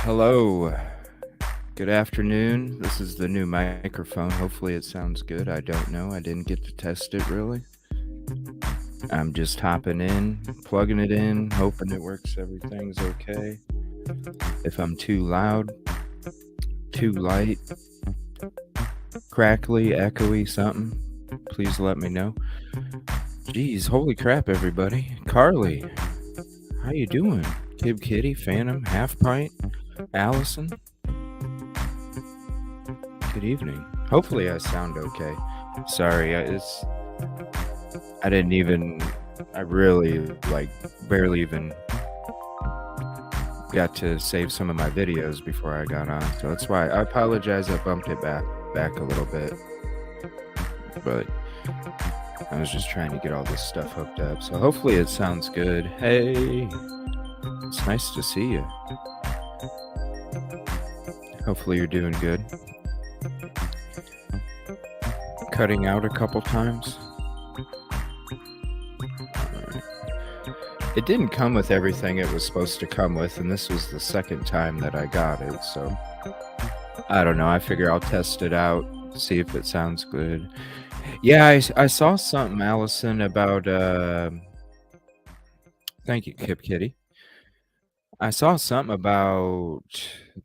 Hello. Good afternoon. This is the new microphone. Hopefully it sounds good. I don't know. I didn't get to test it really. I'm just hopping in, plugging it in, hoping it works. Everything's okay. If I'm too loud, too light, crackly, echoey, something, please let me know. Jeez, holy crap, everybody. Carly, how you doing? Kib Kitty, Phantom, Half Pint, Allison. Good evening. Hopefully I sound okay. Sorry, I really barely even got to save some of my videos before I got on. So that's why I apologize. I bumped it back a little bit, but I was just trying to get all this stuff hooked up. So hopefully it sounds good. Hey, it's nice to see you. Hopefully you're doing good. Cutting out a couple times. It didn't come with everything it was supposed to come with, and this was the second time that I got it, so I don't know. I figure I'll test it out, see if it sounds good. Yeah, I saw something, Allison, about thank you, Kip Kitty. I saw something about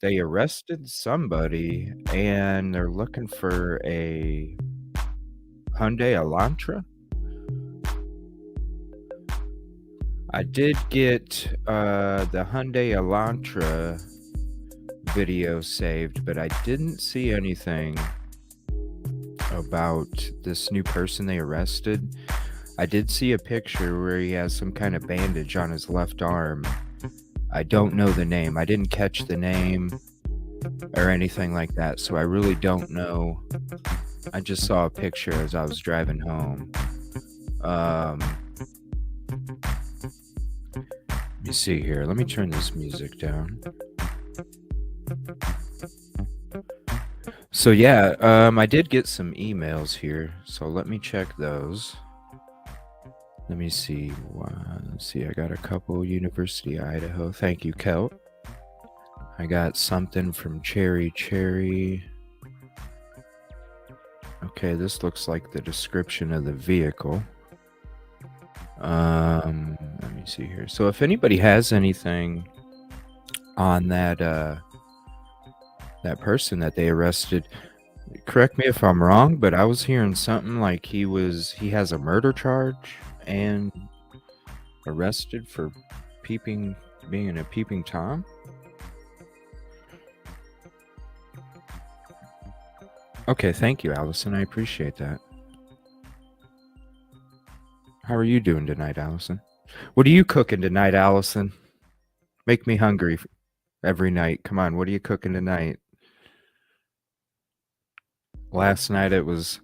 they arrested somebody and they're looking for a Hyundai Elantra. I did get the Hyundai Elantra video saved, but I didn't see anything about this new person they arrested. I did see a picture where he has some kind of bandage on his left arm. I don't know the name. I didn't catch the name or anything like that, so I really don't know. I just saw a picture as I was driving home. Let me see here. Let me turn this music down. So yeah, I did get some emails here, so let me check those. Let me see. Let's see. I got a couple. University of Idaho. Thank you, Kelt. I got something from Cherry. Okay, this looks like the description of the vehicle. Let me see here. So if anybody has anything on that that person that they arrested, correct me if I'm wrong, but I was hearing something like he has a murder charge and arrested for being a peeping Tom. Okay, thank you, Allison. I appreciate that. How are you doing tonight, Allison? What are you cooking tonight, Allison? Make me hungry every night. Come on, what are you cooking tonight? Last night it was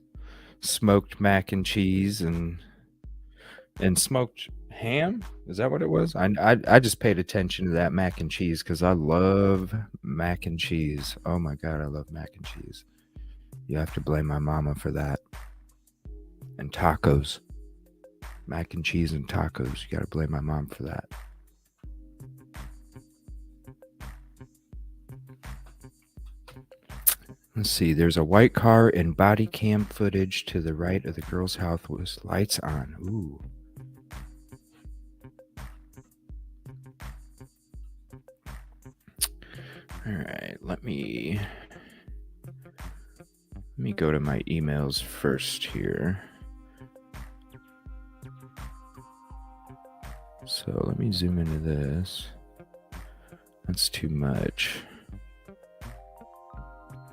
smoked mac and cheese and smoked ham. Is that what it was? I just paid attention to that mac and cheese because I love mac and cheese. Oh my god, I love mac and cheese. You have to blame my mama for that. And tacos. Mac and cheese and tacos. You got to blame my mom for that. Let's see. There's a white car and body cam footage to the right of the girl's house with lights on. Ooh. All right. Let me go to my emails first here. So let me zoom into this. That's too much.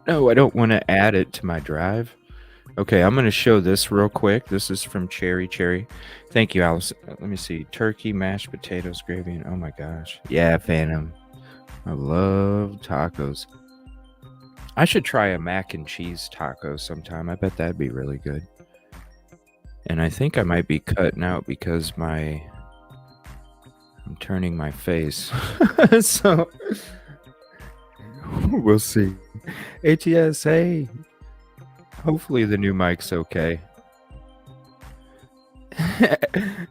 No, I don't want to add it to my drive. Okay, I'm going to show this real quick. This is from Cherry. Thank you, Alice. Let me see. Turkey, mashed potatoes, gravy, and oh my gosh. Yeah, Phantom. I love tacos. I should try a mac and cheese taco sometime. I bet that'd be really good. And I think I might be cutting out because I'm turning my face. So we'll see. ATS, hey. Hopefully the new mic's okay.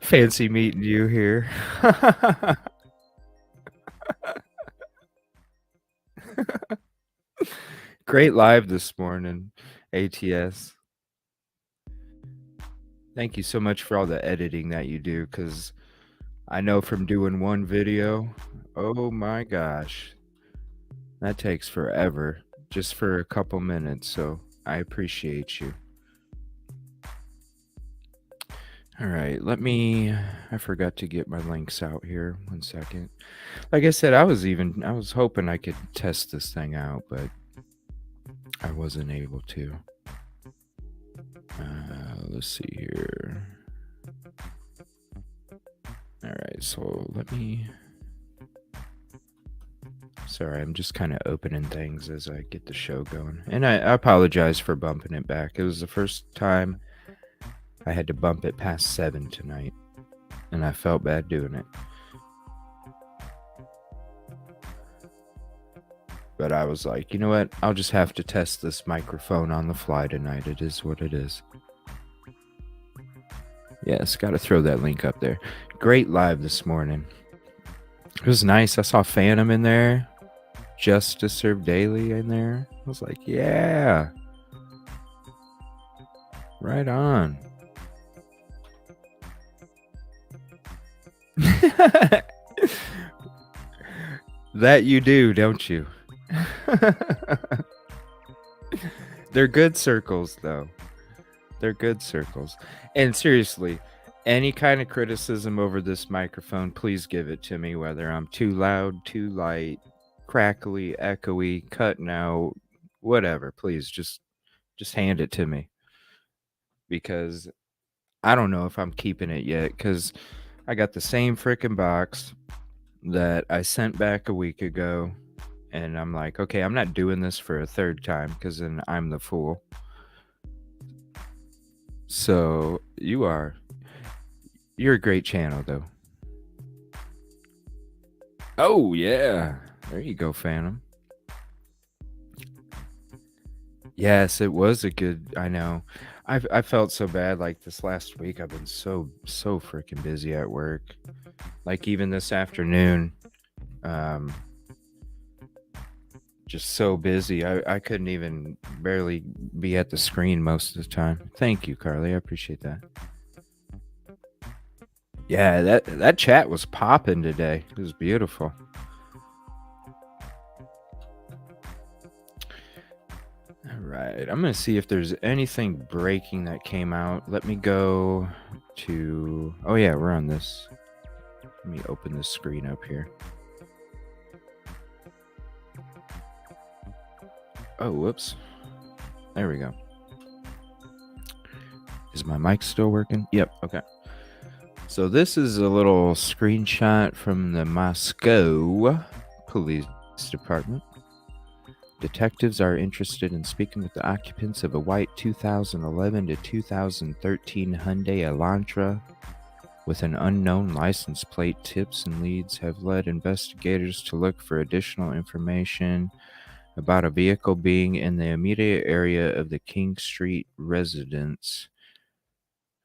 Fancy meeting you here. Great live this morning, ATS. Thank you so much for all the editing that you do, because I know from doing one video, oh my gosh, that takes forever just for a couple minutes. So I appreciate you. All right, I forgot to get my links out here. 1 second. Like I said, I was hoping I could test this thing out, but I wasn't able to. Let's see here. All right, so sorry, I'm just kind of opening things as I get the show going. And I apologize for bumping it back. It was the first time I had to bump it past 7 tonight, and I felt bad doing it. But I was like, you know what? I'll just have to test this microphone on the fly tonight. It is what it is. Yes, got to throw that link up there. Great live this morning. It was nice. I saw Phantom in there. Justice Serve Daily in there. I was like, yeah. Right on. That you do, don't you? They're good circles, though. They're good circles. And seriously, any kind of criticism over this microphone, please give it to me, whether I'm too loud, too light, crackly, echoey, cutting out, whatever. Please just hand it to me, because I don't know if I'm keeping it yet, because I got the same freaking box that I sent back a week ago, and I'm like, okay, I'm not doing this for a third time, because then I'm the fool. So you're a great channel, though. Oh yeah, there you go, Phantom. Yes, it was a good. I know. I felt so bad. Like this last week, I've been so freaking busy at work. Like even this afternoon, just so busy. I couldn't even barely be at the screen most of the time. Thank you, Carly. I appreciate that. Yeah, that chat was popping today. It was beautiful. All right, I'm gonna see if there's anything breaking that came out. Let me go to. Oh yeah, we're on this. Let me open this screen up here. Oh, whoops. There we go. Is my mic still working? Yep. Okay. So this is a little screenshot from the Moscow Police Department. Detectives are interested in speaking with the occupants of a white 2011 to 2013 Hyundai Elantra with an unknown license plate. Tips and leads have led investigators to look for additional information about a vehicle being in the immediate area of the King Street residence.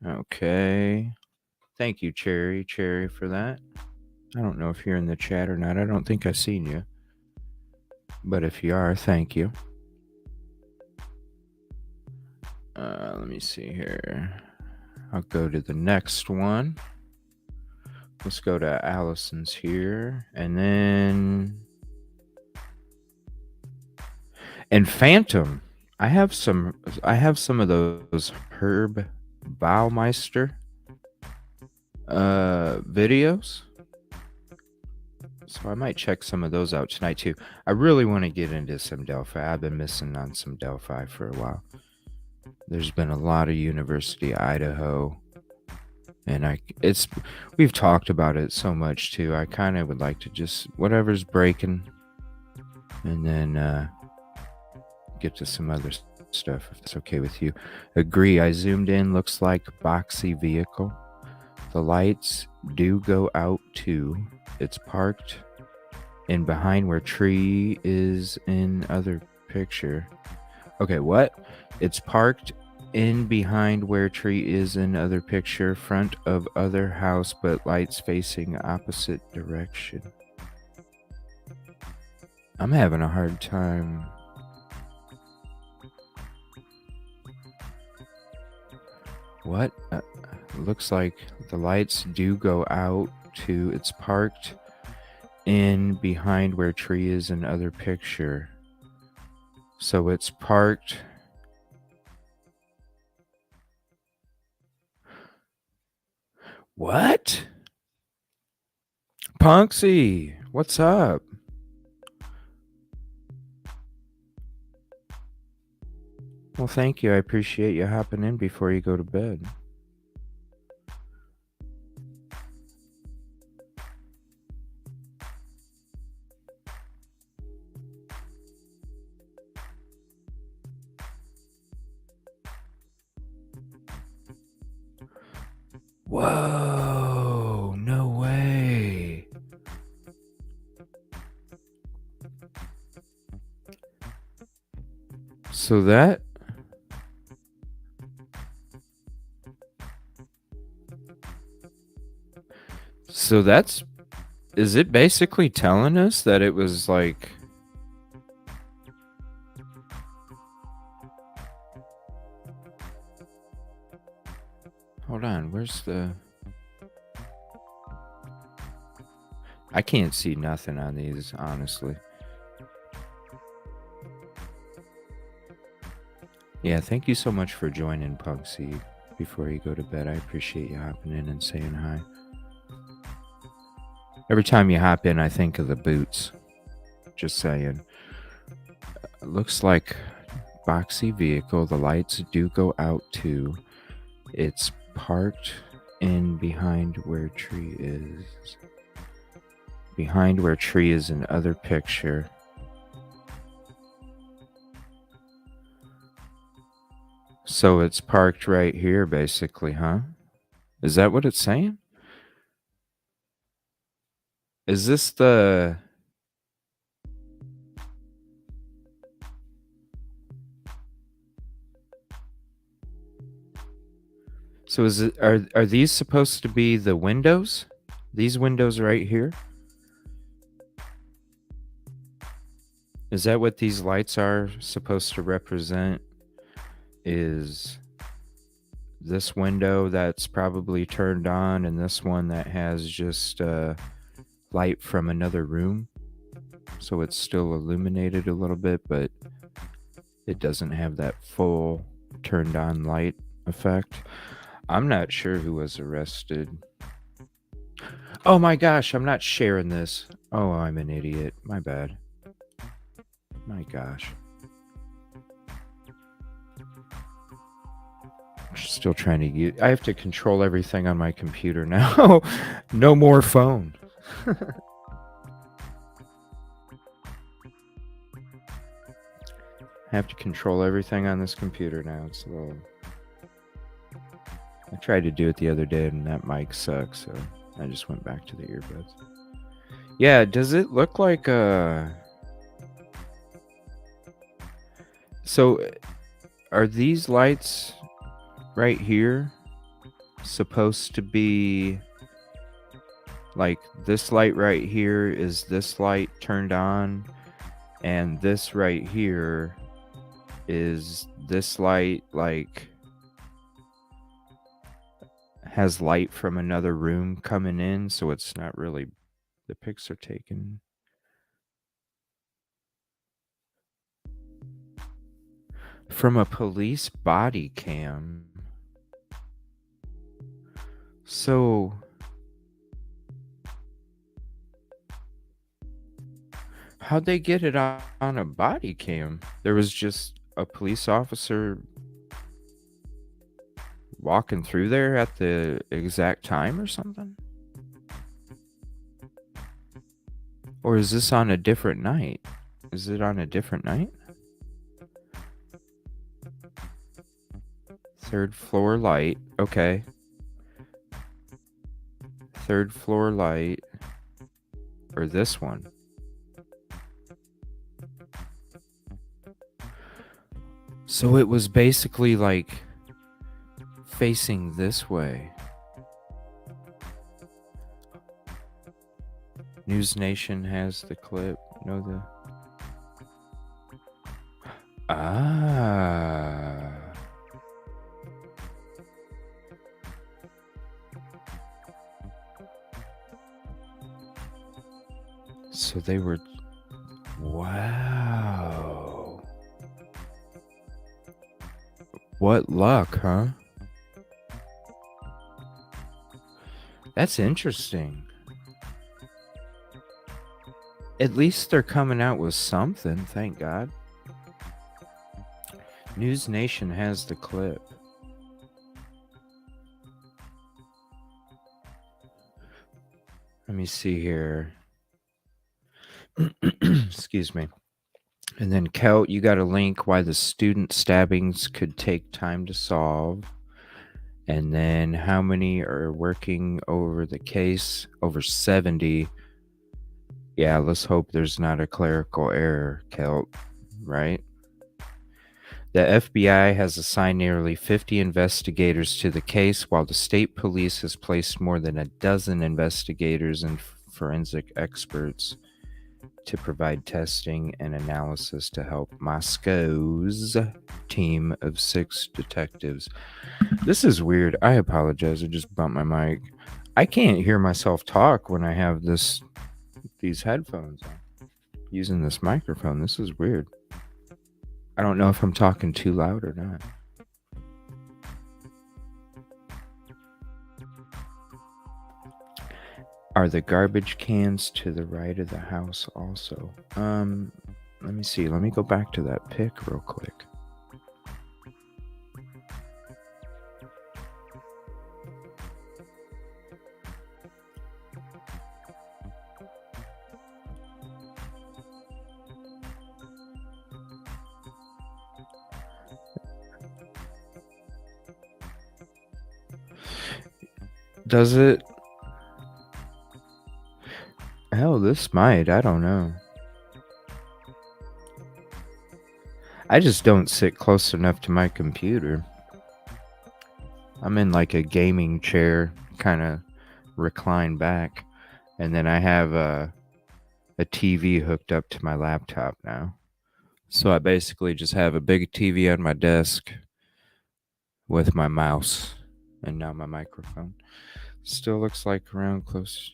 Okay. Thank you, Cherry, for that. I don't know if you're in the chat or not. I don't think I've seen you. But if you are, thank you. Let me see here. I'll go to the next one. Let's go to Allison's here. And then... And Phantom. I have some of those Herb Baumeister videos. So I might check some of those out tonight too. I really want to get into some Delphi. I've been missing on some Delphi for a while. There's been a lot of University of Idaho, and we've talked about it so much too. I kind of would like to just whatever's breaking, and then get to some other stuff if it's okay with you. Agree. I zoomed in. Looks like boxy vehicle. The lights do go out too. It's parked in behind where tree is in other picture. Okay, what? It's parked in behind where tree is in other picture, front of other house, but lights facing opposite direction. I'm having a hard time. What? Looks like the lights do go out to. It's parked in behind where tree is in other picture. So it's parked. What? Punksy, what's up? Well, thank you. I appreciate you hopping in before you go to bed. Whoa, no way. So that's, is it basically telling us that it was like, hold on, where's the, I can't see nothing on these, honestly. Yeah, thank you so much for joining, Punksy, before you go to bed. I appreciate you hopping in and saying hi. Every time you hop in, I think of the boots. Just saying. Looks like boxy vehicle. The lights do go out too. It's parked in behind where tree is. Behind where tree is in other picture. So it's parked right here, basically, huh? Is that what it's saying? Is this the... So is it, are these supposed to be the windows? These windows right here? Is that what these lights are supposed to represent? Is this window that's probably turned on and this one that has just light from another room? So it's still illuminated a little bit, but it doesn't have that full turned on light effect. I'm not sure who was arrested. Oh my gosh, I'm not sharing this. Oh, I'm an idiot. My bad. My gosh. I'm still trying to get... I have to control everything on my computer now. No more phone. I have to control everything on this computer now. It's a little... I tried to do it the other day and that mic sucks, so I just went back to the earbuds. Yeah, does it look like so are these lights right here supposed to be like this light right here is this light turned on, and this right here is this light like has light from another room coming in, so it's not really, the pics are taken from a police body cam. So how'd they get it on a body cam? There was just a police officer walking through there at the exact time or something? Or is this on a different night? Is it on a different night? Third floor light. Okay. Third floor light. Or this one. So it was basically like facing this way. News Nation has the clip. No, the... Ah. So they were. Wow. What luck, huh? That's interesting. At least they're coming out with something, thank God. News Nation has the clip. Let me see here. Excuse me. And then, Kelt, you got a link why the student stabbings could take time to solve. And then, how many are working over the case? Over 70. Yeah, let's hope there's not a clerical error, Kelt, right? The FBI has assigned nearly 50 investigators to the case, while the state police has placed more than a dozen investigators and forensic experts to provide testing and analysis to help Moscow's team of 6 detectives. This is weird. I apologize. I just bumped my mic. I can't hear myself talk when I have these headphones on, using this microphone. This is weird. I don't know if I'm talking too loud or not. Are the garbage cans to the right of the house also? Let me see. Let me go back to that pic real quick. Does it? Hell, this might. I don't know. I just don't sit close enough to my computer. I'm in like a gaming chair, kind of recline back, and then I have a TV hooked up to my laptop now. So I basically just have a big TV on my desk with my mouse and now my microphone. Still looks like around close.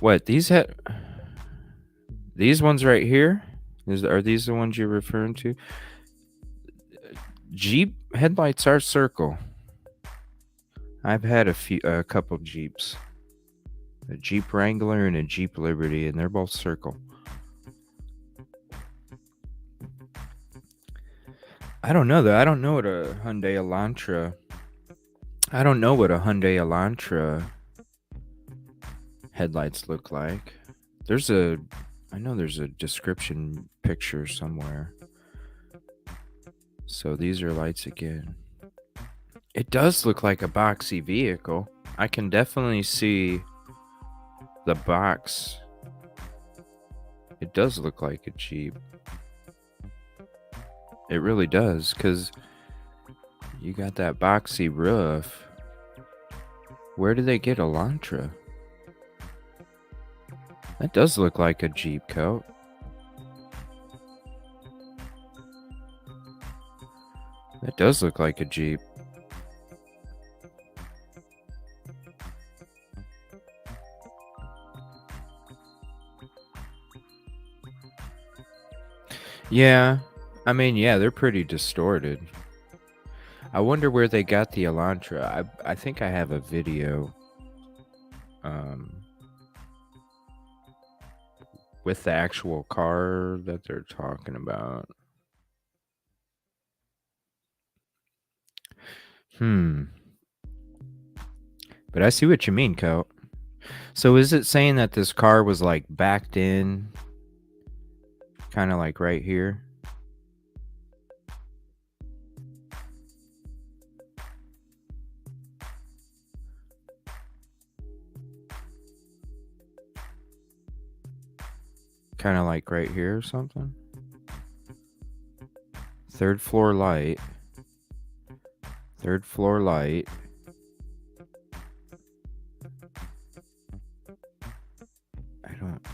What, these ones right here? Are these the ones you're referring to? Jeep headlights are circle. I've had a couple Jeeps. A Jeep Wrangler and a Jeep Liberty, and they're both circle. I don't know though. I don't know what a Hyundai Elantra. I don't know what a Hyundai Elantra headlights look like. I know there's a description picture somewhere. So these are lights again. It does look like a boxy vehicle. I can definitely see the box. It does look like a Jeep. It really does, because you got that boxy roof. Where did they get Elantra? That does look like a Jeep coat. That does look like a Jeep. Yeah, I mean, yeah, they're pretty distorted. I wonder where they got the Elantra. I think I have a video with the actual car that they're talking about. But I see what you mean, Coat. So is it saying that this car was like backed in, kind of like right here? Kind of like right here or something? Third floor light. Third floor light. I don't...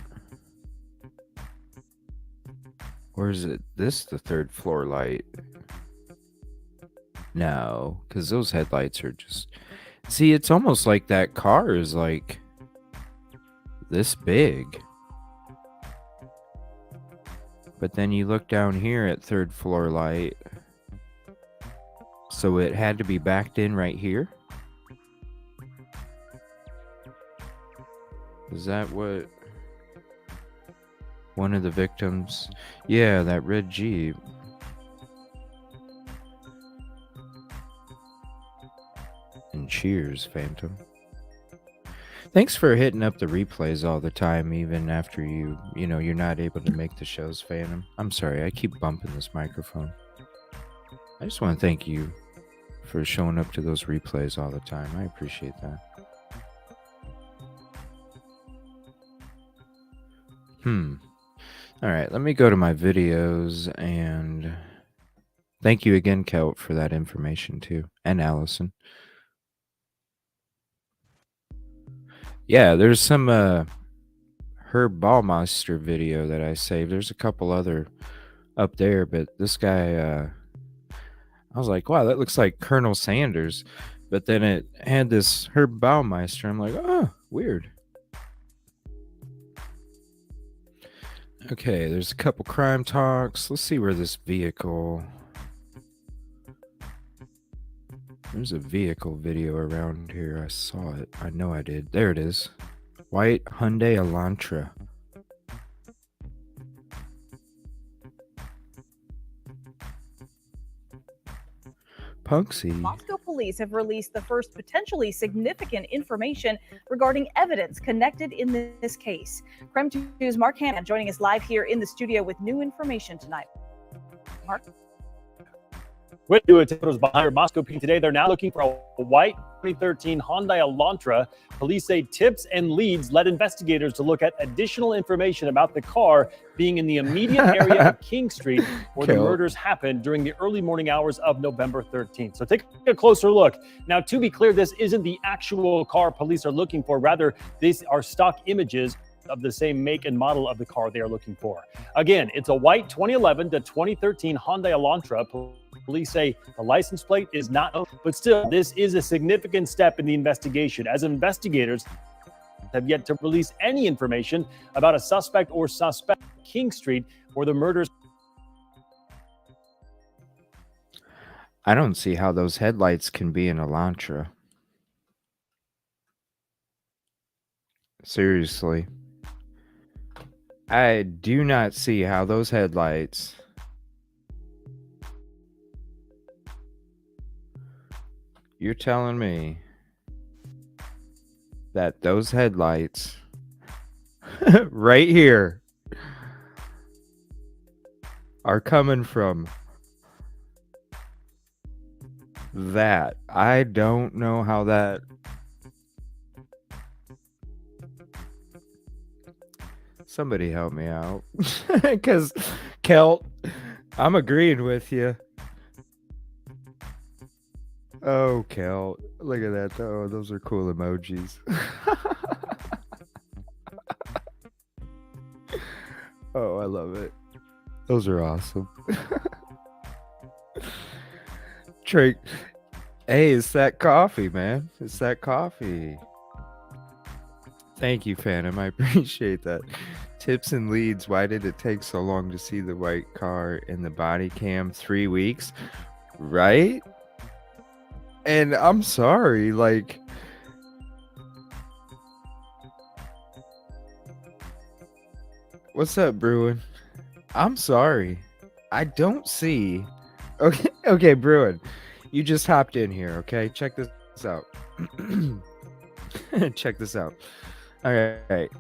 Or is it this the third floor light? No, because those headlights are just... See, it's almost like that car is like this big. But then you look down here at third floor light. So it had to be backed in right here? Is that what one of the victims? Yeah, that red Jeep. And cheers, Phantom. Thanks for hitting up the replays all the time, even after you're not able to make the shows, Phantom. I'm sorry, I keep bumping this microphone. I just want to thank you for showing up to those replays all the time. I appreciate that. All right, let me go to my videos, and thank you again, Kelt, for that information too, and Allison. Yeah, there's some Herb Ballmeister video that I saved. There's a couple other up there, but this guy, I was like, wow, that looks like Colonel Sanders. But then it had this Herb Baumeister. I'm like, oh, weird. Okay, there's a couple crime talks. Let's see where this vehicle... There's a vehicle video around here. I saw it. I know I did. There it is. White Hyundai Elantra. Punksy. Moscow police have released the first potentially significant information regarding evidence connected in this case. Krem 2's Mark Hanna joining us live here in the studio with new information tonight. Mark? With detectives behind Moscow PD today, they're now looking for a white 2013 Hyundai Elantra. Police say tips and leads led investigators to look at additional information about the car being in the immediate area of King Street, where the murders happened during the early morning hours of November 13th. So take a closer look. Now, to be clear, this isn't the actual car police are looking for. Rather, these are stock images of the same make and model of the car they are looking for. Again, it's a white 2011 to 2013 Hyundai Elantra. Police say the license plate is not open, but still, this is a significant step in the investigation, as investigators have yet to release any information about a suspect or suspect King Street where the murders. I don't see how those headlights can be an Elantra. Seriously. I do not see how those headlights... You're telling me that those headlights right here are coming from that? I don't know how that... Somebody help me out. Because, Kelt, I'm agreeing with you. Oh, Kel, look at that, though. Those are cool emojis. Oh, I love it. Those are awesome. Trey, hey, it's that coffee, man. It's that coffee. Thank you, Phantom. I appreciate that. Tips and leads. Why did it take so long to see the white car in the body cam? 3 weeks, right? And I'm sorry, like, what's up, Bruin? I'm sorry. I don't see. Okay, Bruin, you just hopped in here, okay? Check this out. Check this out. All right.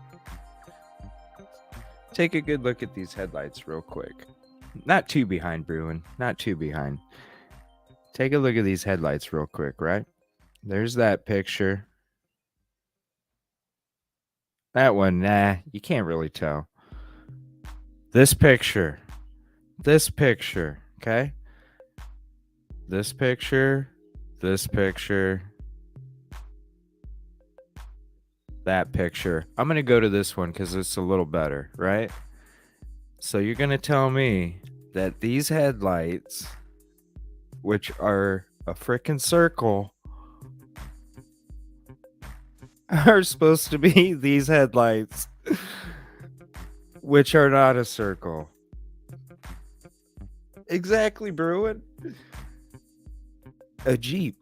Take a good look at these headlights real quick. Not too behind, Bruin. Not too behind. Take a look at these headlights real quick, right? There's that picture. That one, nah, you can't really tell. This picture, okay? This picture, that picture. I'm going to go to this one because it's a little better, right? So you're going to tell me that these headlights, which are a frickin' circle, are supposed to be these headlights, which are not a circle. Exactly, Bruin. A Jeep.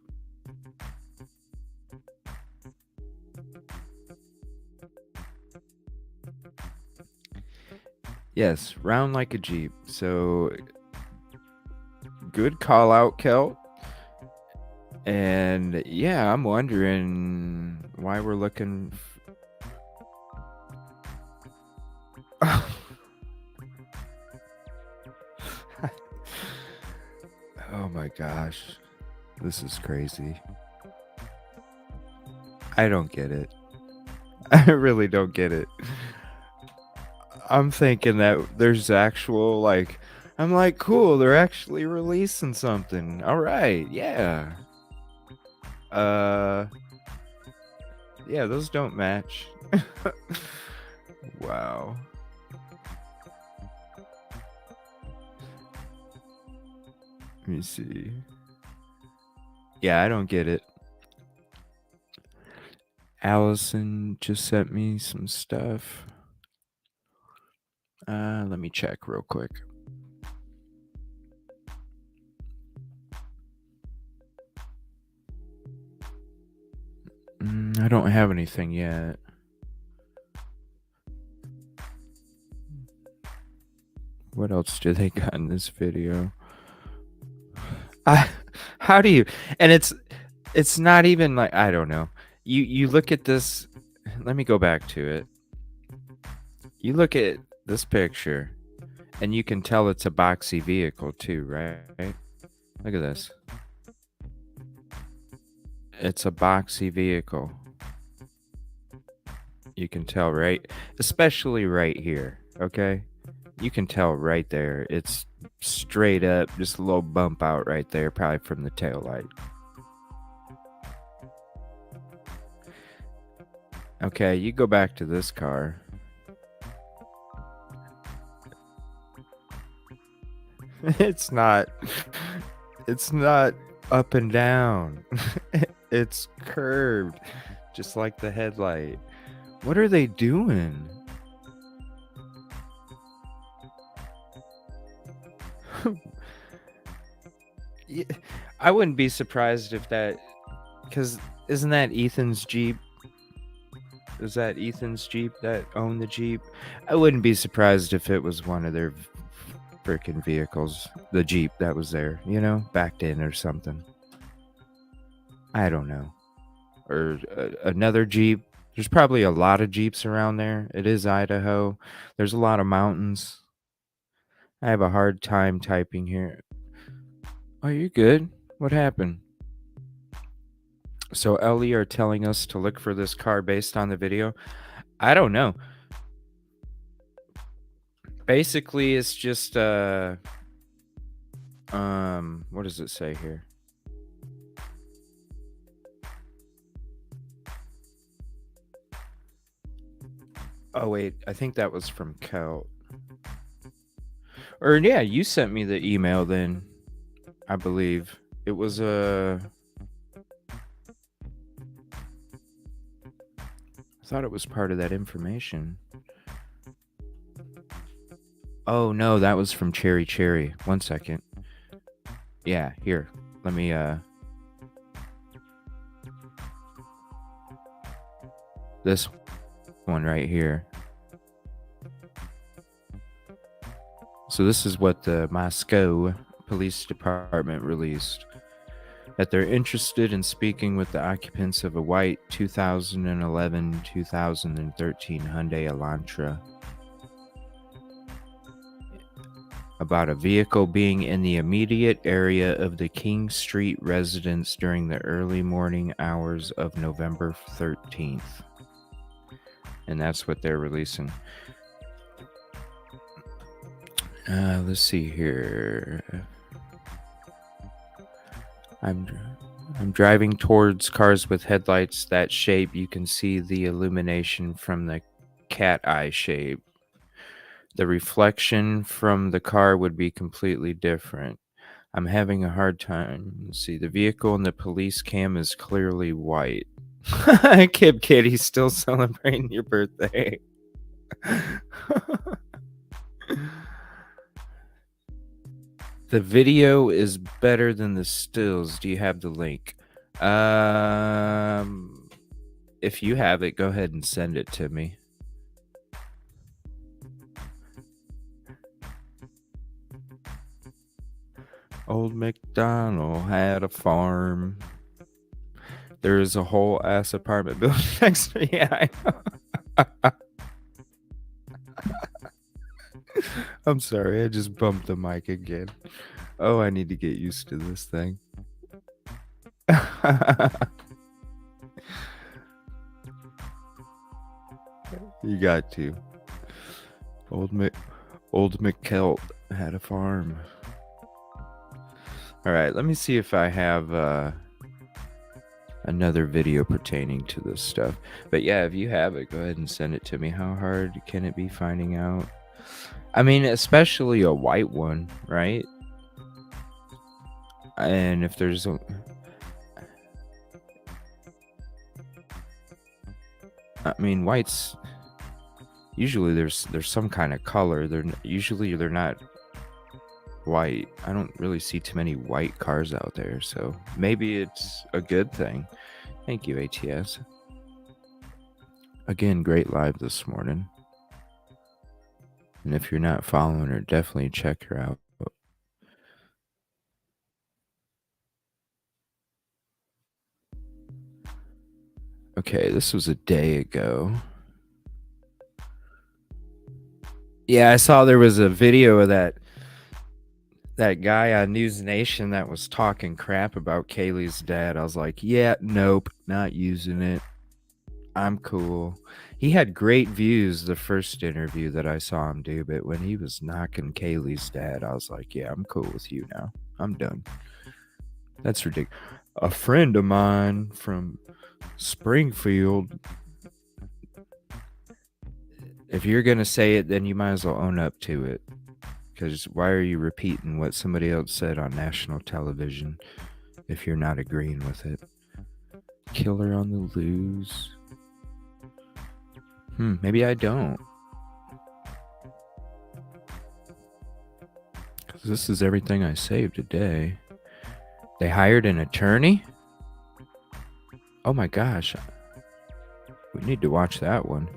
Yes, round like a Jeep. So good call out, Kel. And yeah, I'm wondering why we're looking. Oh my gosh. This is crazy. I don't get it. I really don't get it. I'm thinking that there's actual, like, I'm like, cool, they're actually releasing something. All right, yeah. Yeah, those don't match. Wow. Let me see. Yeah, I don't get it. Allison just sent me some stuff. Let me check real quick. I don't have anything yet. What else do they got in this video? How do you? And it's not even like, I don't know. You look at this. Let me go back to it. You look at this picture, and you can tell it's a boxy vehicle too, right? Look at this. It's a boxy vehicle. You can tell, right? Especially right here, okay? You can tell right there. It's straight up, just a little bump out right there, probably from the taillight. Okay, you go back to this car. It's not up and down. It's curved, just like the headlight. What are they doing? Yeah, I wouldn't be surprised if that, because isn't that Ethan's Jeep? Is that Ethan's Jeep that owned the Jeep? I wouldn't be surprised if it was one of their freaking vehicles, the Jeep that was there, backed in or something. I don't know. Or another Jeep. There's probably a lot of Jeeps around there. It is Idaho. There's a lot of mountains. I have a hard time typing here. Oh, you're good. What happened? So Ellie are telling us to look for this car based on the video. I don't know. Basically, it's just what does it say here? Oh wait, I think that was from Kel. Or yeah, you sent me the email then. I believe it was I thought it was part of that information. Oh no, that was from Cherry Cherry. 1 second. Yeah, here. Let me this one right here. So this is what the Moscow Police Department released. That they're interested in speaking with the occupants of a white 2011-2013 Hyundai Elantra about a vehicle being in the immediate area of the King Street residence during the early morning hours of November 13th. And that's what they're releasing. Let's see here. I'm driving towards cars with headlights that shape. You can see the illumination from the cat eye shape. The reflection from the car would be completely different. I'm having a hard time. Let's see, the vehicle in the police cam is clearly white. Kib Kitty's still celebrating your birthday. The video is better than the stills. Do you have the link? If you have it, go ahead and send it to me. Old MacDonald had a farm. There's a whole ass apartment building next to me. Yeah, I know. I'm sorry, I just bumped the mic again. Oh, I need to get used to this thing. You got to. Old McKelt had a farm. All right, let me see if I have another video pertaining to this stuff. But yeah, if you have it, go ahead and send it to me. How hard can it be finding out? I mean, especially a white one, right? And if there's a... I mean, whites... Usually there's some kind of color. They're not white. I don't really see too many white cars out there, so maybe it's a good thing. Thank you, ATS. Again, great live this morning. And if you're not following her, definitely check her out. Okay, this was a day ago. Yeah, I saw there was a video of that guy on News Nation that was talking crap about Kaylee's dad. I was like, yeah, nope, not using it. I'm cool. He had great views the first interview that I saw him do, but when he was knocking Kaylee's dad, I was like, yeah, I'm cool with you now. I'm done. That's ridiculous. A friend of mine from Springfield. If you're going to say it, then you might as well own up to it. Because why are you repeating what somebody else said on national television if you're not agreeing with it? Killer on the loose. Maybe I don't. Because this is everything I saved today. They hired an attorney? Oh my gosh. We need to watch that one.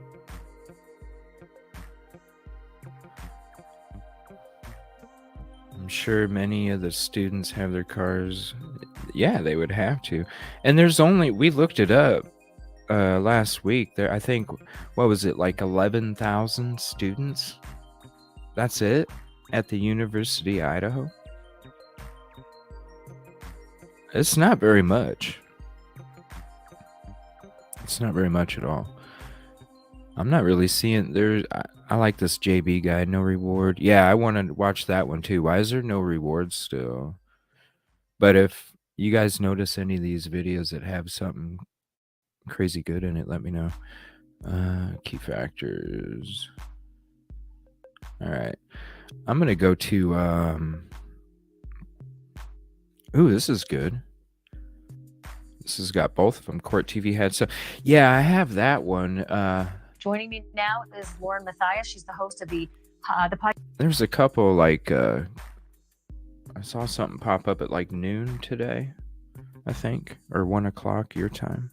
I'm sure many of the students have their cars. Yeah, they would have to. And we looked it up last week. There, I think, what was it, like 11,000 students? That's it? At the University of Idaho? It's not very much. It's not very much at all. I'm not really seeing I like this JB guy, no reward. Yeah, I want to watch that one too. Why is there no reward still? But if you guys notice any of these videos that have something crazy good in it, let me know. Key factors. All right. I'm going to go to ooh, this is good. This has got both of them. Court TV had so. Yeah, I have that one. Joining me now is Lauren Matthias. She's the host of the podcast. There's a couple like I saw something pop up at like noon today, I think, or 1 o'clock your time.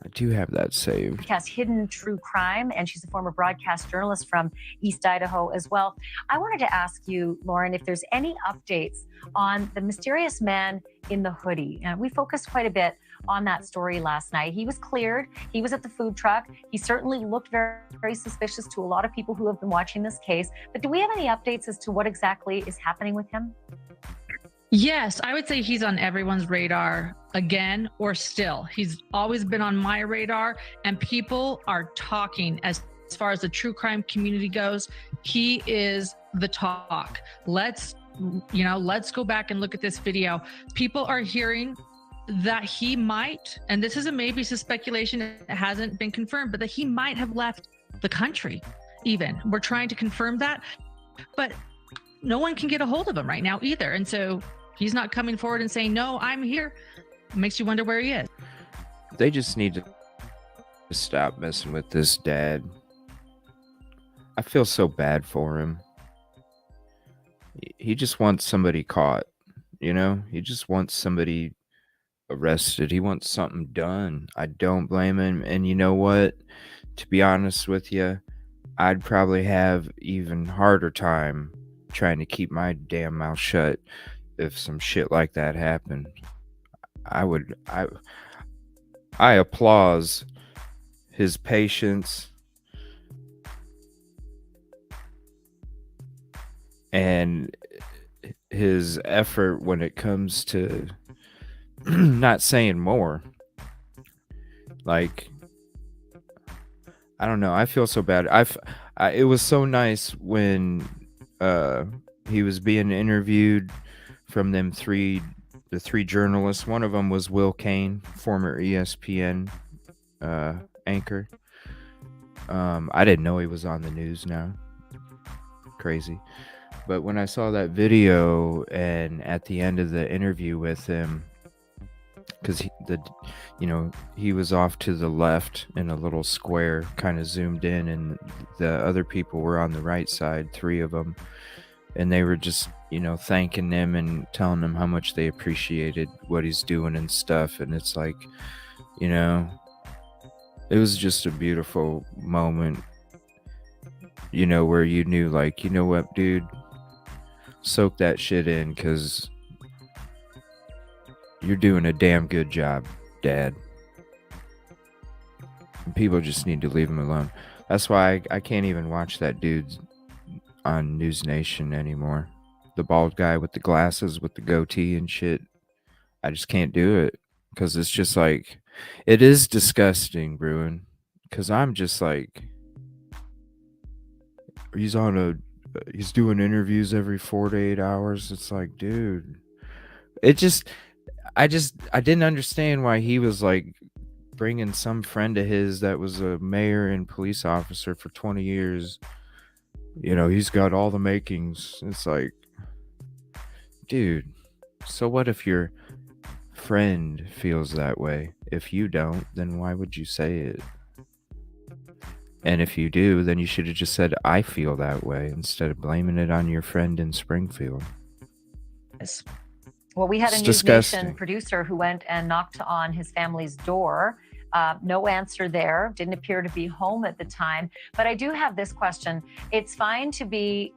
I do have that saved. Podcast Hidden True Crime, and she's a former broadcast journalist from East Idaho as well. I wanted to ask you, Lauren, if there's any updates on the mysterious man in the hoodie. And we focused quite a bit on that story last night. He was cleared. He was at the food truck. He certainly looked very, very suspicious to a lot of people who have been watching this case. But do we have any updates as to what exactly is happening with him? Yes, I would say he's on everyone's radar again or still. He's always been on my radar, and people are talking as far as the true crime community goes. He is the talk. Let's go back and look at this video. People are hearing that he might, and this is maybe some speculation, it hasn't been confirmed, but that he might have left the country even. We're trying to confirm that, but no one can get a hold of him right now either. And so he's not coming forward and saying, no, I'm here. It makes you wonder where he is. They just need to stop messing with this dad. I feel so bad for him. He just wants somebody caught, you know? He just wants somebody arrested. He wants something done. I don't blame him. And you know what? To be honest with you, I'd probably have even harder time trying to keep my damn mouth shut if some shit like that happened. I applaud his patience and his effort when it comes to not saying more. Like, I don't know. I feel so bad. It was so nice when he was being interviewed from the three journalists. One of them was Will Kane, former ESPN anchor. I didn't know he was on the news now. Crazy. But when I saw that video and at the end of the interview with him, because he was off to the left in a little square, kind of zoomed in, and the other people were on the right side, 3 of them, and they were just thanking him and telling him how much they appreciated what he's doing and stuff. And it's like, it was just a beautiful moment, where you knew, like, you know what, dude, soak that shit in, because you're doing a damn good job, Dad. And people just need to leave him alone. That's why I can't even watch that dude on News Nation anymore. The bald guy with the glasses with the goatee and shit. I just can't do it, because it's just like, it is disgusting, Bruin. Because I'm just like, he's doing interviews every 4 to 8 hours. It's like, dude, I didn't understand why he was like bringing some friend of his that was a mayor and police officer for 20 years. He's got all the makings. It's like, dude, so what if your friend feels that way? If you don't, then why would you say it? And if you do, then you should have just said, I feel that way, instead of blaming it on your friend in Springfield. Well, we had a It's News disgusting. Nation producer who went and knocked on his family's door. No answer there. Didn't appear to be home at the time. But I do have this question. It's fine to be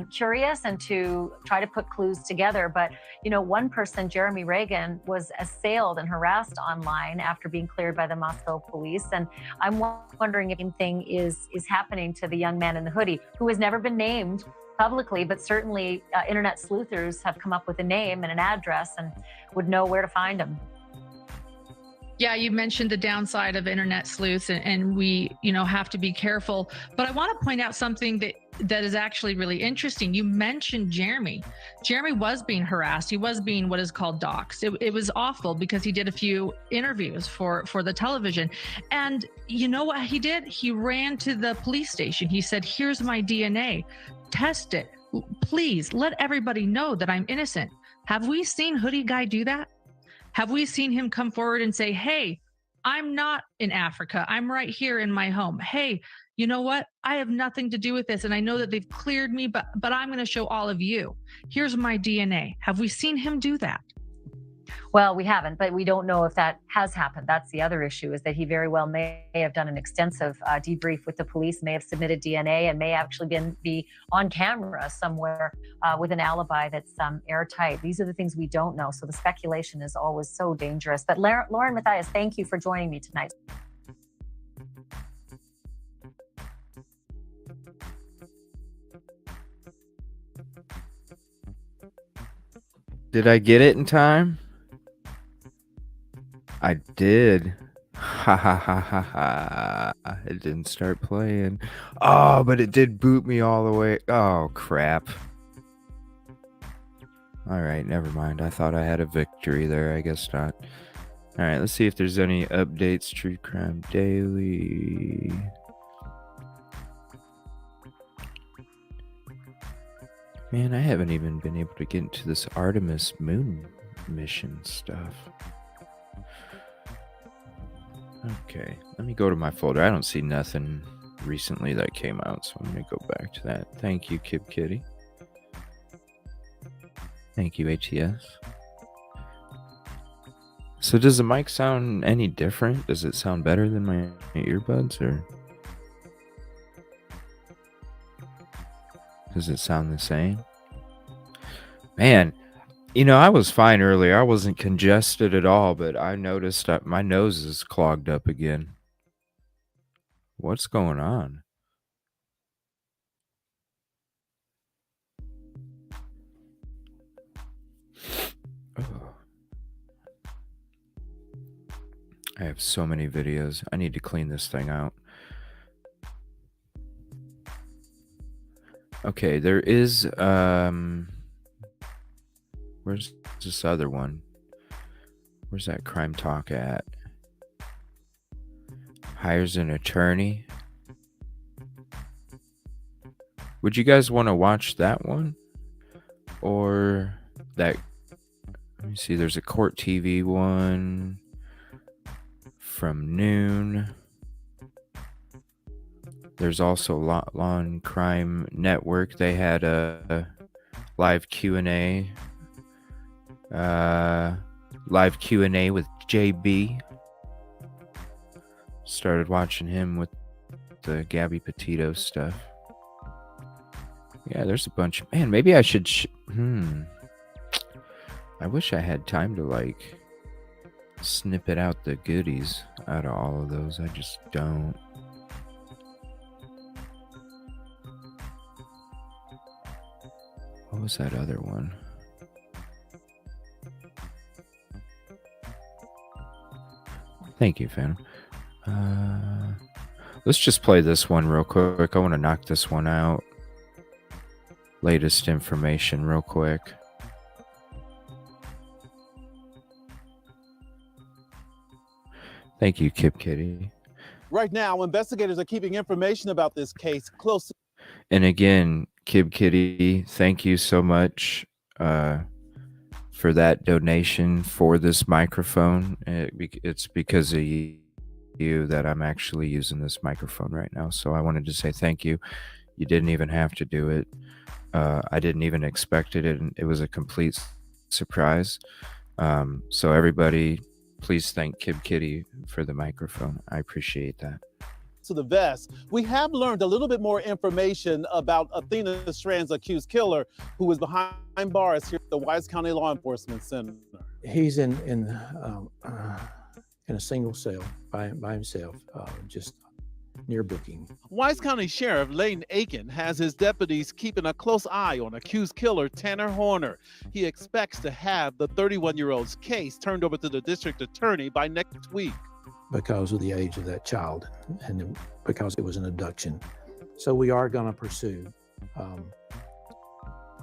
curious and to try to put clues together. But, one person, Jeremy Reagan, was assailed and harassed online after being cleared by the Moscow police. And I'm wondering if anything is happening to the young man in the hoodie, who has never been named publicly, but certainly internet sleuthers have come up with a name and an address and would know where to find him. Yeah, you mentioned the downside of internet sleuths, and we, have to be careful. But I want to point out something that is actually really interesting. You mentioned Jeremy. Jeremy was being harassed. He was being what is called doxxed. It was awful because he did a few interviews for the television. And you know what he did? He ran to the police station. He said, here's my DNA. Test it. Please let everybody know that I'm innocent. Have we seen Hoodie Guy do that? Have we seen him come forward and say, hey, I'm not in Africa. I'm right here in my home. Hey, you know what? I have nothing to do with this. And I know that they've cleared me, but I'm going to show all of you. Here's my DNA. Have we seen him do that? Well, we haven't, but we don't know if that has happened. That's the other issue, is that he very well may have done an extensive debrief with the police, may have submitted DNA, and may actually be on camera somewhere with an alibi that's airtight. These are the things we don't know. So the speculation is always so dangerous. But Lauren Matthias, thank you for joining me tonight. Did I get it in time? I did. Ha ha ha ha ha. It didn't start playing. Oh, but it did boot me all the way. Oh, crap. All right, never mind. I thought I had a victory there. I guess not. All right, let's see if there's any updates. True Crime Daily. Man, I haven't even been able to get into this Artemis moon mission stuff. Okay, let me go to my folder. I don't see nothing recently that came out, so I'm going to go back to that. Thank you, Kib Kitty. Thank you, ATS. So does the mic sound any different? Does it sound better than my earbuds, or does it sound the same? Man, I was fine earlier. I wasn't congested at all, but I noticed that my nose is clogged up again. What's going on? Oh. I have so many videos. I need to clean this thing out. Okay, there is where's this other one? Where's that Crime Talk at? Hires an attorney. Would you guys want to watch that one? Or that, let me see, there's a Court TV one from noon. There's also Law and Crime Network. They had a live Q&A. Live Q&A with JB. Started watching him with the Gabby Petito stuff. Yeah, there's a bunch. Man, maybe I should... I wish I had time to, snippet out the goodies out of all of those. I just don't. What was that other one? Thank you, Phantom. Let's just play this one real quick. I want to knock this one out. Latest information real quick. Thank you, Kip Kitty. Right now, investigators are keeping information about this case close. And again, Kib Kitty, thank you so much for that donation for this microphone. It's because of you that I'm actually using this microphone right now. So I wanted to say thank you. You didn't even have to do it. I didn't even expect it. It was a complete surprise. So everybody, please thank Kib Kitty for the microphone. I appreciate that. To the vest, we have learned a little bit more information about Athena Strand's accused killer, who was behind bars here at the Wise County Law Enforcement Center. He's in a single cell by himself, just near booking. Wise County Sheriff Layton Aiken has his deputies keeping a close eye on accused killer Tanner Horner. He expects to have the 31-year-old's case turned over to the district attorney by next week. Because of the age of that child and because it was an abduction. So we are going to pursue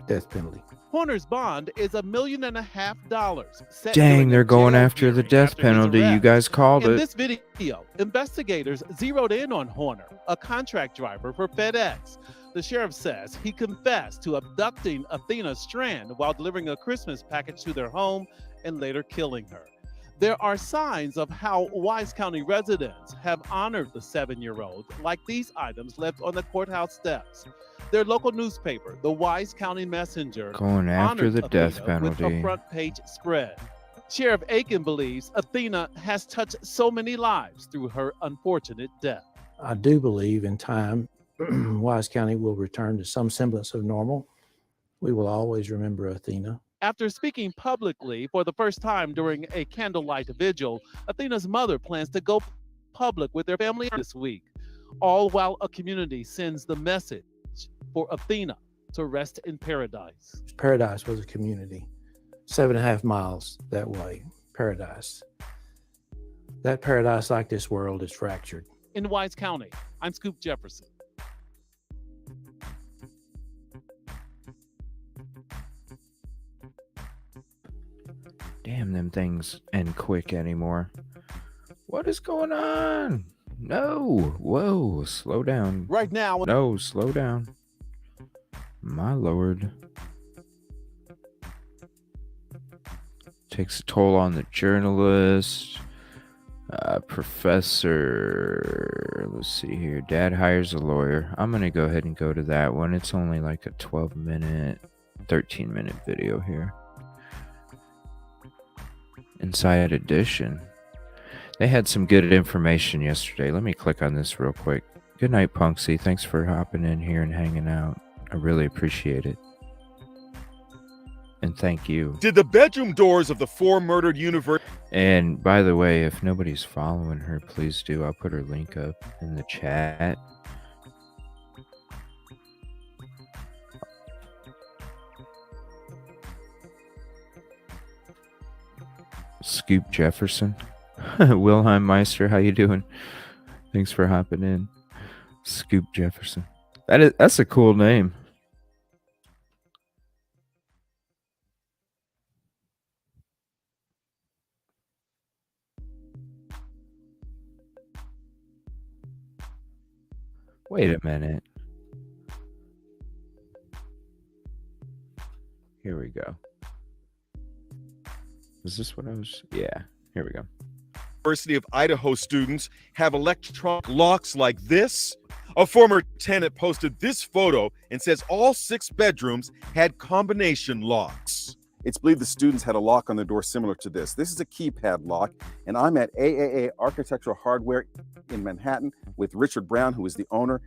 death penalty. Horner's bond is $1.5 million. Dang, they're going after the death penalty. You guys called it. In this video, investigators zeroed in on Horner, a contract driver for FedEx. The sheriff says he confessed to abducting Athena Strand while delivering a Christmas package to their home and later killing her. There are signs of how Wise County residents have honored the 7-year-old, like these items left on the courthouse steps. Their local newspaper, the Wise County Messenger, going after the death penalty with a front page spread. Sheriff Aiken believes Athena has touched so many lives through her unfortunate death. I do believe in time, Wise County will return to some semblance of normal. We will always remember Athena. After speaking publicly for the first time during a candlelight vigil, Athena's mother plans to go public with their family this week, all while a community sends the message for Athena to rest in paradise. Paradise was a community, 7.5 miles that way, paradise. That paradise, like this world, is fractured. In Wise County, I'm Scoop Jefferson. Damn, them things end quick anymore. What is going on? No. Whoa, slow down. Right now. No, slow down. My lord. Takes a toll on the journalist. Professor. Let's see here. Dad hires a lawyer. I'm going to go ahead and go to that one. It's only like a 12-minute, 13-minute video here. Inside Edition. They had some good information yesterday. Let me click on this real quick. Good night, Punksy. Thanks for hopping in here and hanging out. I really appreciate it. And thank you. Did the bedroom doors of the 4 murdered university... And by the way, if nobody's following her, please do. I'll put her link up in the chat. Scoop Jefferson. Wilhelm Meister, how you doing? Thanks for hopping in. Scoop Jefferson. That's a cool name. Wait a minute. Here we go. Is this what I was? Yeah, here we go. University of Idaho students have electronic locks like this. A former tenant posted this photo and says all 6 bedrooms had combination locks. It's believed the students had a lock on their door similar to this. This is a keypad lock, and I'm at AAA Architectural Hardware in Manhattan with Richard Brown, who is the owner.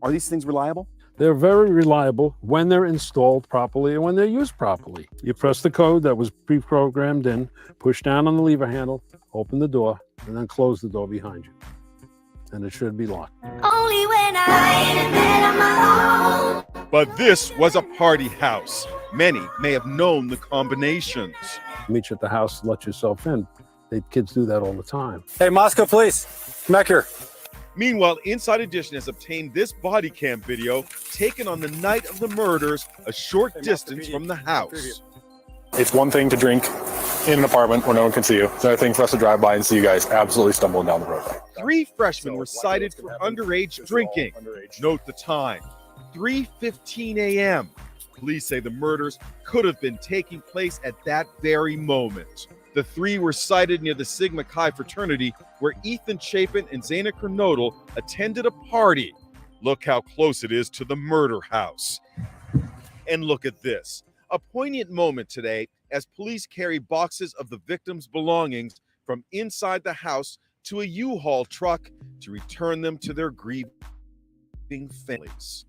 Are these things reliable? They're very reliable when they're installed properly and when they're used properly. You press the code that was pre-programmed in, push down on the lever handle, open the door, and then close the door behind you. And it should be locked. Only when I am on my own. But this was a party house. Many may have known the combinations. Meet you at the house, let yourself in. Kids do that all the time. Hey, Moscow Police, come back here. Meanwhile, Inside Edition has obtained this body cam video taken on the night of the murders, a short distance from the house. It's one thing to drink in an apartment where no one can see you. It's another thing for us to drive by and see you guys absolutely stumbling down the road. 3 freshmen were cited for underage drinking. Note the time, 3:15 a.m. Police say the murders could have been taking place at that very moment. The 3 were cited near the Sigma Chi fraternity where Ethan Chapin and Zaina Kernodle attended a party. Look how close it is to the murder house. And look at this. A poignant moment today as police carry boxes of the victims' belongings from inside the house to a U-Haul truck to return them to their grieving families.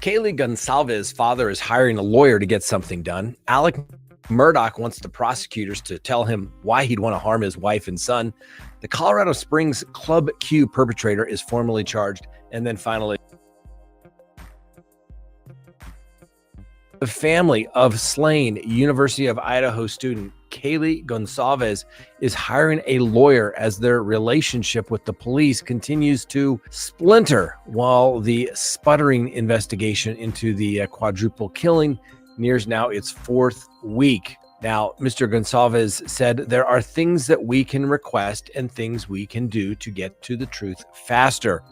Kaylee Gonsalves' father is hiring a lawyer to get something done. Alec Murdaugh wants the prosecutors to tell him why he'd want to harm his wife and son. The Colorado Springs Club Q perpetrator is formally charged. And then finally, the family of slain University of Idaho student Kaylee Gonsalves is hiring a lawyer as their relationship with the police continues to splinter while the sputtering investigation into the quadruple killing nears now its 4th week. Now, Mr. Gonsalves said there are things that we can request and things we can do to get to the truth faster.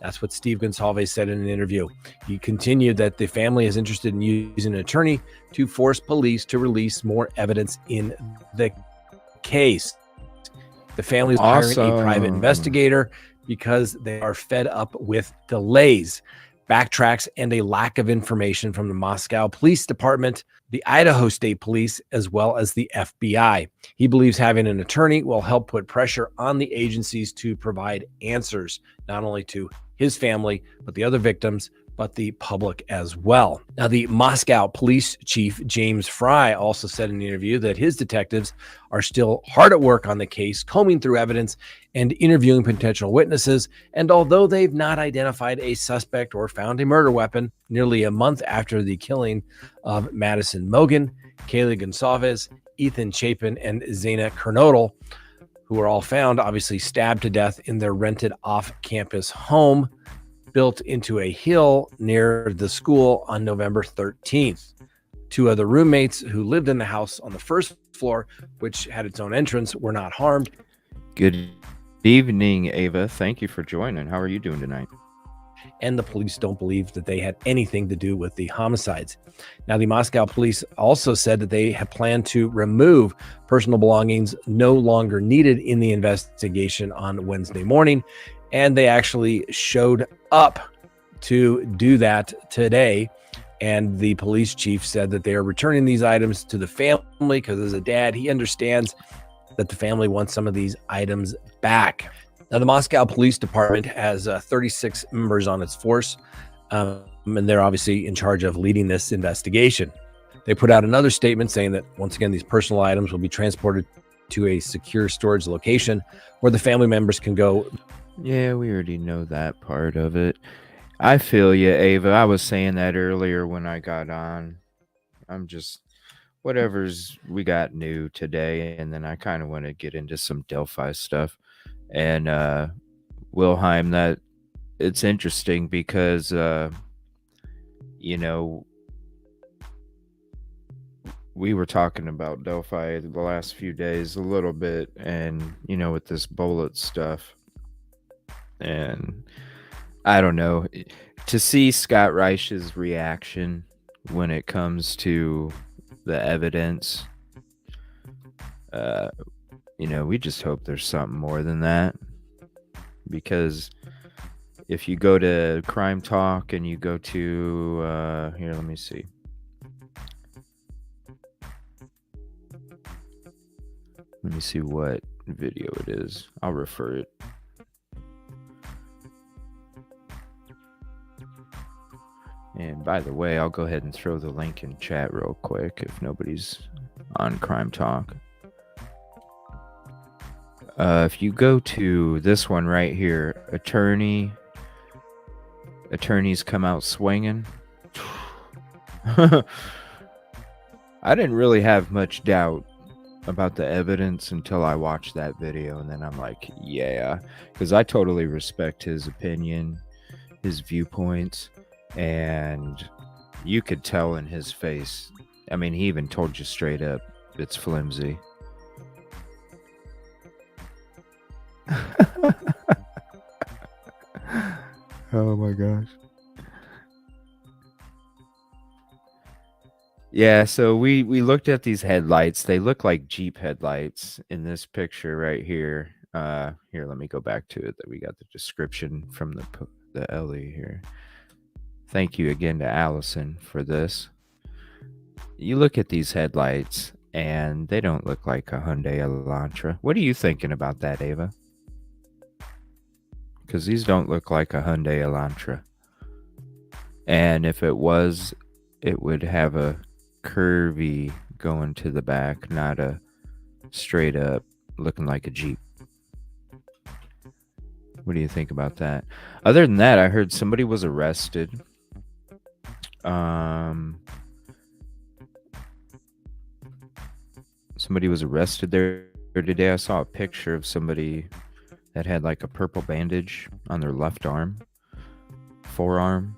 That's what Steve Gonsalves said in an interview. He continued that the family is interested in using an attorney to force police to release more evidence in the case. The family is hiring a private investigator because they are fed up with delays, backtracks, and a lack of information from the Moscow Police Department, the Idaho State Police, as well as the FBI. He believes having an attorney will help put pressure on the agencies to provide answers, not only to his family, but the other victims, but the public as well. Now, the Moscow Police Chief, James Fry, also said in an interview that his detectives are still hard at work on the case, combing through evidence and interviewing potential witnesses. And although they've not identified a suspect or found a murder weapon, nearly a month after the killing of Madison Mogen, Kaylee Gonsalves, Ethan Chapin, and Zaina Kernodle, who were all found obviously stabbed to death in their rented off-campus home, built into a hill near the school on November 13th. 2 other roommates who lived in the house on the first floor, which had its own entrance, were not harmed. Good evening, Ava. Thank you for joining. How are you doing tonight? And the police don't believe that they had anything to do with the homicides. Now, the Moscow police also said that they have planned to remove personal belongings no longer needed in the investigation on Wednesday morning, and they actually showed up to do that today. And the police chief said that they are returning these items to the family because, as a dad, he understands that the family wants some of these items back. Now, the Moscow Police Department has 36 members on its force, and they're obviously in charge of leading this investigation. They put out another statement saying that, once again, these personal items will be transported to a secure storage location where the family members can go. Yeah, we already know that part of it. I feel you, Ava. I was saying that earlier when I got on. I'm just, whatever's we got new today, and then I kind of want to get into some Delphi stuff. And Wilhelm, that it's interesting because you know, we were talking about Delphi the last few days a little bit, and you know, with this bullet stuff, and I don't know, to see Scott Reich's reaction when it comes to the evidence, you know, we just hope there's something more than that. Because if you go to Crime Talk and you go to, here, let me see. Let me see what video it is. I'll refer it. And by the way, I'll go ahead and throw the link in chat real quick if nobody's on Crime Talk. If you go to this one right here, attorneys come out swinging. I didn't really have much doubt about the evidence until I watched that video, and then I'm like, yeah, because I totally respect his opinion, his viewpoints, and you could tell in his face. I mean, he even told you straight up, it's flimsy. Oh my gosh. Yeah, so we looked at these headlights. They look like Jeep headlights in this picture right here. Here, let me go back to it. That we got the description from the Ellie here. Thank you again to Allison for this. You look at these headlights and they don't look like a Hyundai Elantra. What are you thinking about that, Ava? Because these don't look like a Hyundai Elantra. And if it was, it would have a curvy going to the back, not a straight up looking like a Jeep. What do you think about that? Other than that, I heard somebody was arrested. Somebody was arrested there today. I saw a picture of somebody that had like a purple bandage on their left arm, forearm.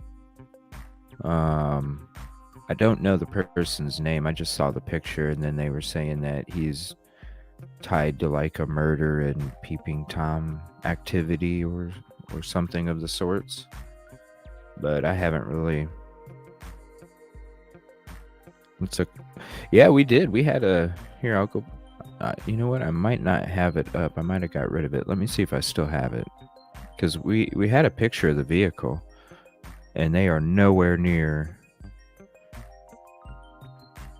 I don't know the person's name. I just saw the picture, and then they were saying that he's tied to like a murder and peeping Tom activity or something of the sorts. But I haven't really. Yeah, we did. We had a. Here, I'll go. You know what? I might not have it up. I might have got rid of it. Let me see if I still have it. Because we had a picture of the vehicle, and they are nowhere near.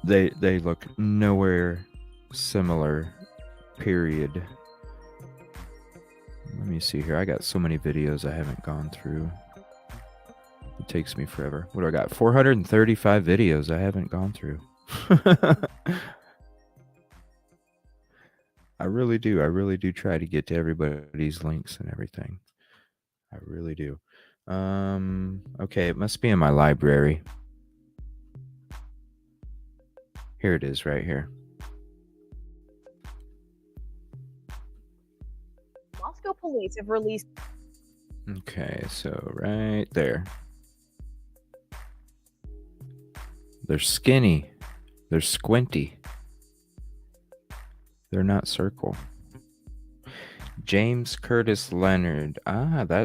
They look nowhere similar, period. Let me see here. I got so many videos I haven't gone through. It takes me forever. What do I got? 435 videos I haven't gone through. I really do. I really do try to get to everybody's links and everything. I really do. Okay, it must be in my library. Here it is right here. Moscow police have released. Okay, so right there. They're skinny. They're squinty. They're not circle. James Curtis Leonard.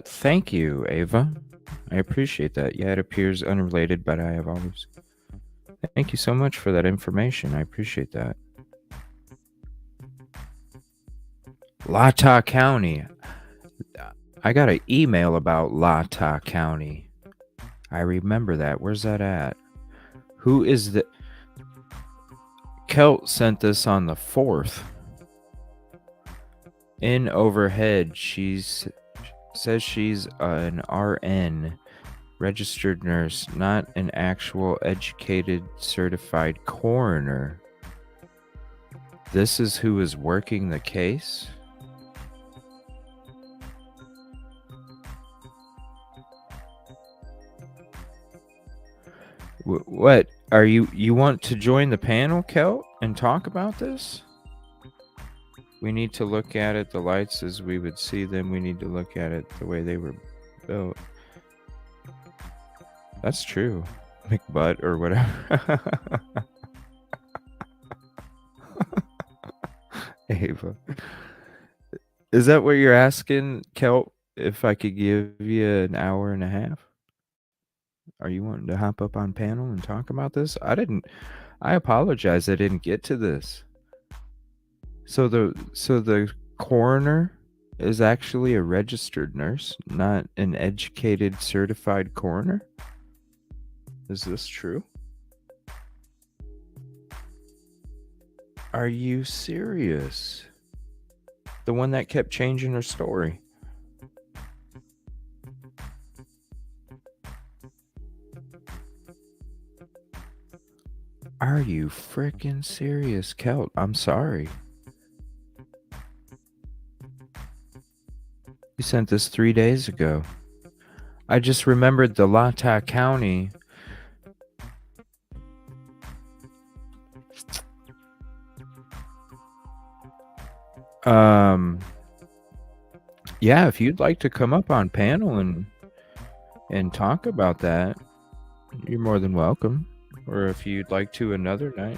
Thank you, Ava. I appreciate that. Yeah, it appears unrelated, but I have always. Thank you so much for that information. I appreciate that. Latah County. I got an email about Latah County. I remember that. Where's that at? Who is the... Kelt sent this on the 4th. In overhead, says she's an RN, registered nurse, not an actual educated certified coroner. This is who is working the case? What are you want to join the panel, Kelt, and talk about this? We need to look at it, the lights as we would see them. We need to look at it the way they were built. That's true. McButt or whatever. Ava. Is that what you're asking, Kelt? If I could give you an hour and a half? Are you wanting to hop up on panel and talk about this? I apologize I didn't get to this. So the coroner is actually a registered nurse, not an educated certified coroner? Is this true? Are you serious? The one that kept changing her story. Are you freaking serious, Kelt? I'm sorry. You sent this 3 days ago. I just remembered the Latah County. Yeah, if you'd like to come up on panel and talk about that, you're more than welcome. Or if you'd like to another night.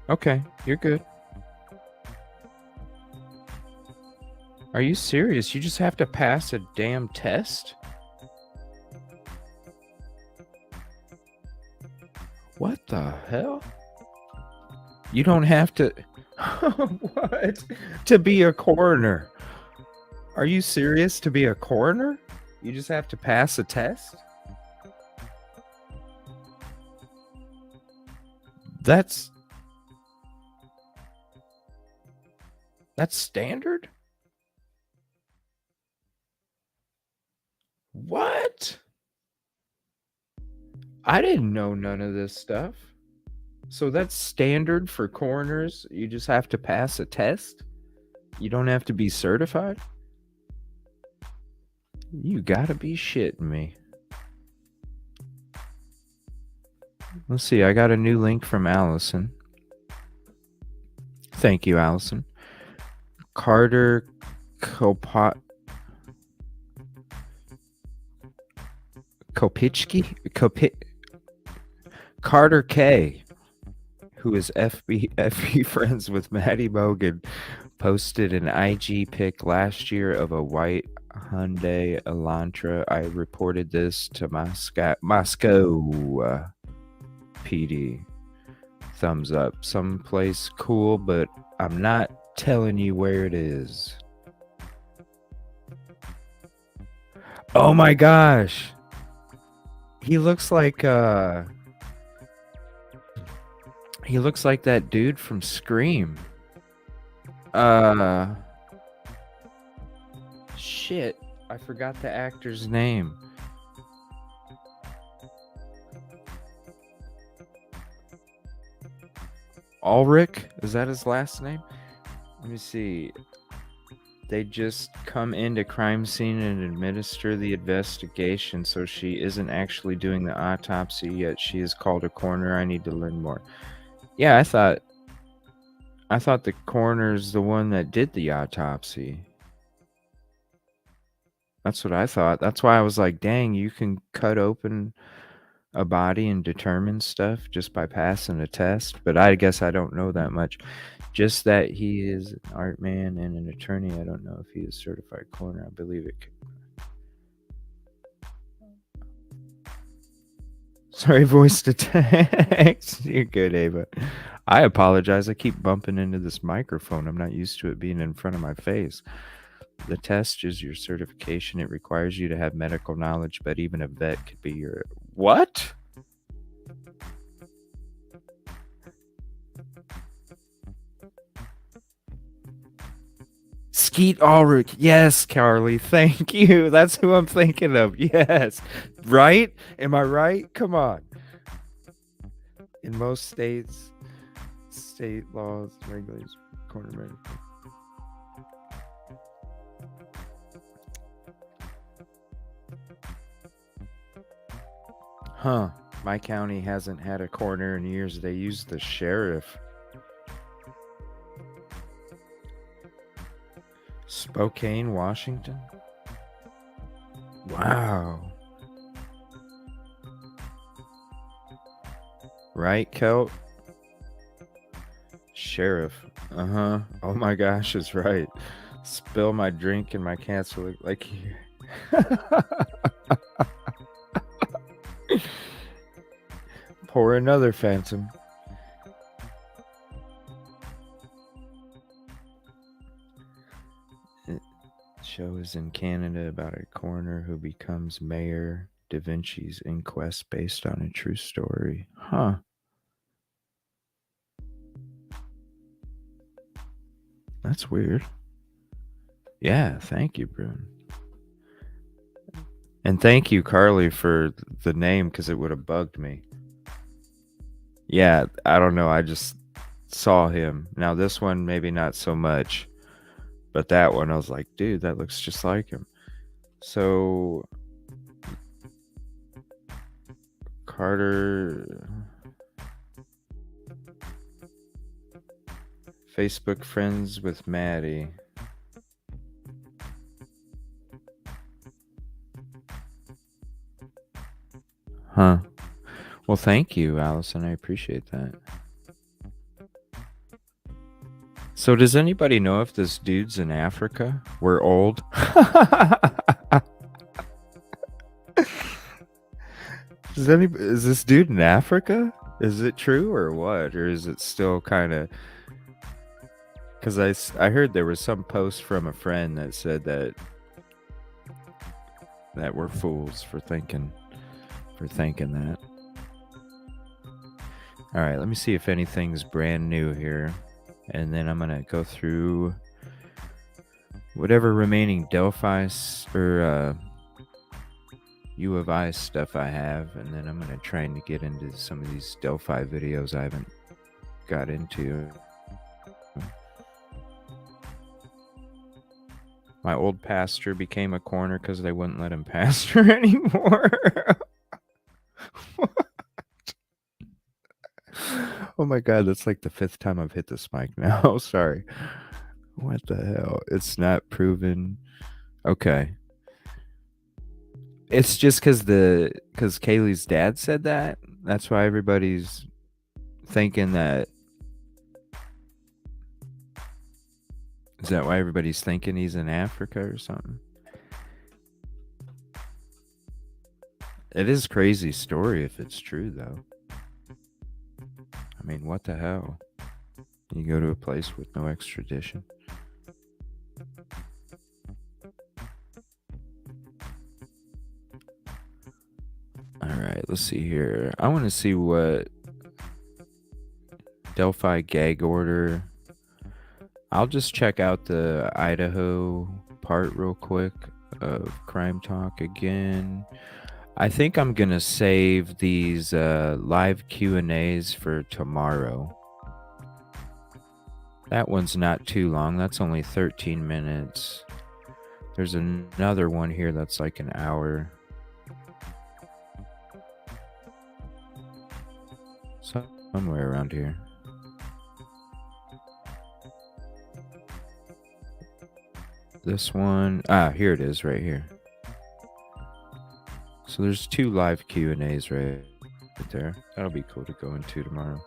Okay, you're good. Are you serious? You just have to pass a damn test? What the hell? You don't have to... What? To be a coroner. Are you serious? To be a coroner? You just have to pass a test? That's standard? What? I didn't know none of this stuff. So that's standard for coroners? You just have to pass a test? You don't have to be certified? You gotta be shitting me. Let's see, I got a new link from Allison. Thank you, Allison. Carter Carter K, who is FB friends with Maddie Bogan, posted an IG pic last year of a white Hyundai Elantra. I reported this to Moscow PD. Thumbs up. Someplace cool, but I'm not telling you where it is. Oh my gosh. He looks like that dude from Scream. Shit. I forgot the actor's name. Ulrich? Is that his last name? Let me see. They just come into crime scene and administer the investigation, so she isn't actually doing the autopsy yet. She is called a coroner. I need to learn more. Yeah, I thought the coroner's the one that did the autopsy. That's what I thought. That's why I was like, dang, you can cut open a body and determine stuff just by passing a test. But I guess I don't know that much. Just that he is an art man and an attorney. I don't know if he is certified coroner. I believe it. Sorry, voice to text. You're good, Ava. I apologize. I keep bumping into this microphone. I'm not used to it being in front of my face. The test is your certification. It requires you to have medical knowledge, but even a vet could be your... What? Skeet Ulrich. Yes, Carly. Thank you. That's who I'm thinking of. Yes. Right? Am I right? Come on. In most states, state laws, regulations, corner medical. Huh. My county hasn't had a coroner in years. They use the sheriff. Spokane, Washington. Wow. Right, Kelt? Sheriff. Uh-huh. Oh my gosh, it's right. Spill my drink and my cats will look like you. Pour another, Phantom. Show is in Canada about a coroner who becomes mayor. Da Vinci's inquest based on a true story. Huh. That's weird. Yeah, thank you, Brune. And thank you, Carly, for the name, because it would have bugged me. Yeah, I don't know. I just saw him. Now, this one, maybe not so much. But that one, I was like, dude, that looks just like him. So, Carter... Facebook friends with Maddie. Huh. Well, thank you, Allison. I appreciate that. So does anybody know if this dude's in Africa? We're old. Is this dude in Africa? Is it true or what? Or is it still kind of... Because I heard there was some post from a friend that said that we're fools for thinking that. All right, let me see if anything's brand new here. And then I'm going to go through whatever remaining Delphi or U of I stuff I have. And then I'm going to try to get into some of these Delphi videos I haven't got into. My old pastor became a coroner because they wouldn't let him pastor anymore. What? Oh my god, that's like the 5th time I've hit this mic now. Sorry. What the hell? It's not proven. Okay. It's just because Kaylee's dad said that. That's why everybody's thinking that. Is that why everybody's thinking he's in Africa or something? It is a crazy story if it's true, though. I mean, what the hell? You go to a place with no extradition. All right, let's see here. I want to see what Delphi gag order. I'll just check out the Idaho part real quick of Crime Talk again. I think I'm going to save these live Q&As for tomorrow. That one's not too long. That's only 13 minutes. There's another one here that's like an hour. Somewhere around here. This one, here it is right here. So there's 2 live Q&As right there. That'll be cool to go into tomorrow.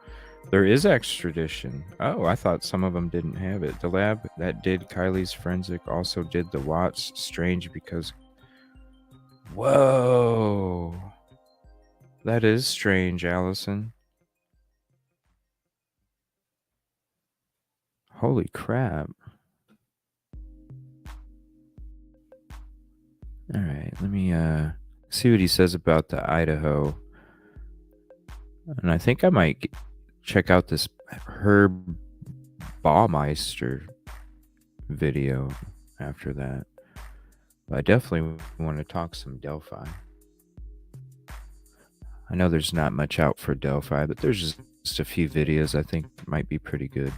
There is extradition. Oh, I thought some of them didn't have it. The lab that did Kylie's forensic also did the Watts. Strange because... Whoa. That is strange, Allison. Holy crap. All right, let me see what he says about the Idaho. And I think I might check out this Herb Baumeister video after that. But I definitely want to talk some Delphi. I know there's not much out for Delphi, but there's just a few videos I think might be pretty good.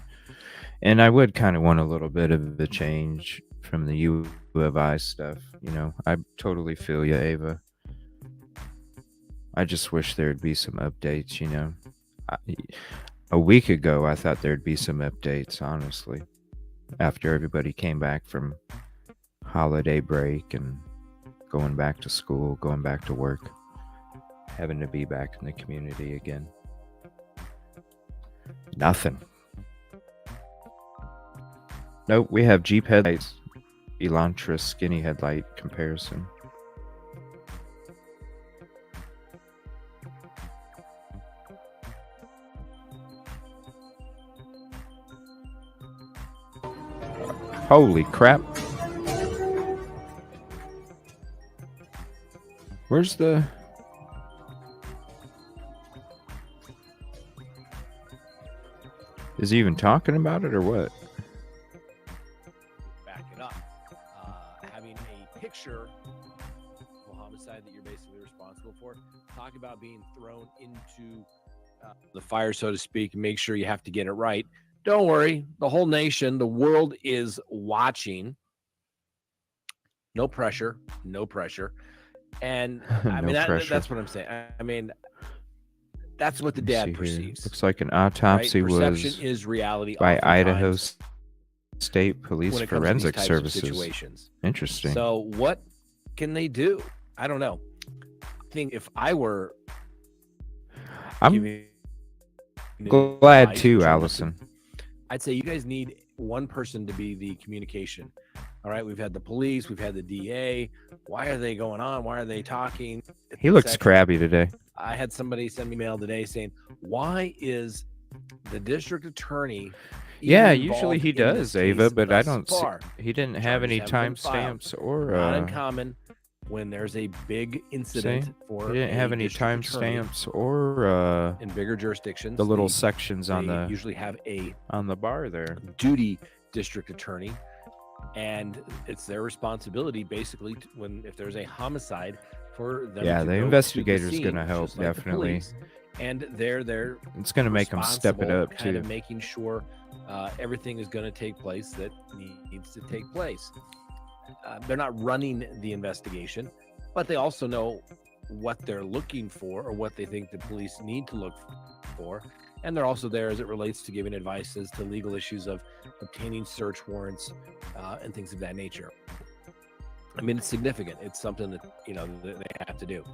And I would kind of want a little bit of a change from the U of I stuff. You know, I totally feel you, Ava. I just wish there'd be some updates, you know. A week ago, I thought there'd be some updates, honestly. After everybody came back from holiday break and going back to school, going back to work. Having to be back in the community again. Nothing. Nope, we have Jeep headlights. Elantra skinny headlight comparison. Holy crap. Where's the... Is he even talking about it or what? Back it up. Having a picture of a homicide that you're basically responsible for. Talk about being thrown into the fire, so to speak. Make sure you have to get it right. Don't worry. The whole nation, the world is watching. No pressure. No pressure. And I mean, that's what I'm saying. I mean, that's what the dad perceives. Looks like an autopsy right? was Perception is reality by Idaho State Police Forensic Services. Situations. Interesting. So what can they do? I don't know. I think if I were, I'm glad too, Allison. I'd say you guys need one person to be the communication. All right, we've had the police, we've had the DA. Why are they going on? Why are they talking? He looks crabby today. I had somebody send me mail today saying, why is the district attorney... Yeah, usually he does, Ava, but I don't see... He didn't have any timestamps or... Not uncommon when there's a big incident for... He didn't have any timestamps or... in bigger jurisdictions. The little sections on the... usually have a... On the bar there. Duty district attorney. And it's their responsibility, basically, if there's a homicide, for them to the go investigator's to the scene, going to help, like definitely. And they're it's going to make them step it up, kind too. of making sure everything is going to take place that needs to take place. They're not running the investigation, but they also know what they're looking for or what they think the police need to look for. And they're also there as it relates to giving advice as to legal issues of obtaining search warrants and things of that nature. I mean, it's significant. It's something that, that they have to do.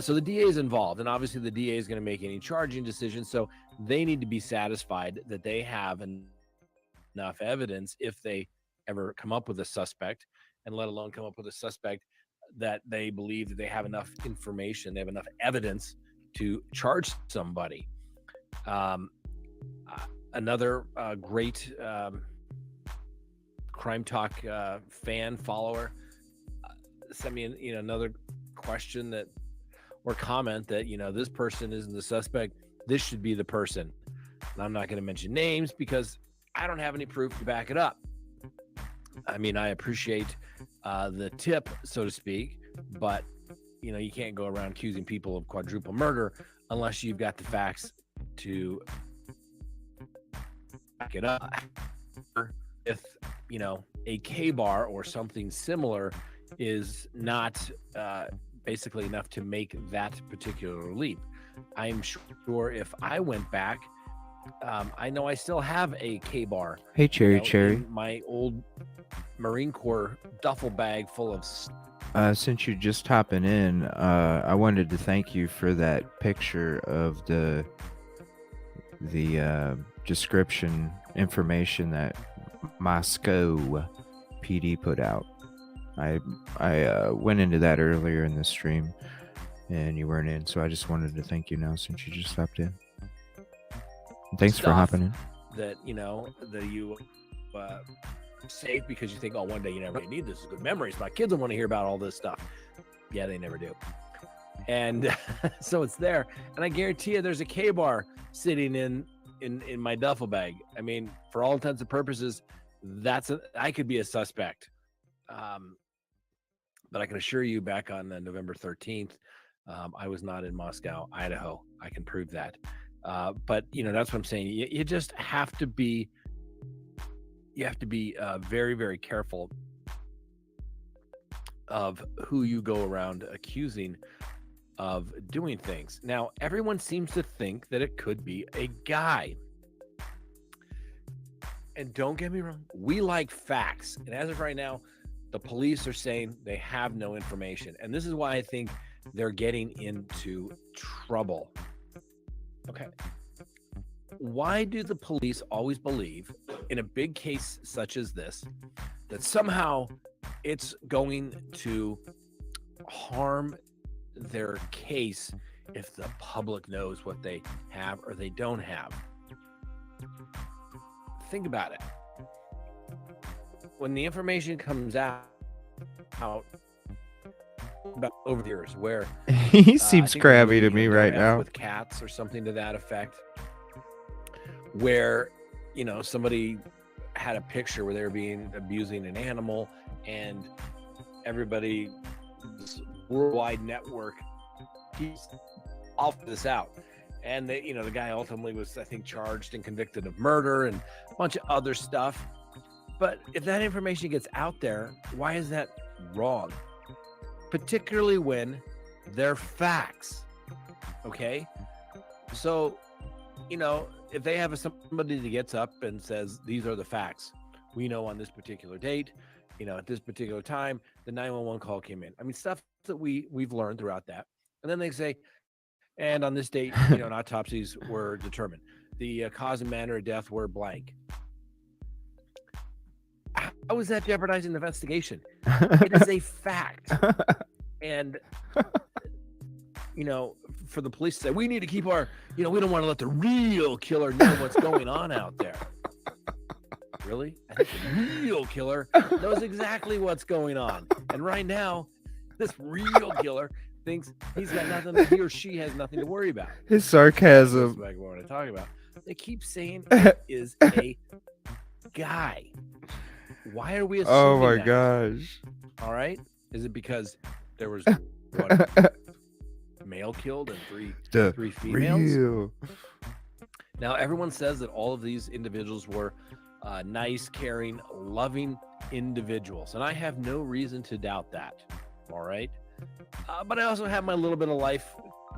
So the DA is involved, and obviously the DA is going to make any charging decisions. So they need to be satisfied that they have enough evidence if they ever come up with a suspect, and let alone come up with a suspect that they believe that they have enough information, they have enough evidence to charge somebody. Another great Crime Talk fan follower sent me another question that, or comment that, this person isn't the suspect, this should be the person. And I'm not going to mention names because I don't have any proof to back it up. I mean, I appreciate the tip, so to speak, but you can't go around accusing people of quadruple murder unless you've got the facts to back it up. If a K-bar or something similar is not basically enough to make that particular leap. I'm sure if I went back, I know I still have a K-bar. Hey, Cherry. In my old Marine Corps duffel bag full of Since you're just hopping in, I wanted to thank you for that picture of the description information that Moscow PD put out. I went into that earlier in the stream, and you weren't in, so I just wanted to thank you now since you just stopped in. And thanks for Stuff hopping in. That that you save because you think, oh, one day you never need this. Is good memories. My kids will want to hear about all this stuff. Yeah, they never do. And so it's there, and I guarantee you, there's a K-bar sitting in my duffel bag. I mean, for all intents and purposes, I could be a suspect. But I can assure you, back on November 13th, I was not in Moscow, Idaho. I can prove that. But that's what I'm saying. You just have to be. You have to be very, very careful of who you go around accusing of doing things. Now, everyone seems to think that it could be a guy. And don't get me wrong, we like facts. And as of right now, the police are saying they have no information. And this is why I think they're getting into trouble. Okay. Why do the police always believe in a big case such as this that somehow it's going to harm their case if the public knows what they have or they don't have? Think about it. When the information comes out about over the years, where He seems crabby to me right now. with cats or something to that effect, where somebody had a picture where they were abusing an animal, and everybody, this worldwide network, keeps all this out. And they, the guy ultimately was, I think, charged and convicted of murder and a bunch of other stuff. But if that information gets out there, why is that wrong? Particularly when they're facts. Okay? So, if they have somebody that gets up and says, these are the facts, we know on this particular date, at this particular time, the 911 call came in. I mean, stuff that we've learned throughout that. And then they say, and on this date, autopsies were determined. The cause and manner of death were blank. How is that jeopardizing the investigation? It is a fact. And, for the police to say, we need to keep our, we don't want to let the real killer know what's going on out there. Really? I think the real killer knows exactly what's going on. And right now, this real killer thinks he or she has nothing to worry about. His sarcasm. That's what I'm talking about. They keep saying it is a guy. Why are we assuming Oh my that? gosh. All right. Is it because there was one male killed and three females? Real. Now, everyone says that all of these individuals were nice, caring, loving individuals. And I have no reason to doubt that. All right. But I also have my little bit of life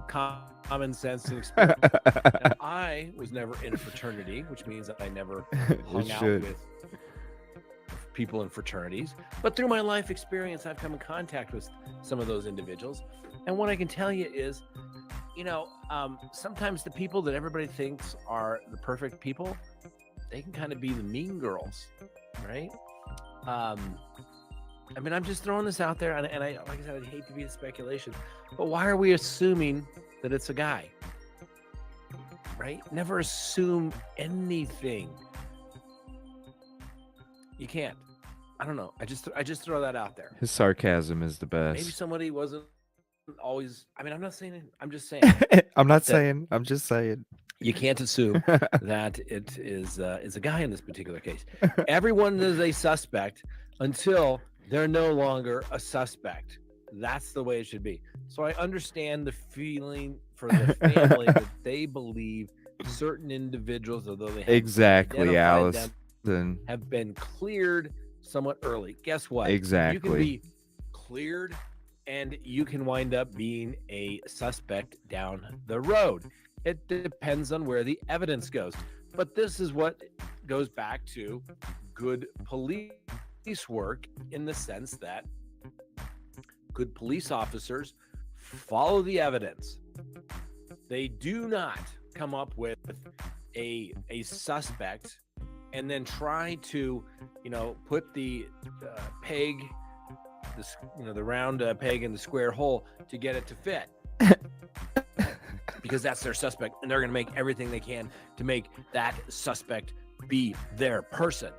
common sense and experience. Now, I was never in a fraternity, which means that I never hung out with people in fraternities. But through my life experience, I've come in contact with some of those individuals. And what I can tell you is, sometimes the people that everybody thinks are the perfect people, they can kind of be the mean girls, right? I mean, I'm just throwing this out there, and I, like I said, I'd hate to be a speculation, but why are we assuming that it's a guy, right? Never assume anything. You can't. I don't know. I just throw that out there. His sarcasm is the best. Maybe somebody wasn't always. I mean, I'm not saying it. I'm just saying. I'm just saying. You can't assume that it is a guy in this particular case. Everyone is a suspect until they're no longer a suspect. That's the way it should be. So I understand the feeling for the family that they believe certain individuals, although they have Exactly, Alice. have been cleared somewhat early. Guess what? Exactly. You can be cleared and you can wind up being a suspect down the road. It depends on where the evidence goes. But this is what goes back to good police work, in the sense that good police officers follow the evidence. They do not come up with a suspect and then try to, put the peg, the round peg in the square hole to get it to fit. Because that's their suspect, and they're going to make everything they can to make that suspect be their person.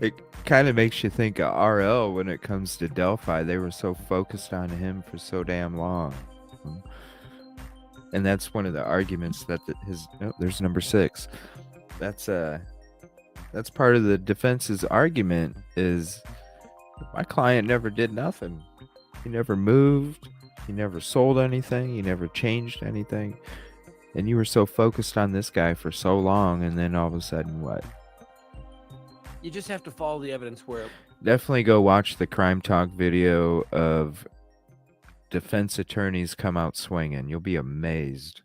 It kind of makes you think of RL when it comes to Delphi. They were so focused on him for so damn long. And that's one of the arguments that there's number 6. That's part of the defense's argument is my client never did nothing. He never moved. He never sold anything. He never changed anything. And you were so focused on this guy for so long, and then all of a sudden, what? You just have to follow the evidence where... Definitely go watch the Crime Talk video of defense attorneys come out swinging. You'll be amazed.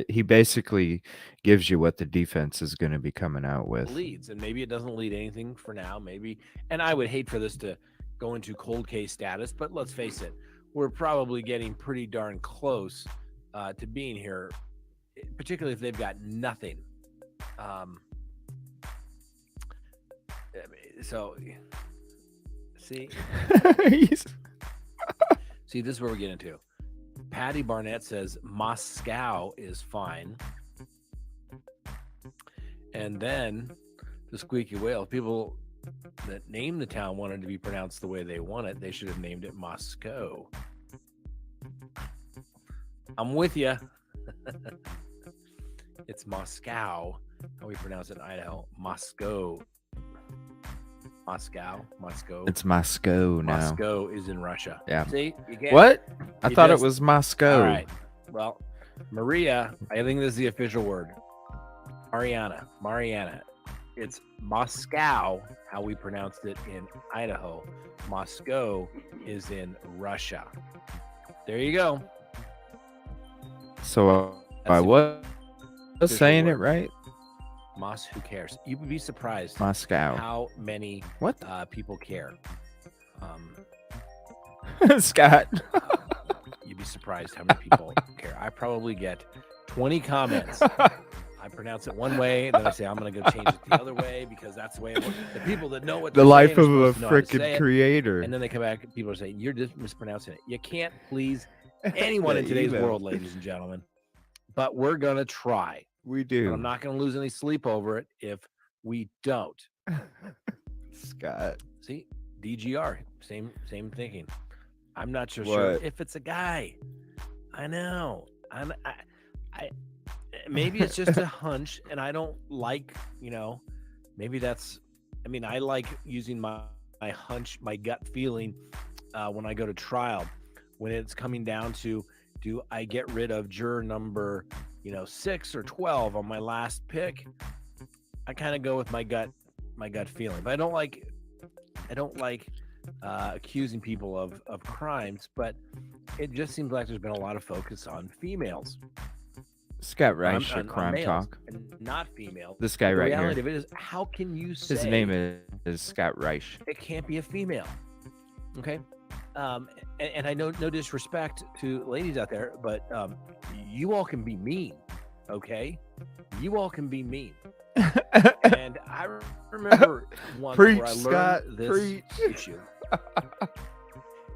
He basically gives you what the defense is going to be coming out with. Leads, and maybe it doesn't lead anything for now. Maybe, and I would hate for this to go into cold case status, but let's face it, we're probably getting pretty darn close to being here, particularly if they've got nothing. So, see, see, this is where we get into. Patty Barnett says Moscow is fine. And then the squeaky whale, people that named the town wanted to be pronounced the way they want it. They should have named it Moscow. I'm with you. It's Moscow. How we pronounce it in Idaho. Moscow. It's Moscow now. Moscow is in Russia. Yeah. See? What? I thought it was Moscow. All right. Well, Maria, I think this is the official word. Mariana. It's Moscow, how we pronounced it in Idaho. Moscow is in Russia. There you go. So I was saying it right? Who cares? You would be surprised Moscow. How many people care. Scott. You'd be surprised how many people care. I probably get 20 comments. I pronounce it one way, and then I say I'm going to go change it the other way because that's the way it works. The people that know what the life of a freaking creator. And then they come back and people are saying, you're just mispronouncing it. You can't please anyone in today's world, ladies and gentlemen. But we're going to try. We do. But I'm not going to lose any sleep over it if we don't. Scott. See, DGR, same thinking. I'm not sure if it's a guy. I know. I maybe it's just a hunch, and I don't like, maybe that's. I mean, I like using my hunch, my gut feeling, when I go to trial, when it's coming down to, do I get rid of juror number 6 or 12 on my last pick? I kind of go with my gut feeling. But I don't like accusing people of crimes, but it just seems like there's been a lot of focus on females. Scott Reich, on Crime males Talk. And not female. This guy right here. The reality of it is, how can you say his name is Scott Reich? It can't be a female. Okay. And I know no disrespect to ladies out there, but you all can be mean, okay? You all can be mean. And I remember once where I learned this issue.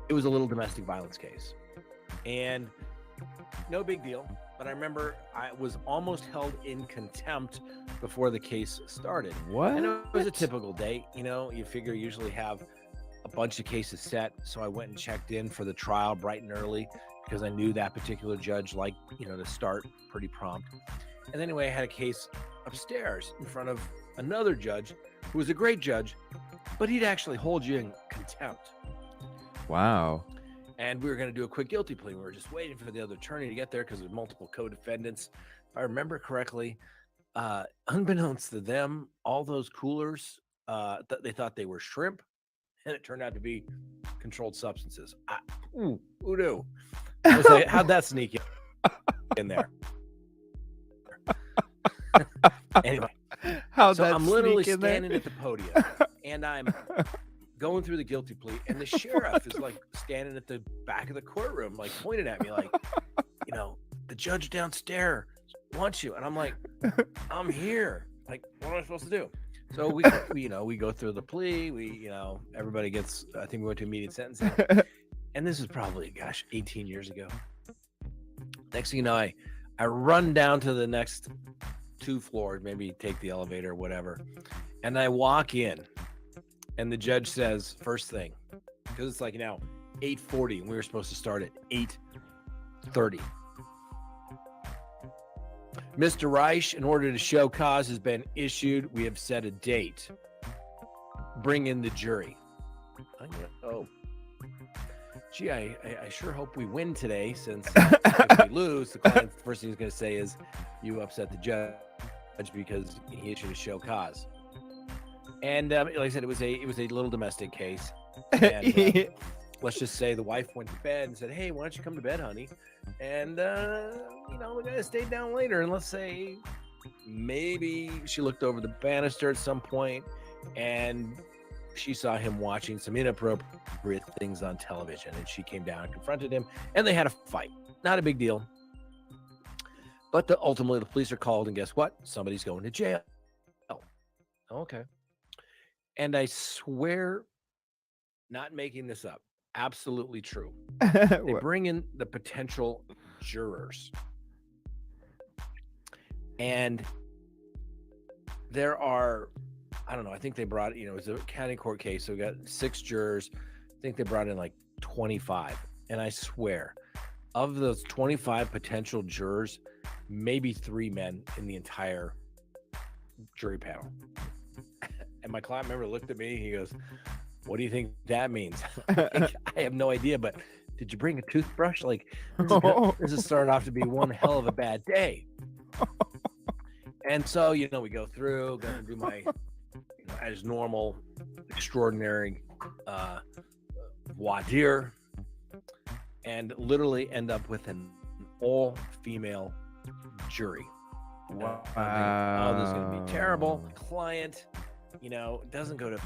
It was a little domestic violence case, and no big deal. But I remember I was almost held in contempt before the case started. What? And it was a typical day. You figure you usually have a bunch of cases set, so I went and checked in for the trial bright and early because I knew that particular judge liked to start pretty prompt. And anyway, I had a case upstairs in front of another judge who was a great judge, but he'd actually hold you in contempt. Wow. And we were going to do a quick guilty plea. We were just waiting for the other attorney to get there because there's multiple co-defendants. If I remember correctly, unbeknownst to them, all those coolers, they thought they were shrimp, and it turned out to be controlled substances. Who knew? I was like, how'd that sneak in there? Anyway, I'm literally standing at the podium, and I'm going through the guilty plea, and the sheriff is like standing at the back of the courtroom, like pointed at me, like, the judge downstairs wants you, and I'm like, I'm here. Like, what am I supposed to do? So we go through the plea. Everybody gets. I think we went to immediate sentencing, and this is probably, 18 years ago. Next thing you know, I run down to the next 2 floors, maybe take the elevator or whatever, and I walk in, and the judge says, first thing, because it's like now 8:40, and we were supposed to start at 8:30. Mr. Reich, in order to show cause has been issued. We have set a date. Bring in the jury. I'm gonna, gee, I sure hope we win today, since if we lose, the client, first thing he's going to say is, you upset the judge because he issued a show cause. And like I said, it was a little domestic case. And, let's just say the wife went to bed and said, hey, why don't you come to bed, honey? And, the guy stayed down later. And let's say maybe she looked over the banister at some point and she saw him watching some inappropriate things on television. And she came down and confronted him, and they had a fight. Not a big deal. But ultimately, the police are called, and guess what? Somebody's going to jail. Okay. And I swear, not making this up, absolutely true. They bring in the potential jurors. And there are, I don't know, I think they brought, it was a county court case, so we got 6 jurors. I think they brought in like 25. And I swear, of those 25 potential jurors, maybe 3 men in the entire jury panel. And my client member looked at me, he goes, what do you think that means? I have no idea, but did you bring a toothbrush? Like, this is starting off to be one hell of a bad day. And so, we go through, going to do my, as normal, extraordinary voir dire, and literally end up with an all-female jury. Wow. Oh, this is going to be terrible. The client, doesn't go to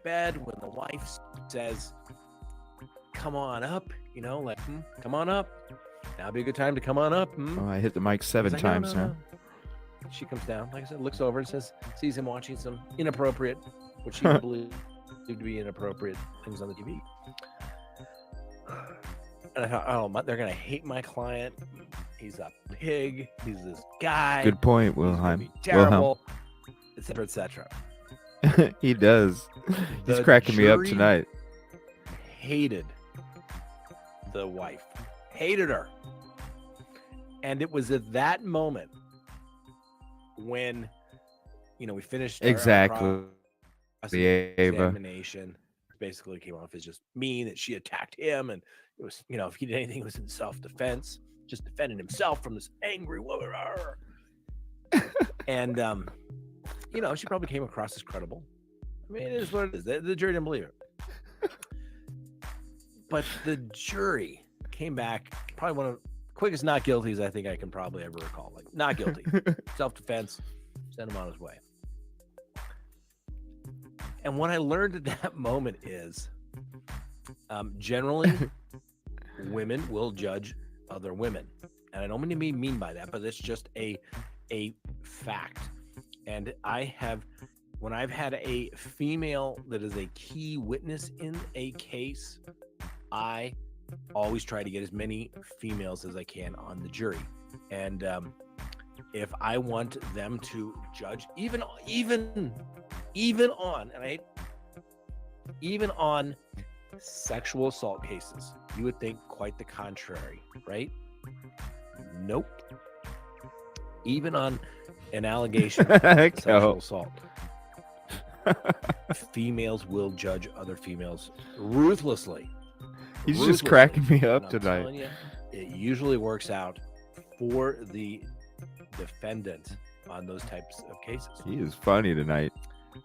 bed when the wife says, come on up, come on up. Now'd be a good time to come on up. Oh, I hit the mic 7 times now. She comes down, like I said, looks over and sees him watching some inappropriate, what she believed to be inappropriate things on the TV. And I thought, oh, they're going to hate my client. He's a pig. He's this guy. Good point, Wilhelm. Terrible, etc., etc. He does. He's cracking me up tonight. Hated the wife. Hated her. And it was at that moment when, we finished exactly the examination. Basically came off as just mean, that she attacked him, and it was, if he did anything, it was in self-defense, just defending himself from this angry woman. And she probably came across as credible. I mean, it is what it is. The jury didn't believe it. But the jury came back, probably one of the quickest not guilties I think I can probably ever recall. Like, not guilty. Self-defense, send him on his way. And what I learned at that moment is, generally, women will judge other women. And I don't mean by that, but it's just a fact. And when I've had a female that is a key witness in a case, I always try to get as many females as I can on the jury. And if I want them to judge, even on sexual assault cases, you would think quite the contrary, right? Nope. Even on an allegation of sexual assault, females will judge other females ruthlessly. He's just cracking me up tonight. You, it usually works out for the defendant on those types of cases. He is funny tonight.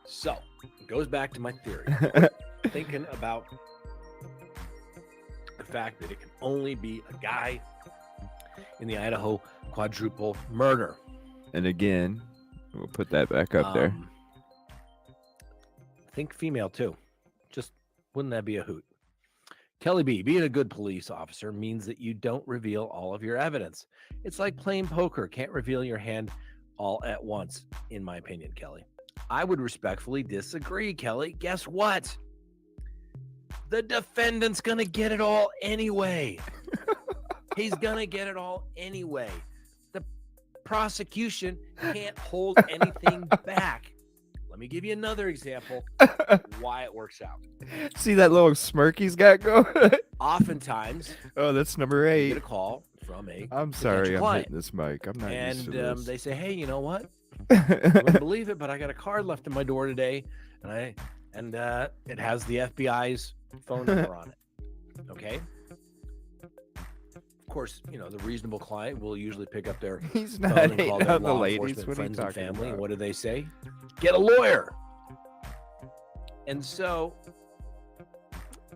So it goes back to my theory. Thinking about the fact that it can only be a guy in the Idaho quadruple murder. And again, we'll put that back up there. Think female too. Just wouldn't that be a hoot? Kelly B, being a good police officer means that you don't reveal all of your evidence. It's like playing poker. Can't reveal your hand all at once, in my opinion, Kelly. I would respectfully disagree, Kelly. Guess what? The defendant's going to get it all anyway. He's going to get it all anyway. The prosecution can't hold anything back. Let me give you another example why it works out. See that little smirk he's got going? Oftentimes, oh, that's number you 8. get a call from a I'm sorry, I'm client, hitting this mic. I'm not used to and this. they say, "Hey, you know what? You wouldn't believe it, but I got a card left in my door today, and it has the FBI's phone number on it." Okay. Of course, you know, the reasonable client will usually pick up their He's phone not and call hating their on the law ladies. enforcement What are you friends and talking family. about? And what do they say? Get a lawyer. And so,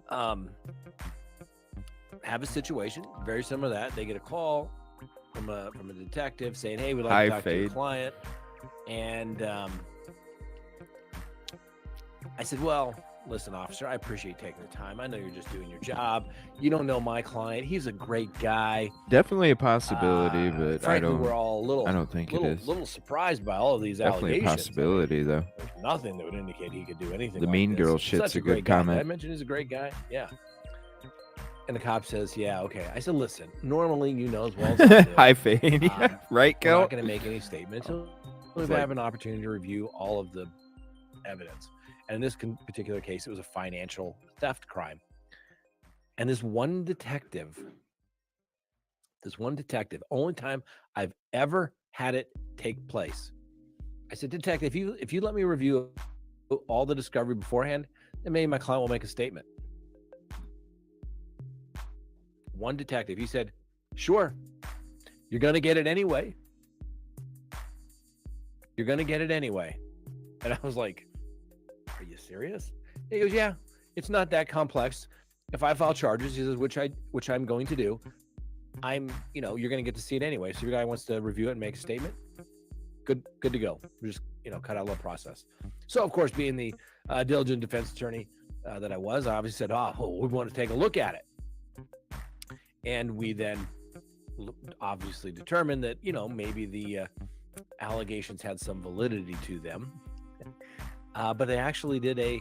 have a situation very similar to that. They get a call from a detective saying, "Hey, we'd like to talk to your client." And I said, "Well, listen, officer, I appreciate taking the time. I know you're just doing your job. You don't know my client. He's a great guy." Definitely a possibility, but frankly, we're all a little. I don't think it is. Little surprised by all of these Definitely allegations. a possibility, though. There's nothing that would indicate he could do anything. The like mean this. girl He's shit's such a great good guy. Did comment. I mentioned he's a great guy. Yeah. And the cop says, "Yeah, okay." I said, "Listen, normally you know as well as I do, High fade, right, we're Kel? not going to make any statements. We like- have an opportunity to review all of the evidence." And in this particular case, it was a financial theft crime. And this one detective, only time I've ever had it take place. I said, "Detective, if you let me review all the discovery beforehand, then maybe my client will make a statement." One detective, he said, "Sure, you're going to get it anyway. You're going to get it anyway." And I was like, "Are you serious?" He goes, "Yeah, it's not that complex. If I file charges," he says, which I'm going to do, you're going to get to see it anyway. So if your guy wants to review it and make a statement, good to go. We're just, cut out a little process." So of course, being the diligent defense attorney that I was, I obviously said, we want to take a look at it. And we then obviously determined that, maybe the allegations had some validity to them. But they actually did a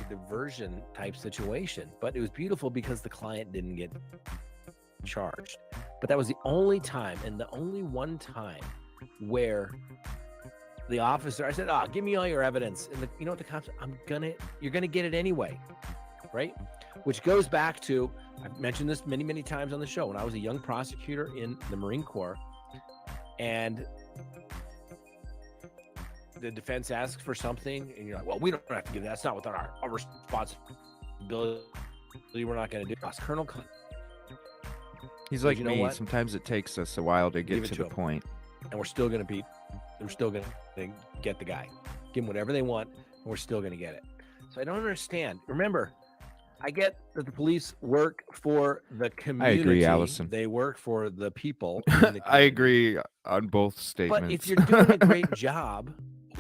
diversion type situation. But it was beautiful because the client didn't get charged. But that was the only time, and the only one time, where the officer, I said, "Give me all your evidence." And you know what the cops, you're gonna get it anyway, right? Which goes back to, I've mentioned this many, many times on the show, when I was a young prosecutor in the Marine Corps, and the defense asks for something, and you're like, "Well, we don't have to give that. That's not within our responsibility. We're not going to do it." Colonel, He's like you know me. what? Sometimes it takes us a while to Give get it to to the him. point. and we're still going to get the guy. Give them whatever they want, and we're still going to get it. So I don't understand. Remember, I get that the police work for the community. I agree, Allison. They work for the people. in the I community. agree on both statements. But if you're doing a great job,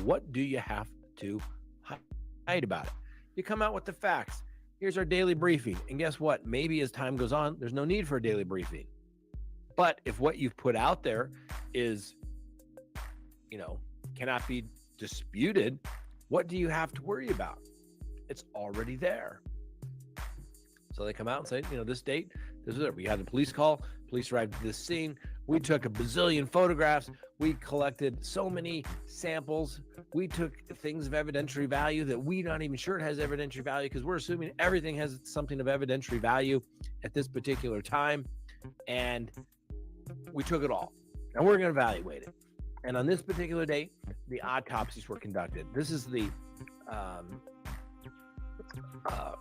what do you have to hide about it? You come out with the facts. Here's our daily briefing. And guess what? Maybe as time goes on, there's no need for a daily briefing. But if what you've put out there is, cannot be disputed, what do you have to worry about? It's already there. So they come out and say, this date, this is it. We had the police call. Police arrived at this scene. We took a bazillion photographs. We collected so many samples. We took things of evidentiary value that we're not even sure it has evidentiary value, because we're assuming everything has something of evidentiary value at this particular time. And we took it all. And we're going to evaluate it. And on this particular date, the autopsies were conducted. This is the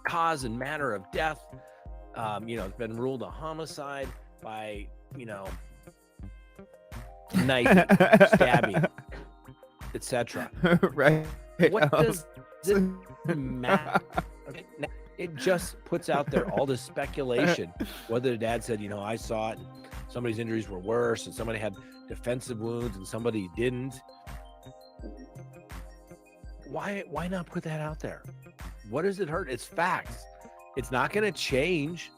cause and manner of death. It's been ruled a homicide by, knife, stabbing, etc. Right. What does this matter? Okay, now, it just puts out there all this speculation. Whether the dad said, I saw it, somebody's injuries were worse, and somebody had defensive wounds and somebody didn't. Why not put that out there? What does it hurt? It's facts. It's not going to change.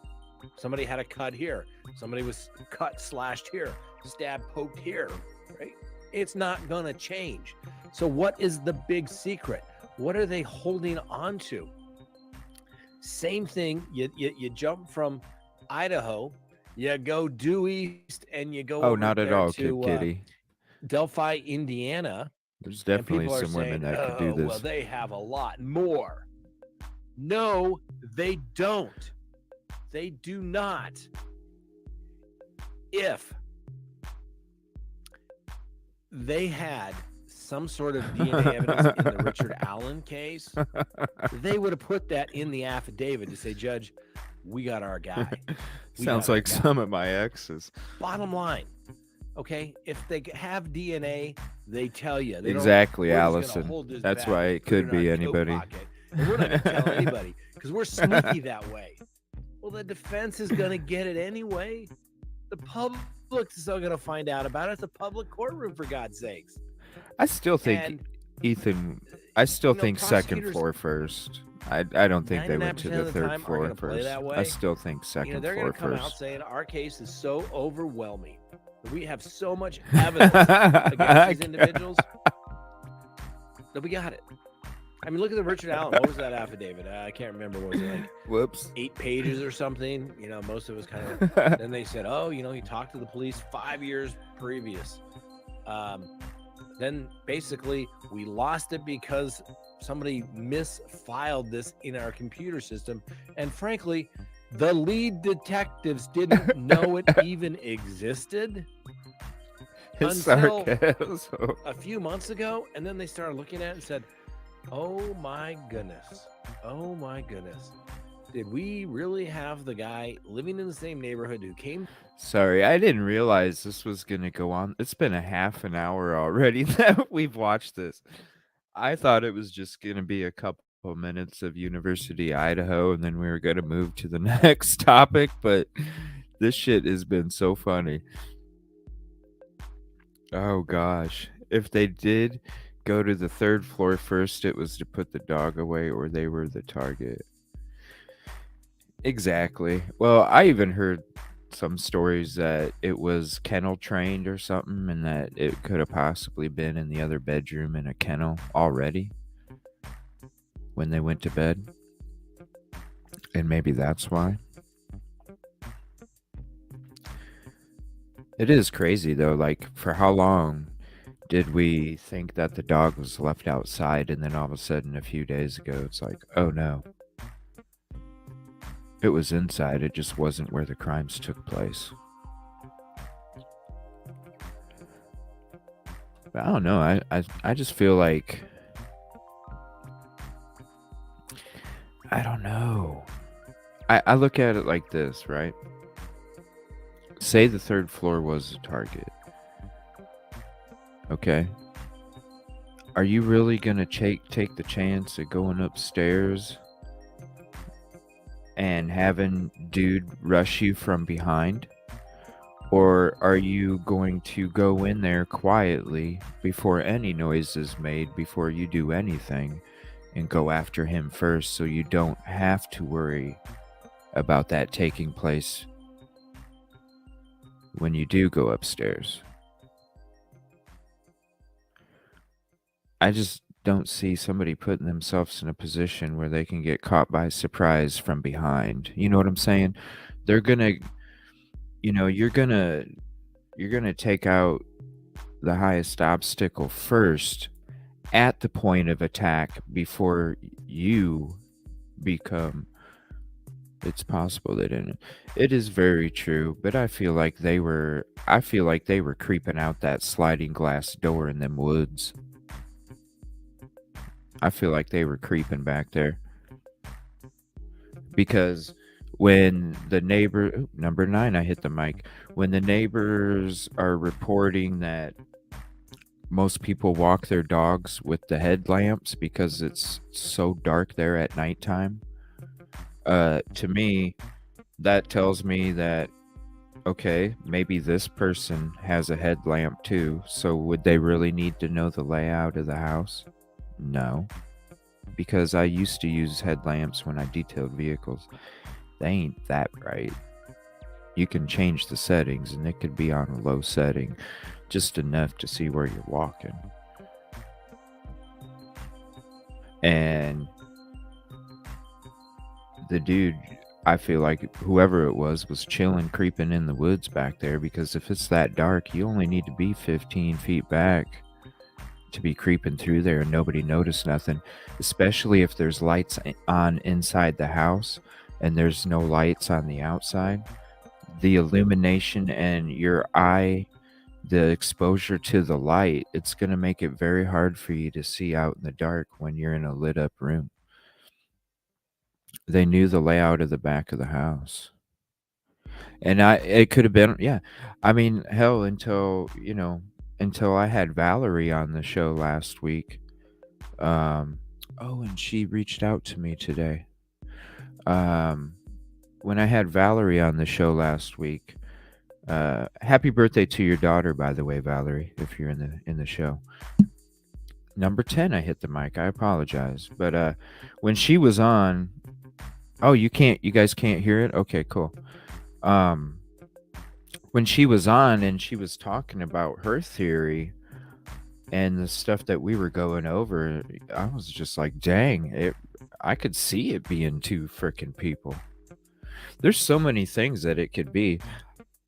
Somebody had a cut here. Somebody was cut, slashed here, stabbed, poked here, right? It's not going to change. So what is the big secret? What are they holding on to? Same thing. You jump from Idaho, you go due east, and you go over not at there all, to Kitty. Delphi, Indiana. There's And definitely people are some women saying, that could do "Oh, this. well, they have a lot more." No, they don't. They do not. If they had some sort of DNA evidence in the Richard Allen case, they would have put that in the affidavit to say, "Judge, we got our guy." We Sounds got our like guy. some of my exes. Bottom line, okay, if they have DNA, they tell you. They don't, Exactly, "We're just gonna Allison. hold this That's back why and it put it could in be our coat anybody. pocket, and we're not going to tell anybody because we're sneaky that way." Well, the defense is going to get it anyway. The public is still going to find out about it. It's a public courtroom, for God's sakes. I still think And, Ethan. I still you know, think second prosecutors- floor first. I don't think they went to 99% the of the third time are floor gonna play first. that I way. still think second they're floor going to come out first. saying our case is so overwhelming that we have so much evidence against these individuals that we got it. I mean, look at the Richard Allen. What was that affidavit? I can't remember. What was it, like Whoops. 8 pages or something? You know, most of it was kind of. Then they said, "Oh, you know, he talked to the police 5 years previous." Then basically we lost it because somebody misfiled this in our computer system, and frankly, the lead detectives didn't know it even existed His until sarcasm. a few months ago, and then they started looking at it and said, "Oh my goodness, oh my goodness, did we really have the guy living in the same neighborhood who came?" Sorry, I didn't realize this was gonna go on. It's been a half an hour already that we've watched this. I thought it was just gonna be a couple minutes of University of Idaho, and then we were gonna move to the next topic. But this shit has been so funny. Oh gosh, if they did go to the third floor first, it was to put the dog away, or they were the target. Exactly. Well, I even heard some stories that it was kennel trained or something, and that it could have possibly been in the other bedroom in a kennel already when they went to bed. And maybe that's why. It is crazy though, like for how long did we think that the dog was left outside, and then all of a sudden a few days ago it's like, oh no. It was inside, it just wasn't where the crimes took place. But I don't know, I just feel like, I don't know. I look at it like this, right? Say the third floor was a target. Okay. Are you really gonna take the chance of going upstairs and having dude rush you from behind? Or are you going to go in there quietly before any noise is made, before you do anything, and go after him first, so you don't have to worry about that taking place when you do go upstairs? I just don't see somebody putting themselves in a position where they can get caught by surprise from behind. You know what I'm saying? They're gonna, you know, you're gonna take out the highest obstacle first at the point of attack before you become. It's possible they didn't. It is very true, but I feel like they were creeping out that sliding glass door in them woods. I feel like they were creeping back there. Because when the neighbor, number 9, I hit the mic. When the neighbors are reporting that most people walk their dogs with the headlamps because it's so dark there at nighttime, to me, that tells me that, okay, maybe this person has a headlamp too. So would they really need to know the layout of the house? No. because I used to use headlamps when I detailed vehicles. They ain't that bright. You can change the settings, and it could be on a low setting, just enough to see where you're walking. And the dude, I feel like whoever it was chilling, creeping in the woods back there, because if it's that dark, you only need to be 15 feet back to be creeping through there and nobody noticed nothing, especially if there's lights on inside the house and there's no lights on the outside. The illumination and your eye, the exposure to the light, it's going to make it very hard for you to see out in the dark when you're in a lit up room. They knew the layout of the back of the house. And it could have been, yeah. I mean, hell, until I had Valerie on the show last week. And she reached out to me today. When I had Valerie on the show last week, happy birthday to your daughter, by the way, Valerie, if you're in the show. Number 10, I hit the mic. I apologize. But when she was on, you guys can't hear it? Okay, cool. When she was on and she was talking about her theory and the stuff that we were going over, I was just like, dang, I could see it being two freaking people. There's so many things that it could be,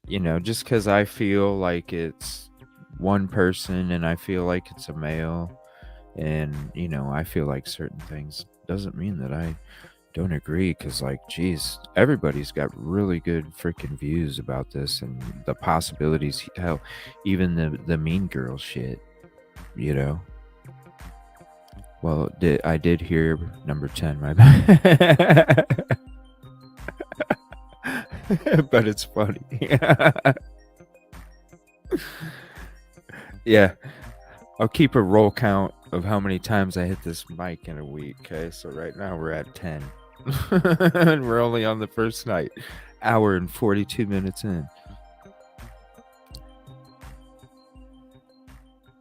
just because I feel like it's one person and I feel like it's a male and, I feel like certain things doesn't mean that I don't agree, because geez, everybody's got really good freaking views about this and the possibilities. Hell, even the Mean Girl shit, Well, I did hear number 10, my bad. But it's funny. Yeah. I'll keep a roll count of how many times I hit this mic in a week. Okay, so right now we're at 10. And we're only on the first night. Hour and 42 minutes in.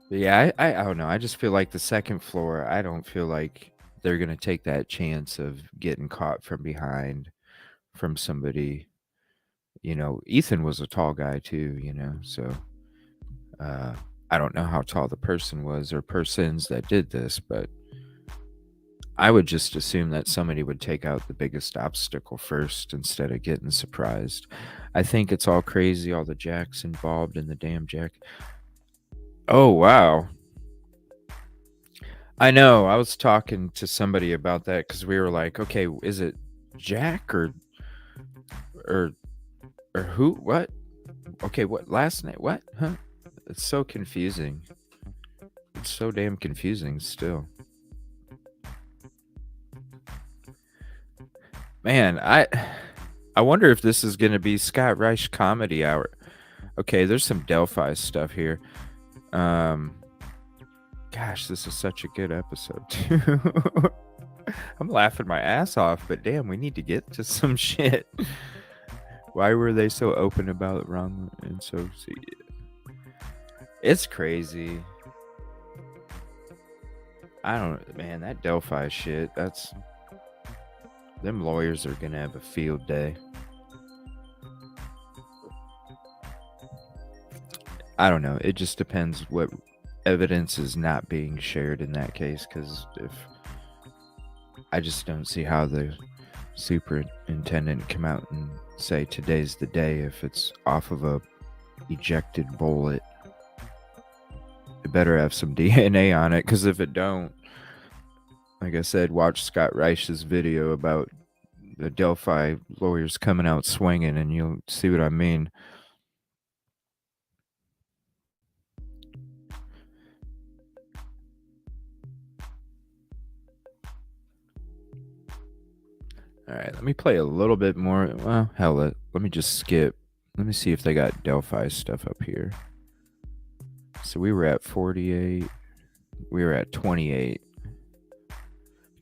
But yeah, I don't know. I just feel like the second floor, I don't feel like they're going to take that chance of getting caught from behind from somebody. Ethan was a tall guy too, so I don't know how tall the person was or persons that did this, but I would just assume that somebody would take out the biggest obstacle first instead of getting surprised. I think it's all crazy, all the jacks involved in the damn jack. Oh, wow. I know. I was talking to somebody about that because we were like, okay, is it Jack or who? What? Okay, what? Last night? What? Huh? It's so confusing. It's so damn confusing still. Man, I wonder if this is going to be Scott Reich Comedy Hour. Okay, there's some Delphi stuff here. Gosh, this is such a good episode too. I'm laughing my ass off, but damn, we need to get to some shit. Why were they so open about it wrong? And so, it's crazy. I don't, man, that Delphi shit, them lawyers are gonna have a field day. I don't know. It just depends what evidence is not being shared in that case, because I just don't see how the superintendent come out and say today's the day if it's off of a ejected bullet. It better have some DNA on it, because if it don't, like I said, watch Scott Reich's video about the Delphi lawyers coming out swinging, and you'll see what I mean. All right, let me play a little bit more. Well, hell, let me just skip. Let me see if they got Delphi stuff up here. So we were at 48. We were at 28.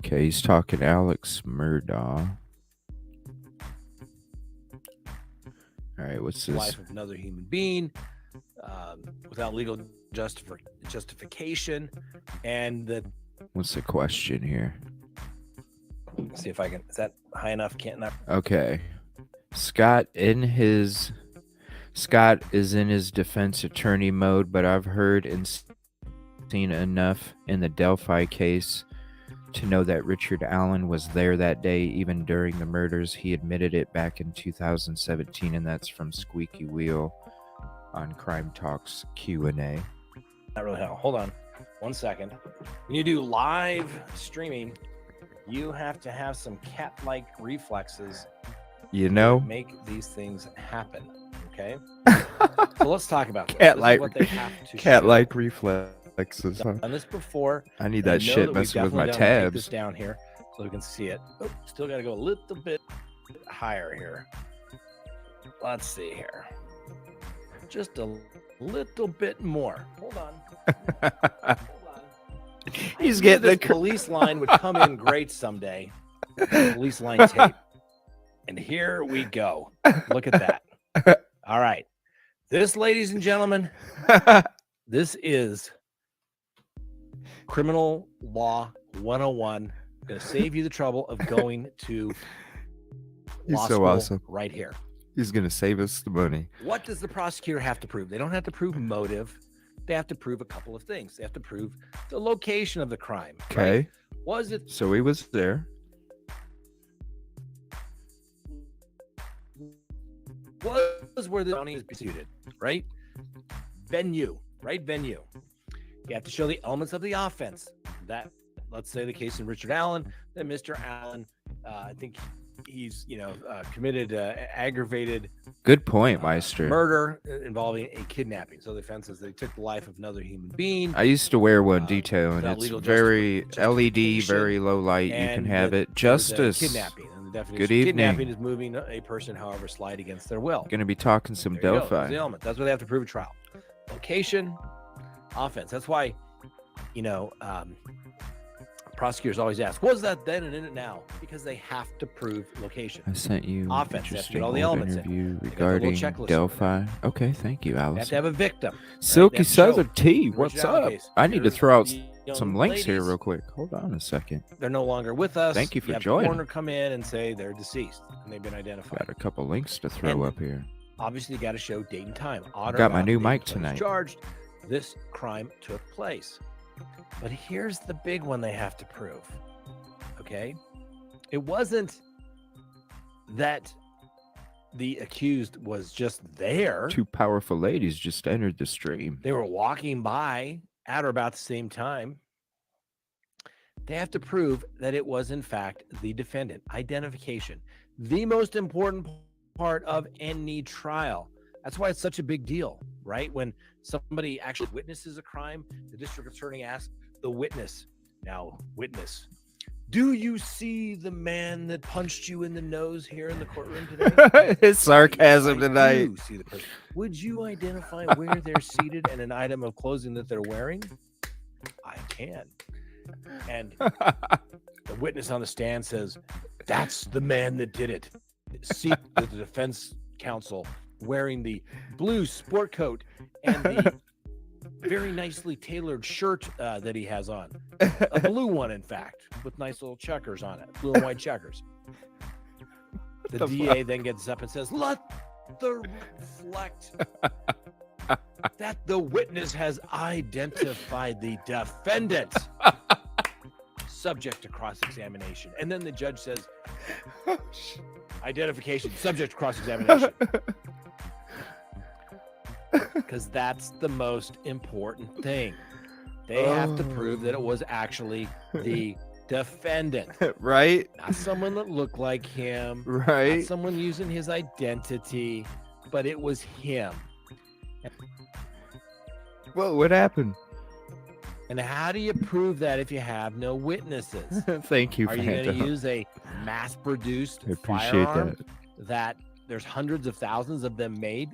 Okay, he's talking Alex Murdaugh. All right, what's this? Life of another human being without legal justification, and that. What's the question here? See if I can. Is that high enough? Can't enough? Okay. Scott is in his defense attorney mode, but I've heard and seen enough in the Delphi case to know that Richard Allen was there that day, even during the murders. He admitted it back in 2017, and that's from Squeaky Wheel on Crime Talks Q&A. Not really. Hold on 1 second. When you do live streaming, you have to have some cat-like reflexes. You know, to make these things happen. Okay. So let's talk about this. Cat-like, This is what they have to cat-like reflexes. Huh? I've done this before. I need that shit messing with my Take this tabs. down here so we can see it. Oh, still got to go a little bit higher here. Let's see here. Just a little bit more. Hold on. He's getting the police line would come in great someday. Police line tape. And here we go. Look at that. All right. This, ladies and gentlemen, this is Criminal Law 101. Going to save you the trouble of going to He's law so school awesome. right here. He's going to save us the money. What does the prosecutor have to prove? They don't have to prove motive. They have to prove a couple of things. They have to prove the location of the crime. Okay. Right? Was it So he was there. was where the county is pursued, right? Venue, right? Venue. You have to show the elements of the offense. That, let's say the case in Richard Allen, that Mr. Allen, I think he's, committed aggravated Good point, Meister. murder involving a kidnapping. So the offense is they took the life of another human being. I used to wear one detail, and without it's legal very LED, justification, very low light. You can and have that it. there's a Justice. Kidnapping. And the definition Good of kidnapping evening. is moving a person, however, slight against their will. Going to be talking some There you go. There's Delphi. the element. That's what they have to prove at trial. Location, offense. That's why, prosecutors always ask, was that then and in it now? Because they have to prove location. I sent you an Offense. They have to interesting get all the old elements in. interview They got the little regarding checklist over Delphi. Okay, thank you, They have Alice. to have a victim. Silky They have to show Southern Tea, the what's Richard Allen up? case. I need to Here's throw out the young some links here ladies. real quick. Hold on a second. They're no longer with us. Thank you for have joining. The coroner come in and say they're deceased and they've been identified. Got a couple links to throw And up here. Obviously, you got to show date and time. On or Got my about new the date mic the person tonight. Charged. This crime took place. But here's the big one they have to prove. Okay? It wasn't that the accused was just there. Two powerful ladies just entered the stream. They were walking by at or about the same time. They have to prove that it was, in fact, the defendant. Identification. The most important part of any trial. That's why it's such a big deal, right? When somebody actually witnesses a crime, the district attorney asks the witness, now, witness, do you see the man that punched you in the nose here in the courtroom today? His sarcasm I tonight. do see the person. Would you identify where they're seated and an item of clothing that they're wearing? I can. And the witness on the stand says, that's the man that did it. See the defense counsel wearing the blue sport coat and the very nicely tailored shirt that he has on. A blue one, in fact, with nice little checkers on it, blue and white checkers. The DA then gets up and says, let the reflect that the witness has identified the defendant subject to cross-examination. And then the judge says, identification subject to cross-examination. Because that's the most important thing. They have to prove that it was actually the defendant. Right? Not someone that looked like him. Right? Not someone using his identity, but it was him. Well, what happened? And how do you prove that if you have no witnesses? Thank you, Are you going to Phantom. use a mass-produced I appreciate firearm that there's hundreds of thousands of them made,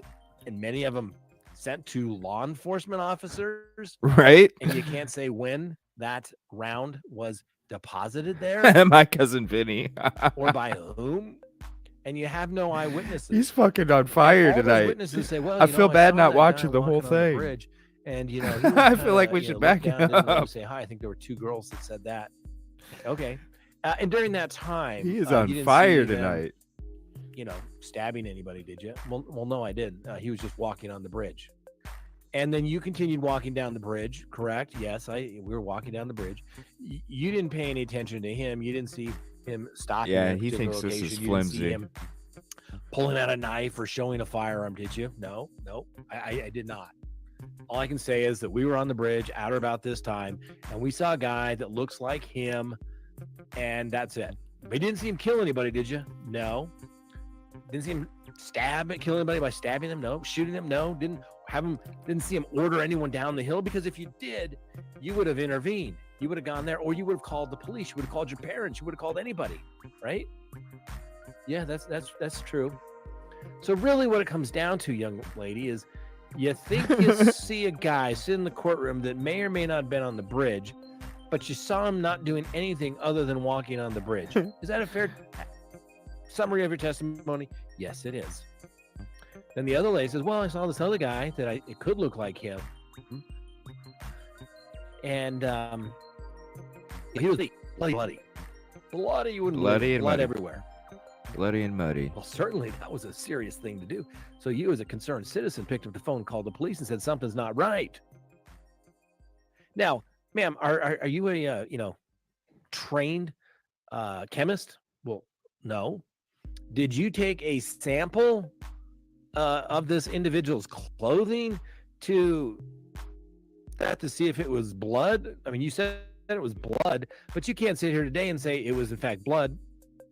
and many of them sent to law enforcement officers? Right? And you can't say when that round was deposited there My cousin Vinny. or by whom? And you have no eyewitnesses. He's fucking on fire All those tonight. witnesses say, well, I you know, feel bad saw not that watching guy the whole walking on the thing. bridge, and he was I feel like we kinda, should looked back down, it didn't really up. say hi. I think there were two girls that said that. Okay. And during that time, He is you on didn't fire see him, tonight. Stabbing anybody, did you? Well, no, I didn't. He was just walking on the bridge. And then you continued walking down the bridge, correct? Yes, we were walking down the bridge. You didn't pay any attention to him. You didn't see him stopping. Yeah, at a he particular thinks this is location. You didn't see flimsy. him pulling out a knife or showing a firearm, did you? No, I did not. All I can say is that we were on the bridge at or about this time, and we saw a guy that looks like him, and that's it. We didn't see him kill anybody, did you? No. Didn't see him kill anybody by stabbing them? No. Shooting them? No. Didn't see him order anyone down the hill, because if you did, you would have intervened. You would have gone there, or you would have called the police. You would have called your parents. You would have called anybody, right? Yeah, that's true. So really what it comes down to, young lady, is you think you see a guy sit in the courtroom that may or may not have been on the bridge, but you saw him not doing anything other than walking on the bridge. Is that a fair summary of your testimony? Yes, it is. Then the other lady says, well, I saw this other guy that it could look like him. And he was bloody. Bloody, you wouldn't Bloody believe it. and Blood muddy. everywhere. Bloody and muddy. Well, certainly that was a serious thing to do. So you, as a concerned citizen, picked up the phone, called the police, and said something's not right. Now, ma'am, are you a trained chemist? Well, no. Did you take a sample of this individual's clothing to see if it was blood? I mean, you said it was blood, but you can't sit here today and say it was in fact blood.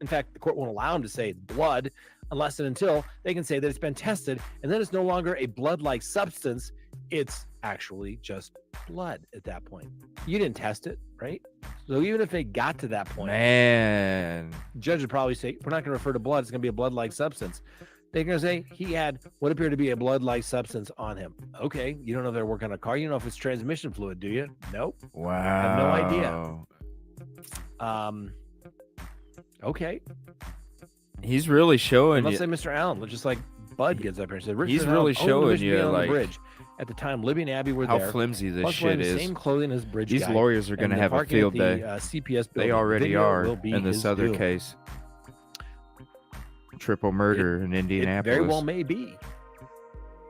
In fact, the court won't allow them to say it's blood unless and until they can say that it's been tested, and then it's no longer a blood-like substance. It's actually just blood at that point. You didn't test it, right? So even if they got to that point, Man. the judge would probably say, we're not going to refer to blood. It's going to be a blood-like substance. They're going to say he had what appeared to be a blood-like substance on him. Okay, you don't know if they're working on a car. You don't know if it's transmission fluid, do you? Nope. Wow. I have no idea. Okay. He's really showing Let's you. say Mr. Allen, just like Bud gets up here and said, He's Richard really Allen owned showing Michigan you, on like, the bridge. At the time, Libby and Abby were how there. flimsy this plus shit wearing the is. same clothing as bridge These guy, lawyers are going to and have a parking field at day. the, CPS They building. already Video are will be in this his other doom. case. Triple murder in It Indianapolis. very well may be.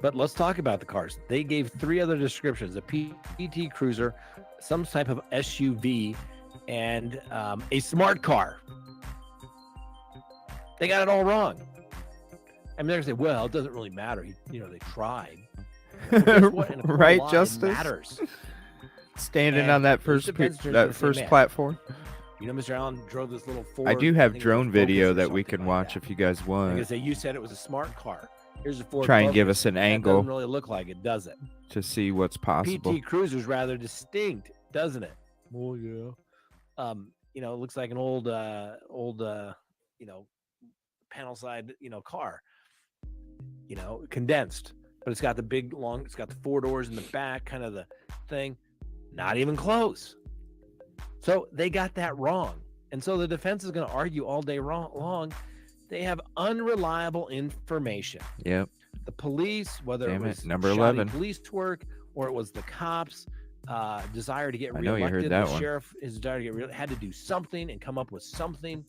But let's talk about the cars. They gave three other descriptions: a PT Cruiser, some type of SUV, and a smart car. They got it all wrong. I mean, they're gonna say, "Well, it doesn't really matter." They tried. Well, guess what? In a court of Right, law, it Justice? matters. Standing And on that each first defense attorney's that gonna say, first "Man, platform. Mr. Allen drove this little Ford. I do have think it was a drone Focus video or that we something can like watch that." if you guys They're want. gonna say, "You said it was a smart car. Here's a Ford. Try and give Focus. us an That angle doesn't really look like it, does it?" to see what's possible. PT Cruiser's rather distinct, doesn't it? Oh yeah. It looks like an old panel side, car. Condensed, but it's got the big long. It's got the four doors in the back, kind of the thing. Not even close. So they got that wrong, and so the defense is going to argue all day long. They have unreliable information. Yep. The police, whether Damn it it, was number shoddy 11. police work or it was the cops' desire to get I know you reelected, heard that the one. sheriff, his desire to get reelected, had to do something and come up with something.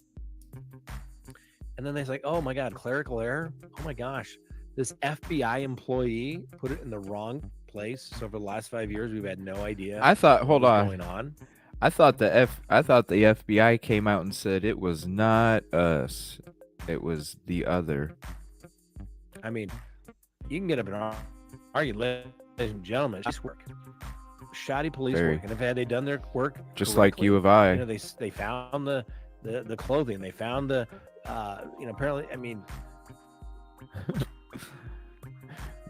And then they're like, oh my God, clerical error? Oh my gosh, this FBI employee put it in the wrong place. So for the last 5 years, we've had no idea. I thought. Hold what was on. going on. I thought the FBI came out and said it was not us. It was the other. I mean, you can get up and argue, ladies and gentlemen, it's work. Shoddy police Very. work. And if had they done their work Just like correctly, U of I. they found the clothing. They found the apparently. I mean,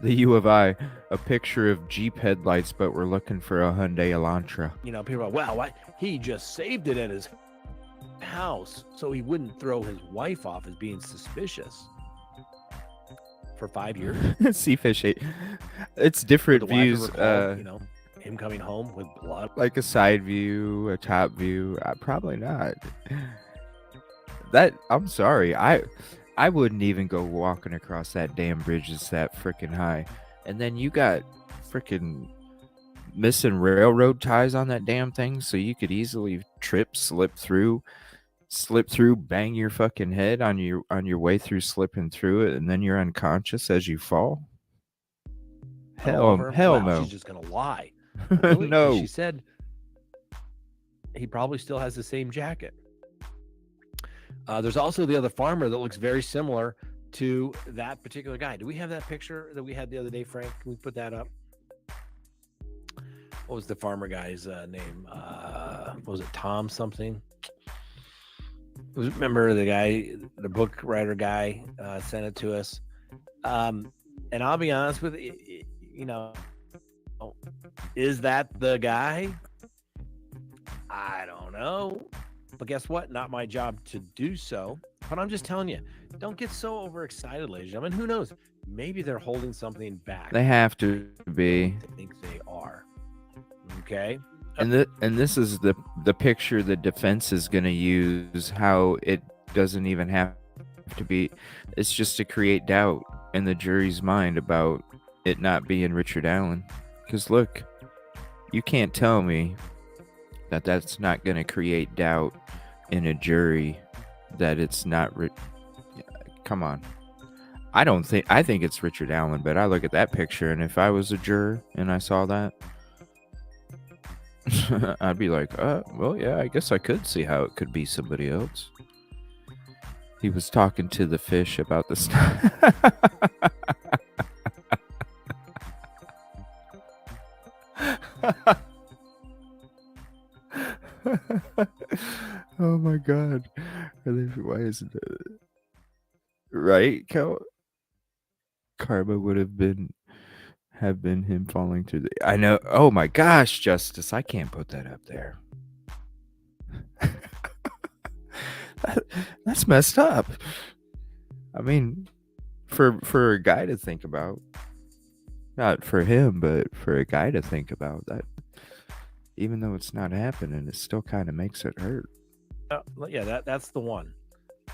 The U of I, a picture of Jeep headlights, but we're looking for a Hyundai Elantra. people are like, wow, why he just saved it at his house so he wouldn't throw his wife off as being suspicious for 5 years. Sea fish ate. It's different The wife would views. recall, him coming home with blood. Like a side view, a top view. Probably not. That I'm sorry. I wouldn't even go walking across that damn bridge. It's that freaking high. And then you got freaking missing railroad ties on that damn thing, so you could easily slip through. slip through, bang your fucking head on your way through slipping through it, and then you're unconscious as you fall? Hell Well, no. she's just gonna lie. Really? No. She said he probably still has the same jacket. There's also the other farmer that looks very similar to that particular guy. Do we have that picture that we had the other day, Frank? Can we put that up? What was the farmer guy's name? What was it, Tom something? Remember the guy, the book writer guy, sent it to us. And I'll be honest with you, is that the guy? I don't know. But guess what? Not my job to do so. But I'm just telling you, don't get so overexcited, ladies and gentlemen. Who knows? Maybe they're holding something back. They have to be. I think they are. Okay. And this is the picture the defense is going to use, how it doesn't even have to be. It's just to create doubt in the jury's mind about it not being Richard Allen. Because look, you can't tell me that that's not going to create doubt in a jury that it's not. Come on. I think it's Richard Allen, but I look at that picture, and if I was a juror and I saw that, I'd be like, well, yeah, I guess I could see how it could be somebody else. He was talking to the fish about the stuff. Oh my God. Why isn't it? Right? Karma would have been him falling through the. I know. Oh my gosh, Justice. I can't put that up there. That's messed up. I mean, for a guy to think about. Not for him, but for a guy to think about that. Even though it's not happening, it still kind of makes it hurt. Yeah, that's the one.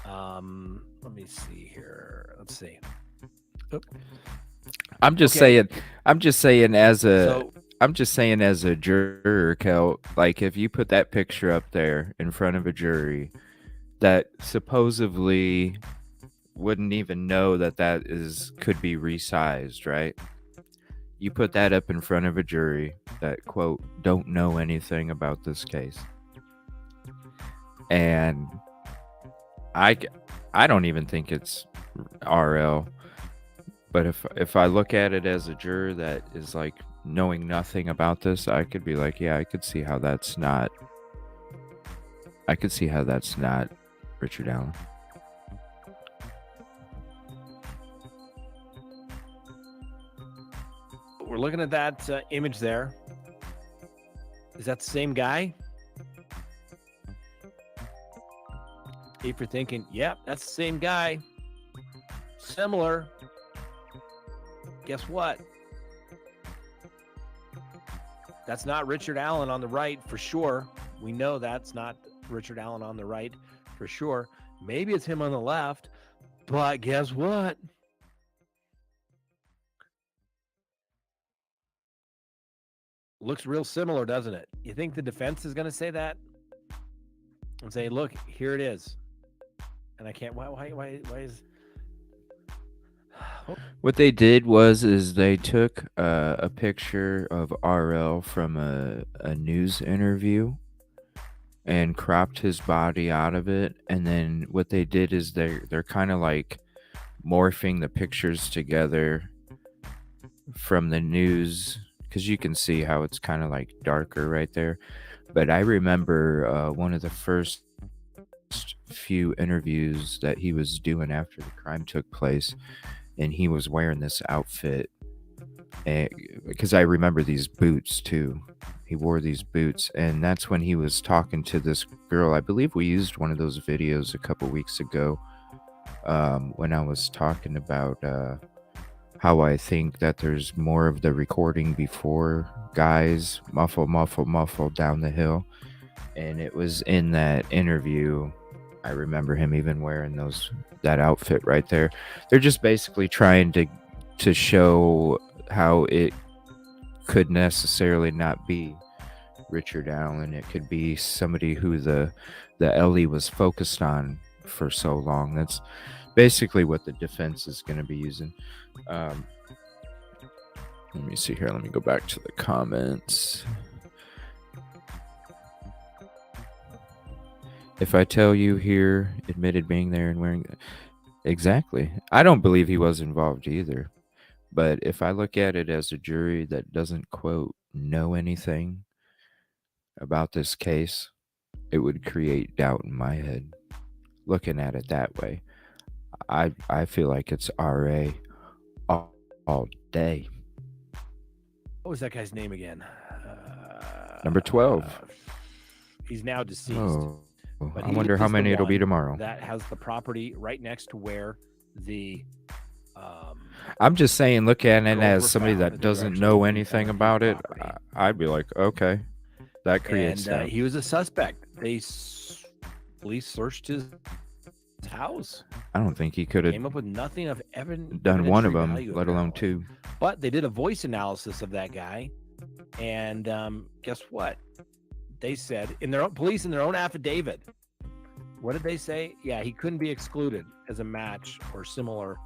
Let me see here. Let's see. Oop. I'm just saying as a juror, Kel, like if you put that picture up there in front of a jury that supposedly wouldn't even know that could be resized, right? You put that up in front of a jury that, quote, don't know anything about this case. And I don't even think it's RL. But if I look at it as a juror that is like knowing nothing about this, I could be like, yeah, I could see how that's not Richard Allen. We're looking at that image there. Is that the same guy? If you're thinking, yep, that's the same guy. Similar. Guess what? That's not Richard Allen on the right for sure. We know that's not Richard Allen on the right for sure. Maybe it's him on the left, but guess what? Looks real similar, doesn't it? You think the defense is going to say that? And say, look, here it is. And I can't, why is... What they did is they took a picture of RL from a news interview and cropped his body out of it. And then what they did is they're kind of like morphing the pictures together from the news, because you can see how it's kind of like darker right there. But I remember one of the first few interviews that he was doing after the crime took place, and he was wearing this outfit, because I remember these boots too. He wore these boots, and that's when he was talking to this girl. I believe we used one of those videos a couple weeks ago when I was talking about how I think that there's more of the recording before guys muffle down the hill. And it was in that interview. I remember him even wearing that outfit right there. They're just basically trying to show how it could necessarily not be Richard Allen. It could be somebody who the the Ellie was focused on for so long. That's basically what the defense is going to be using. Let me see here. Let me go back to the comments. If I tell you here, admitted being there and wearing... Exactly. I don't believe he was involved either. But if I look at it as a jury that doesn't, quote, know anything about this case, it would create doubt in my head. Looking at it that way, I feel like it's RA all day. What was that guy's name again? Number 12. He's now deceased. Oh, but I he wonder how is the many it'll be one tomorrow. That has the property right next to where the I'm just saying, look at it girls as were somebody found, that that they were doesn't actually know on anything his about it. property. I'd be like, okay, that creates and doubt. he was a suspect. Police searched his house. I don't think he could have Came up with nothing of done one of evidentiary them, value, let alone apparently. two. But they did a voice analysis of that guy, and guess what? They said in their own police in their own affidavit. What did they say? Yeah, he couldn't be excluded as a match or similar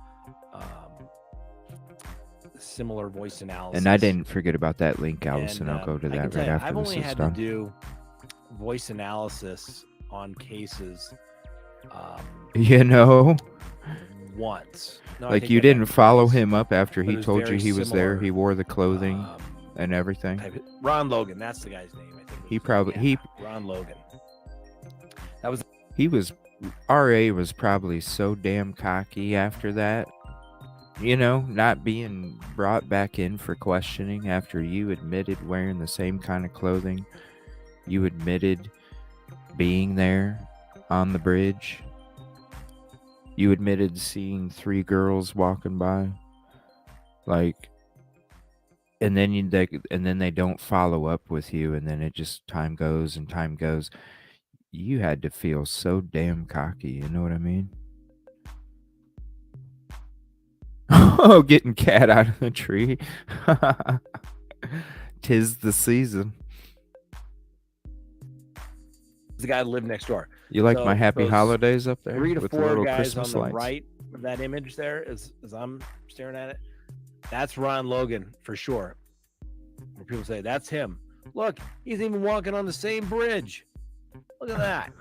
voice analysis. And I didn't forget about that link, Allison. And, I'll go to I can that tell right you, after I've this only is had done. to do voice analysis on cases You know, once. No, I like take you that back. didn't follow him up after But he it was told you very he was there. similar, He wore the clothing and everything. Ron Logan, that's the guy's name. I think He probably Ron Logan. That was he was RA was probably so damn cocky after that. You know, not being brought back in for questioning after you admitted wearing the same kind of clothing. You admitted being there on the bridge. You admitted seeing 3 girls walking by. Like, and then they don't follow up with you, and then it just time goes and time goes. You had to feel so damn cocky, you know what I mean? Oh, getting cat out of the tree. 'Tis the season. the guy that lived next door. You like So my happy those holidays up there 3 to with the 4 little guys Christmas on the lights? right of that image there, as I'm staring at it, that's Ron Logan for sure. Where people say that's him. Look, he's even walking on the same bridge. Look at that.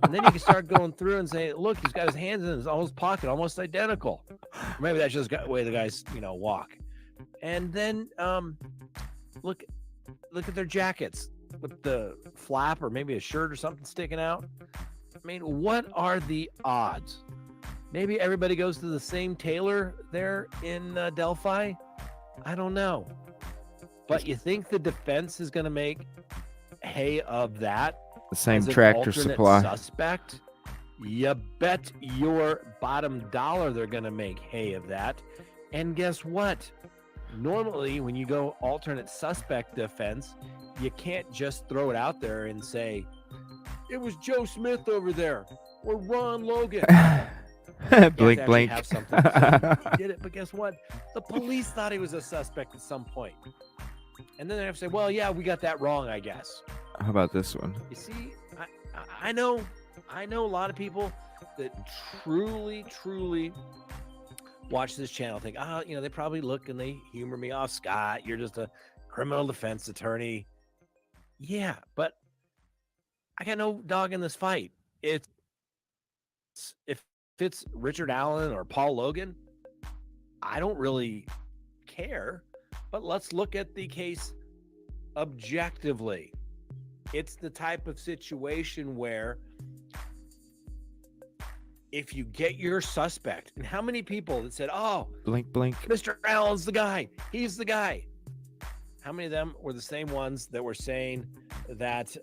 And then you can start going through and say, look, he's got his hands in his pocket, almost identical. Or maybe that's just the way the guys, walk. And then look at their jackets with the flap or maybe a shirt or something sticking out. I mean, what are the odds? Maybe everybody goes to the same tailor there in Delphi. I don't know. But you think the defense is going to make hay of that? The same as an Tractor alternate Supply. Suspect? You bet your bottom dollar they're going to make hay of that. And guess what? Normally, when you go alternate suspect defense, you can't just throw it out there and say, it was Joe Smith over there or Ron Logan. Blink, blink. Have something to say, he did it, but guess what? The police thought he was a suspect at some point. And then they have to say, well, yeah, we got that wrong, I guess. How about this one? You see, I know a lot of people that truly watch this channel think, they probably look and they humor me off. Scott, you're just a criminal defense attorney. Yeah, but I got no dog in this fight. If it's Richard Allen or Paul Logan, I don't really care. But let's look at the case objectively. It's the type of situation where if you get your suspect, and how many people that said, oh, blink, blink, Mr. Allen's the guy, he's the guy. How many of them were the same ones that were saying that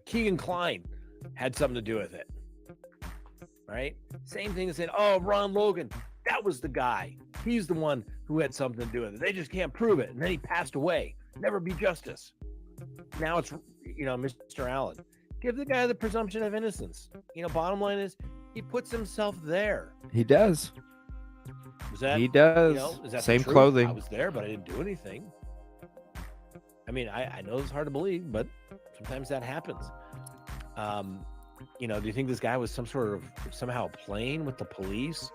Keegan Klein had something to do with it? Right? Same thing as saying, oh, Ron Logan, that was the guy. He's the one who had something to do with it. They just can't prove it. And then he passed away. Never be justice. Now it's, Mr. Allen. Give the guy the presumption of innocence. Bottom line is he puts himself there. He does. He does. Is that same the truth? clothing. I was there, but I didn't do anything. I mean, I know it's hard to believe, but Sometimes that happens. You know, do you think this guy was somehow playing with the police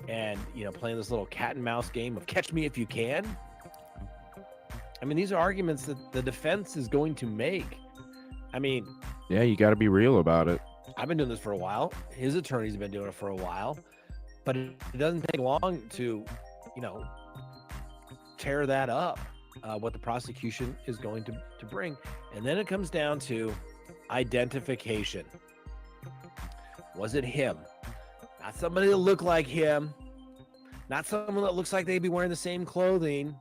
and, you know, playing this little cat and mouse game of catch me if you can? I mean, these are arguments that the defense is going to make. I mean, Yeah, you got to be real about it. I've been doing this for a while. His attorney's been doing it for a while, but it doesn't take long to, you know, tear that up, what the prosecution is going to bring. And then it comes down to identification. Was it him? Not somebody that looked like him, not someone that looks like they'd be wearing the same clothing,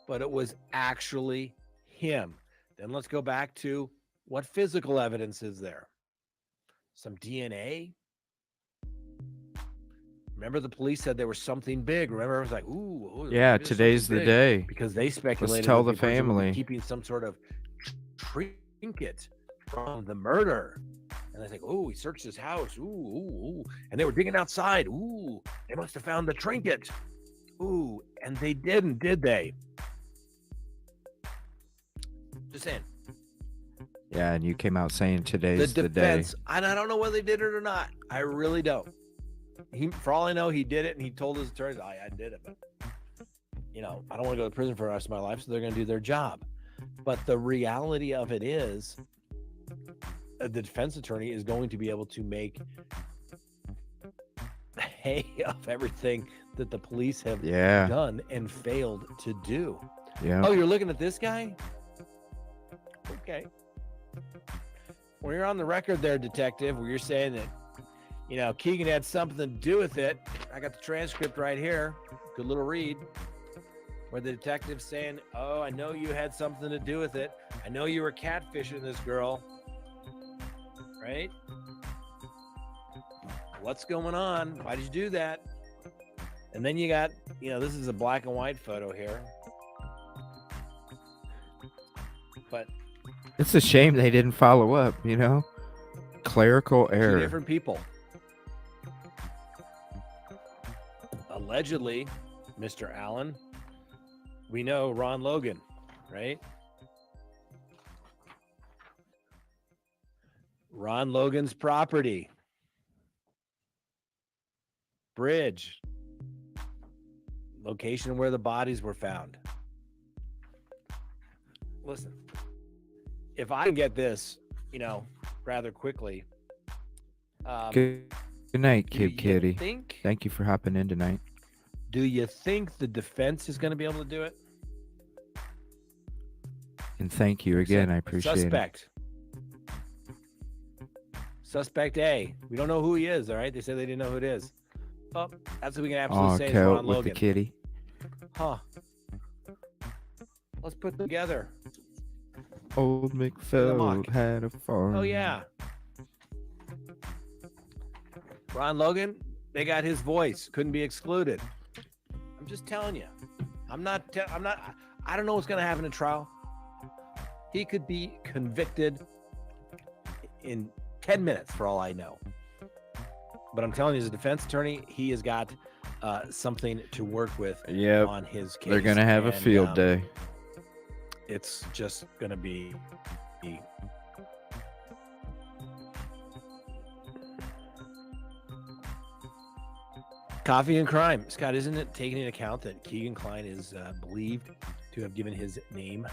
but it was actually him. Then let's go back to what physical evidence is there? Some DNA? Remember, the police said there was something big. Remember, it was like, ooh, Yeah, maybe there's today's something the big, day. because they speculated Let's tell that the person would be family. keeping some sort of trinket from the murder. And they think, oh, we searched his house. Ooh. And they were digging outside. Ooh, they must have found the trinket. Ooh, and they didn't, did they? Just saying. Yeah, and you came out saying today's The the day. defense, and I don't know whether they did it or not. I really don't. For all I know, he did it, and he told his attorneys, I did it. But, you know, I don't want to go to prison for the rest of my life, so they're going to do their job. But the reality of it is, the defense attorney is going to be able to make hay of everything that the police have Yeah. done and failed to do. Yeah. Oh, you're looking at this guy? Okay. Well, you're on the record there, detective, where you're saying that, you know, Keegan had something to do with it. I got the transcript right here. Good little read. Where the detective's saying, oh, I know you had something to do with it. I know you were catfishing this girl. Right? What's going on? Why did you do that? And then you got, you know, this is a black and white photo here. But It's a shame they didn't follow up, you know? Clerical two error. different people. Allegedly, Mr. Allen, we know Ron Logan, right? Ron Logan's property. Bridge. Location where the bodies were found. Listen, if I can get this, you know, rather quickly. Good night, do Kid you Kitty. think- Thank you for hopping in tonight. Do you think the defense is going to be able to do it? And thank you again. I appreciate Suspect. Suspect A. We don't know who he is, all right? They said they didn't know who it is. Oh, that's what we can it. absolutely Oh, say is Coat Ron with Logan. the kitty. Huh. Let's put them together. Old McPhil had a farm. Oh, yeah. Ron Logan, they got his voice. Couldn't be excluded. I'm just telling you. I don't know what's going to happen in trial. He could be convicted in 10 minutes for all I know. But I'm telling you, as a defense attorney, he has got something to work with Yep. on his case. They're going to have a And, field day. It's just going to be coffee and crime. Scott, isn't it taking into account that Keegan Kline is believed to have given his name?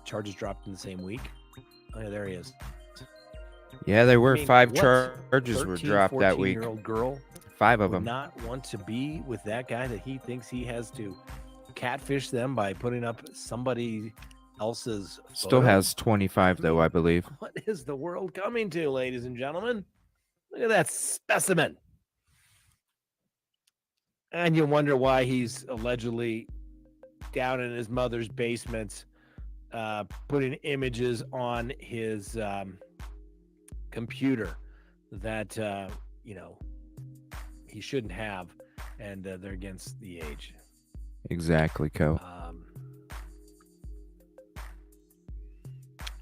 Charges dropped in the same week. Oh, yeah, there he is. Yeah, there were I mean, 5 what? charges were 13, dropped that week. 14-year-old girl 5 of would them. not want to be with that guy that he thinks he has to catfish them by putting up somebody else's Still photo. has 25 though, I believe. What is the world coming to, ladies and gentlemen? Look at that specimen. And you wonder why he's allegedly down in his mother's basement, putting images on his computer that, he shouldn't have, and they're against the age. Exactly, Co.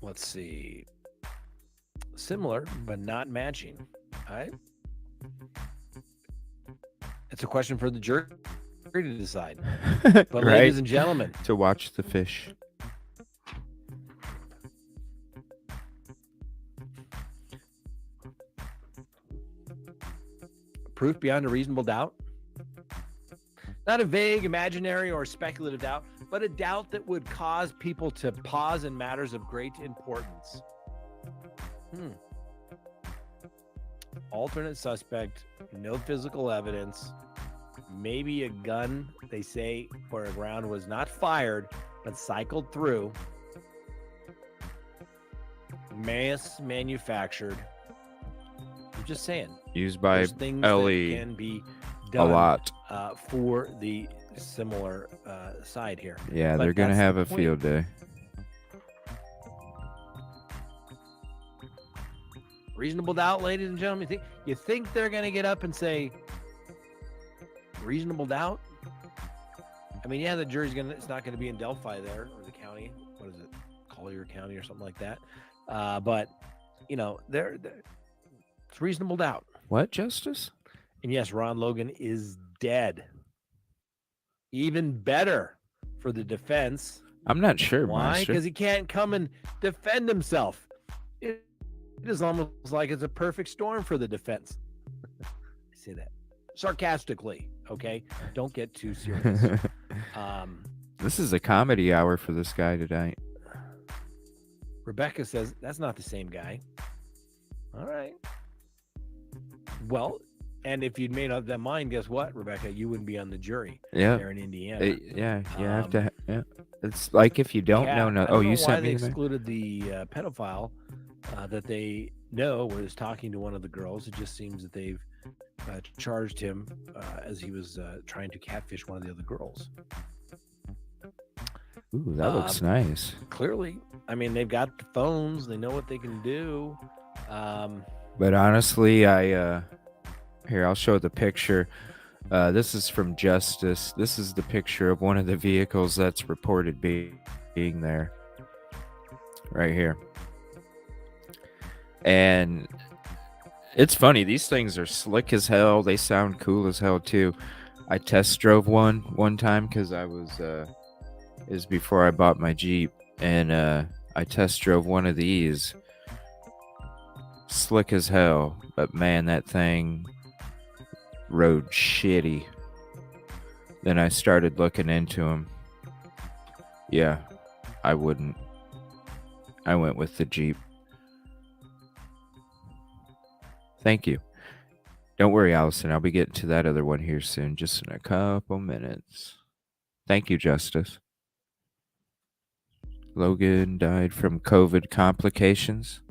Let's see. Similar, but not matching. All right. It's a question for the jury to decide. But Right? ladies and gentlemen, To watch the fish. proof beyond a reasonable doubt? Not a vague, imaginary, or speculative doubt, but a doubt that would cause people to pause in matters of great importance. Alternate suspect, no physical evidence, maybe a gun, they say, where a round was not fired, but cycled through. Mass manufactured. I'm just saying. Used by There's things Ellie that can be a done lot. For the similar side here. Yeah, But they're going to that's the have a point. field day. Reasonable doubt, ladies and gentlemen. You think they're going to get up and say reasonable doubt? I mean, yeah, the jury's it's not going to be in Delphi there, or the county. What is it? Collier County or something like that. But, you know, it's reasonable doubt. What, Justice? And yes, Ron Logan is dead. Even better for the defense. I'm not sure, Why? Master. Because he can't come and defend himself. It is almost like it's a perfect storm for the defense. I say that sarcastically, okay? Don't get too serious. This is a comedy hour for this guy tonight. Rebecca says, that's not the same guy. All right. Well, and if you'd made up that mind, guess what, Rebecca? You wouldn't be on the jury there in Indiana. You have to. Yeah, it's like if you don't know. No, I don't know you why sent they me. The excluded the pedophile that they know was talking to one of the girls. It just seems that they've charged him as he was trying to catfish one of the other girls. Ooh, that looks nice. Clearly, I mean, they've got the phones. They know what they can do. But honestly, here, I'll show the picture. This is from Justice. This is the picture of one of the vehicles that's reported being there. Right here. And it's funny. These things are slick as hell. They sound cool as hell, too. I test drove one time because I was... is before I bought my Jeep. And I test drove one of these. Slick as hell. But man, that thing... rode shitty. Then I started looking into them. Yeah, I wouldn't. I went with the Jeep. Thank you. Don't worry, Allison. I'll be getting to that other one here soon, just in a couple minutes. Thank you, Justice. Logan died from COVID complications.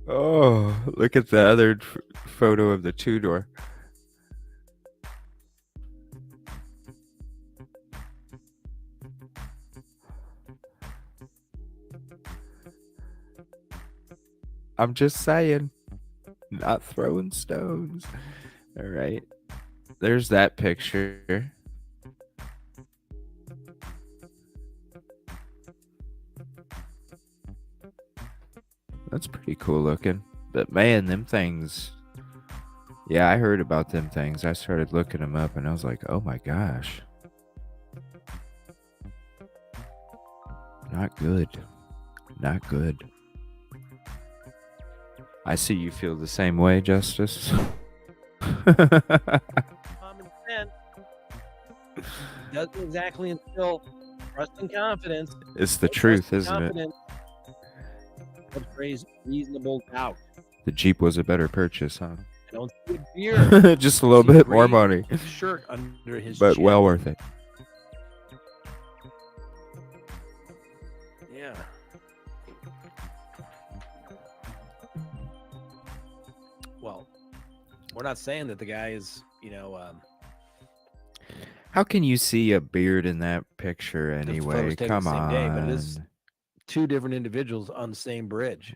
Oh, look at the other photo of the two-door. I'm just saying, not throwing stones. All right. There's that picture. That's pretty cool looking. But man, them things. Yeah, I heard about them things. I started looking them up and I was like, oh my gosh. Not good. Not good. I see you feel the same way, Justice. Common sense doesn't exactly instill trust and confidence. It's the truth, isn't it? Let's raise reasonable doubt. The Jeep was a better purchase, huh? I don't see a beard. Just a little bit more money. Shirt under his but chin. well worth it. Yeah. Well, we're not saying that the guy is, How can you see a beard in that picture the anyway? photos taken Come the same on. day, but it is two different individuals on the same bridge.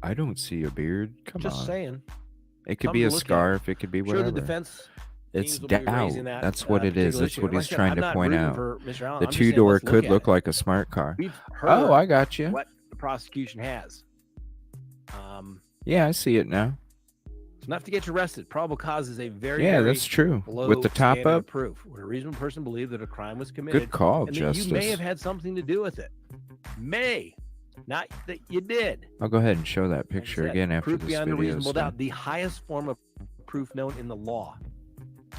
I don't see a beard. Come Just on. saying. It could Something be to a look at. scarf. It could be Sure, whatever. the defense It's teams will be doubt. raising that, That's what it is. particular That's issue. what And like he's I said, trying I'm to not point rooting out. for Mr. Allen. The I'm just saying, two-door let's look could at look it. like a smart car. We've heard Oh, I got you. what the prosecution has. Yeah, I see it now. So enough to get you arrested. Probable cause is a very, Yeah, very that's true. low With the top standard of up, proof. Would a reasonable person believe that a crime was committed? good call, and that you may Justice. have had something to do with it. May, not that you did. I'll go ahead and show that Like I picture said, again after proof this beyond a video is reasonable done. doubt, the highest form of proof known in the law.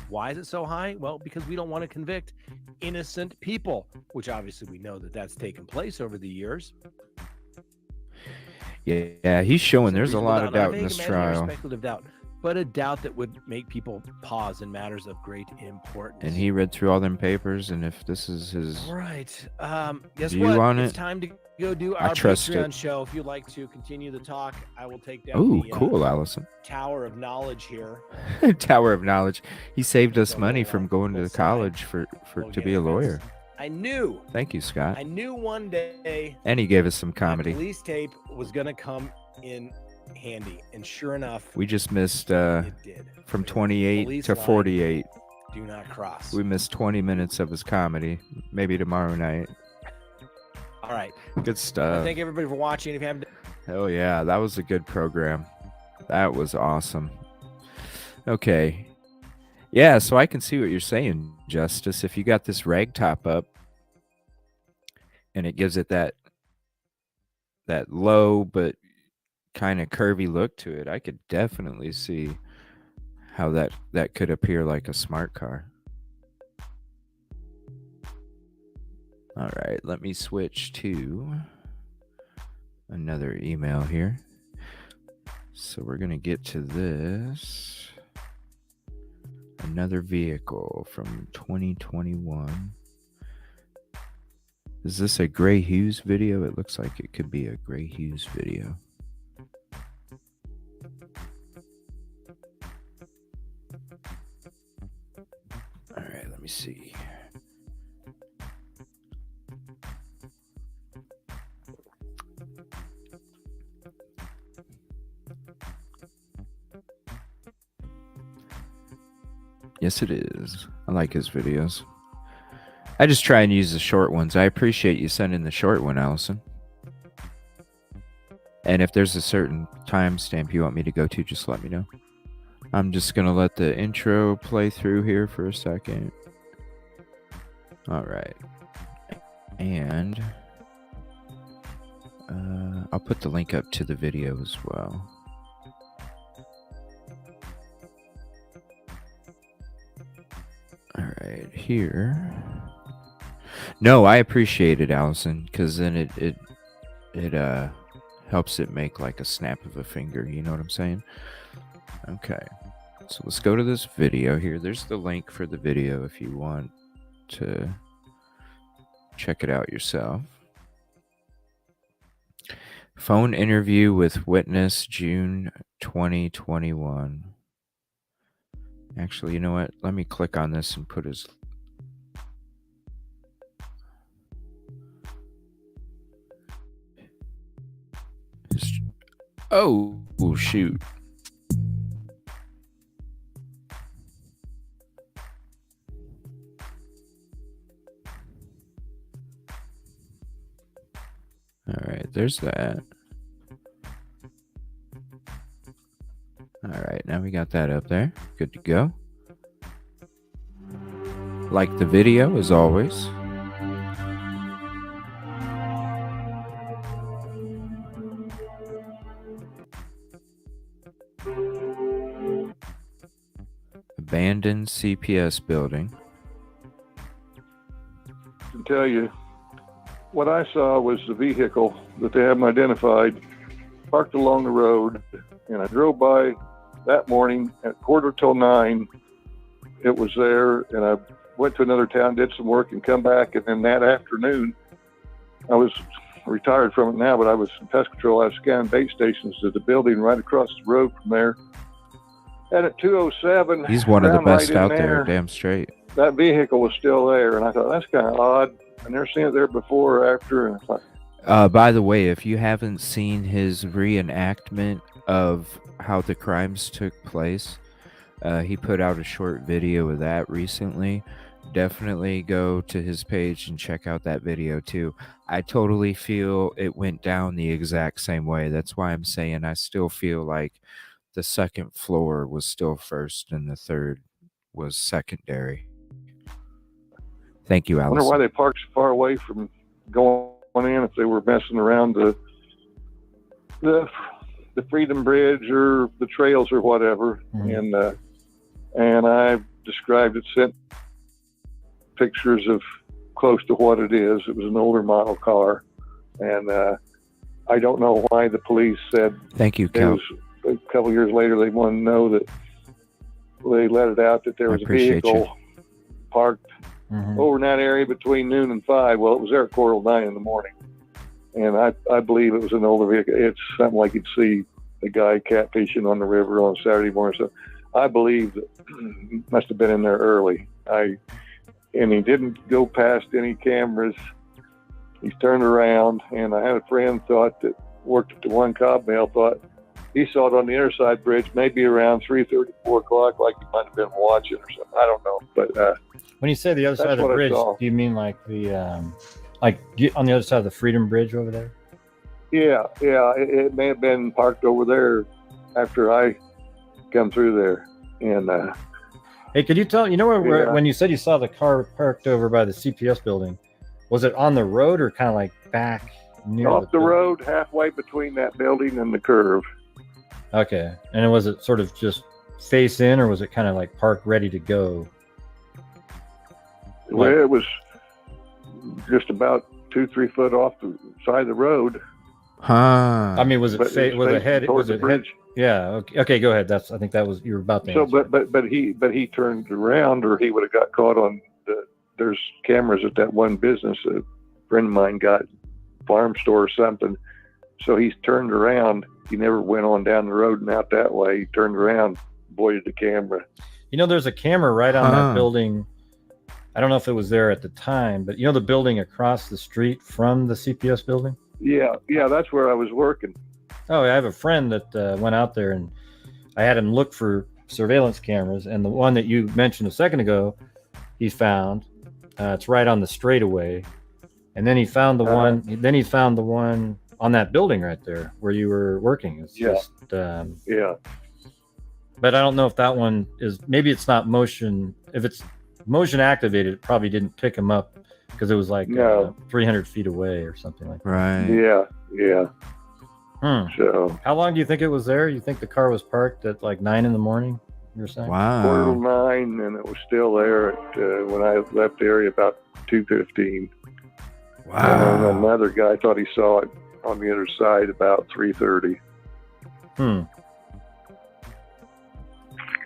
Why is it so high? Well, because we don't want to convict innocent people, which obviously we know that that's taken place over the years. Yeah, he's showing there's a Reasonable lot of not a doubt in vague this imaginary trial. speculative doubt, but a doubt that would make people pause in matters of great importance. And he read through all them papers, and if this is his All right. Guess view what? on It's it, time to go do I our trust Patreon it. show. If you'd like to continue the talk, I will take down Oh, the cool, Allison. Tower of Knowledge here. Tower of Knowledge. He saved us So money we'll, from going to we'll the sign. college for We'll to get be it. a lawyer. I knew Thank you, Scott. I knew one day And he gave us some my comedy. police tape was going to come in handy. And sure enough, We just missed it did. from 28 Police to line, 48. do not cross. We missed 20 minutes of his comedy. Maybe tomorrow night. All right. Good I stuff. thank everybody for watching. If you haven't, Hell yeah, that was a good program. That was awesome. Okay. Yeah, so I can see what you're saying, Justice. If you got this rag top up and it gives it that low but kind of curvy look to it, I could definitely see how that could appear like a smart car. All right, let me switch to another email here. So we're going to get to this. Another vehicle from 2021. Is this a Gray Hughes video? It looks like it could be a Gray Hughes video. All right, let me see. Yes, it is. I like his videos. I just try and use the short ones. I appreciate you sending the short one, Allison. And if there's a certain timestamp you want me to go to, just let me know. I'm just going to let the intro play through here for a second. All right. And I'll put the link up to the video as well. All right, here. No, I appreciate it, Allison, because then it helps it make like a snap of a finger. You know what I'm saying? Okay, so let's go to this video here. There's the link for the video if you want to check it out yourself. Phone interview with witness, June 2021. Actually, you know what? Let me click on this and put his... Oh, shoot. All right, there's that. All right, now we got that up there. Good to go. Like the video, as always. Abandoned CPS building. To tell you, what I saw was the vehicle that they haven't identified parked along the road, and I drove by that morning at 9:15. It was there, and I went to another town, did some work, and come back. And then that afternoon, I was retired from it now, but I was in pest control. I was scanning bait stations to the building right across the road from there. And at 2:07, He's one of the found right best in out there, damn straight. That vehicle was still there, and I thought, that's kind of odd. I never seen it there before or after, and I thought, By the way, if you haven't seen his reenactment of how the crimes took place, he put out a short video of that recently. Definitely go to his page and check out that video too. I totally feel it went down the exact same way. That's why I'm saying I still feel like the second floor was still first and the third was secondary. Thank you, I wonder Allison. why they parked so far away from going in, if they were messing around the Freedom Bridge or the trails or whatever. And I described it, sent pictures of close to what it is. It was an older model car, and I don't know why the police said. Thank you, it Cal. was a couple years later they wanted to know that they let it out that there was a appreciate vehicle parked over in that area between noon and 5. Well, it was there at 4:09 in the morning, and I believe it was an older vehicle. It's something like you'd see a guy catfishing on the river on Saturday morning. So I believe that he must have been in there early. And he didn't go past any cameras. He's turned around, and I had a friend thought that worked at the one Cobb Mail, thought he saw it on the Interside Bridge, maybe around 3:30, 4 o'clock, like he might have been watching or something. I don't know, but When you say the other side of that's the what I bridge, saw. do you mean like the on the other side of the Freedom Bridge over there? yeah, it may have been parked over there after I come through there, and Hey, could you tell? You know where Yeah. when you said you saw the car parked over by the CPS building, was it on the road or kind of like back near off the building? road, halfway between that building and the curve. Okay, and was it sort of just face in, or was it kind of like parked ready to go? Well, it was just about 2-3 foot off the side of the road. I mean, was it But was it facing head? toward Was the it head? bridge. Yeah. Okay. Go ahead. I think that was you were about to. So, answer. but he turned around, or he would have got caught on there's cameras at that one business a friend of mine got, farm store or something. So he's turned around. He never went on down the road and out that way. He turned around, avoided the camera. You know, there's a camera right on that building. I don't know if it was there at the time, but you know the building across the street from the CPS building? Yeah, that's where I was working. Oh, I have a friend that went out there, and I had him look for surveillance cameras, and the one that you mentioned a second ago, he found. It's right on the straightaway, and then he found the one. Then he found the one on that building right there where you were working. It's just yeah. But I don't know if that one is. Maybe it's not motion. If it's motion activated, it probably didn't pick him up because it was like 300 feet away or something like that. Right. Yeah. So how long do you think it was there? You think the car was parked at like 9 in the morning? You're saying? Quarter to 9, and it was still there at, when I left the area about 2:15. Wow. And another guy thought he saw it on the other side about 3:30.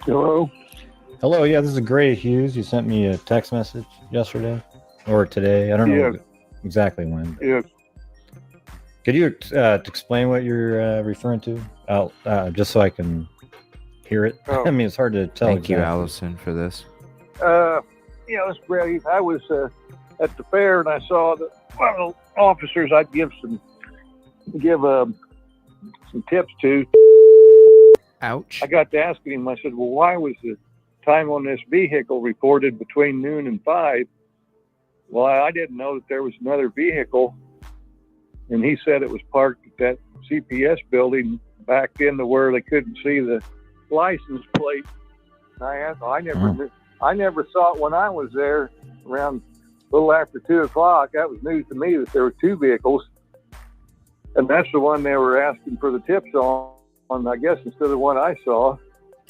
Hello. Hello. Yeah, this is Gray Hughes. You sent me a text message yesterday or today. I don't know exactly when. Yeah. Could you explain what you're referring to? Just so I can hear it. Oh. I mean, it's hard to tell. Thank you, exactly. Allison, for this. It's Brady. I was at the fair, and I saw that one of the officers I'd give some tips to. Ouch. I got to asking him, I said, well, why was the time on this vehicle reported between noon and 5? Well, I didn't know that there was another vehicle, and he said it was parked at that CPS building back into where they couldn't see the license plate. I asked, I never saw it when I was there around a little after 2 o'clock. That was news to me that there were 2 vehicles, and that's the one they were asking for the tips on, I guess, instead of the one I saw.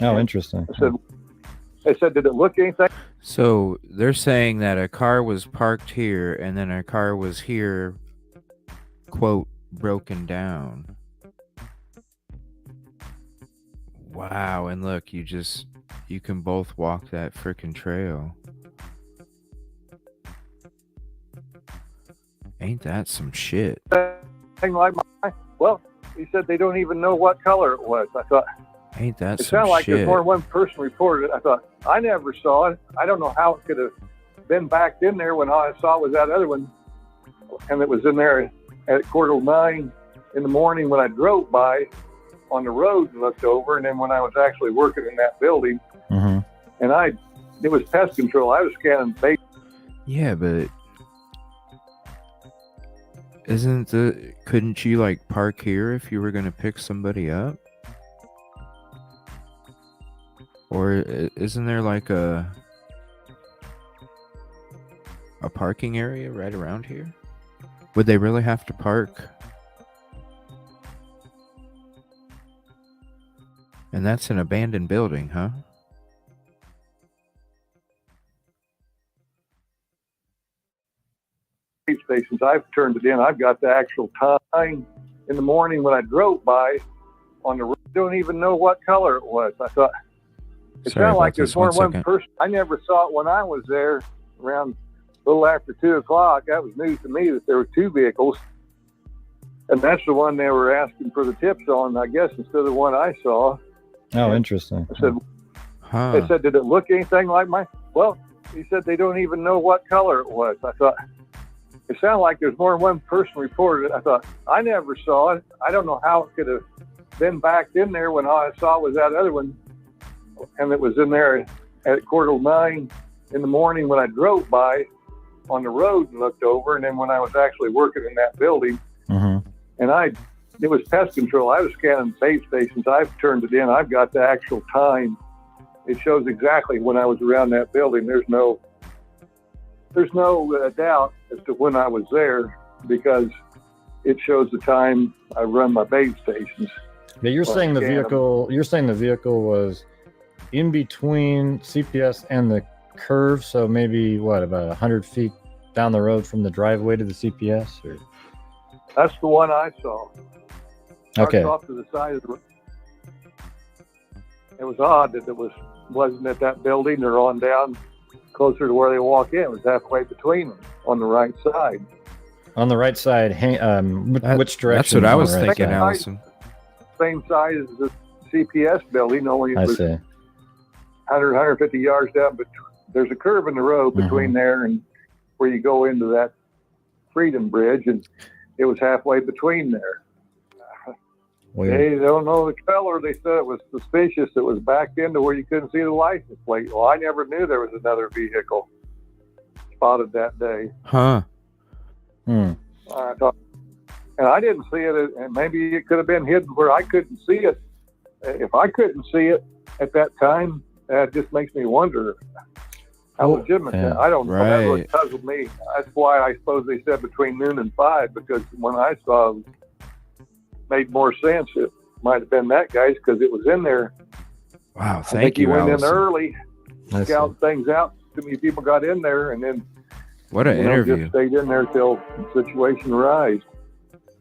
Oh, interesting. They said, did it look anything? So they're saying that a car was parked here and then a car was here, quote, broken down. Wow. And look, you can both walk that frickin' trail. Ain't that some shit? Well, he said they don't even know what color it was. I thought, Ain't that it some sounded like shit? there's more than one person reported it. I thought, I never saw it. I don't know how it could have been backed in there when all I saw was that other one. And it was in there at 8:45 in the morning when I drove by on the road and looked over. And then when I was actually working in that building, and it was pest control. I was scanning bait. Yeah, but couldn't you like park here if you were gonna pick somebody up? Or isn't there like a parking area right around here? Would they really have to park? And that's an abandoned building, huh? Stations. I've turned it in. I've got the actual time in the morning when I drove by on the road. I don't even know what color it was. I thought it Sorry sounded about like there's this. more One than one second. person. I never saw it when I was there around a little after 2 o'clock. That was news to me that there were two vehicles. And that's the one they were asking for the tips on, I guess, instead of the one I saw. Oh, interesting. I said, Huh. They said, did it look anything like mine? Well, he said they don't even know what color it was. I thought, it sounded like there's more than one person reported it. I thought, I never saw it. I don't know how it could have been backed in there when all I saw was that other one. And it was in there at 9:15 in the morning when I drove by on the road and looked over. And then when I was actually working in that building, and it was pest control. I was scanning bait stations. I've turned it in. I've got the actual time. It shows exactly when I was around that building. There's no doubt as to when I was there because it shows the time I run my bait stations. Yeah, you're Well, saying the scan 'em. vehicle. You're saying the vehicle was in between CPS and the curve, so maybe what, about 100 feet down the road from the driveway to the CPS, or That's the one I saw. Okay. Parked off to the side of the. It was odd that it wasn't at that building or on down closer to where they walk in. It was halfway between them on the right side. on the right side? Which direction? That's what I on the was right thinking, side? Allison. Same size as the CPS building, only it I was see. 150 yards down. But there's a curve in the road between there and where you go into that Freedom Bridge, and it was halfway between there. Weird. They don't know the color. They said it was suspicious. It was backed into where you couldn't see the license plate. Well, I never knew there was another vehicle spotted that day. Huh. I thought, and I didn't see it, and maybe it could have been hidden where I couldn't see it. If I couldn't see it at that time, that just makes me wonder how legitimate that. I don't know. That really Right. puzzled me. That's why I suppose they said between noon and 5, because when I saw it, made more sense. It might have been that guy's because it was in there. Wow, I think thank he you, went in Allison. early, I see. scout things out. Too many people got in there, and then What an interview. just stayed in there till the situation arose.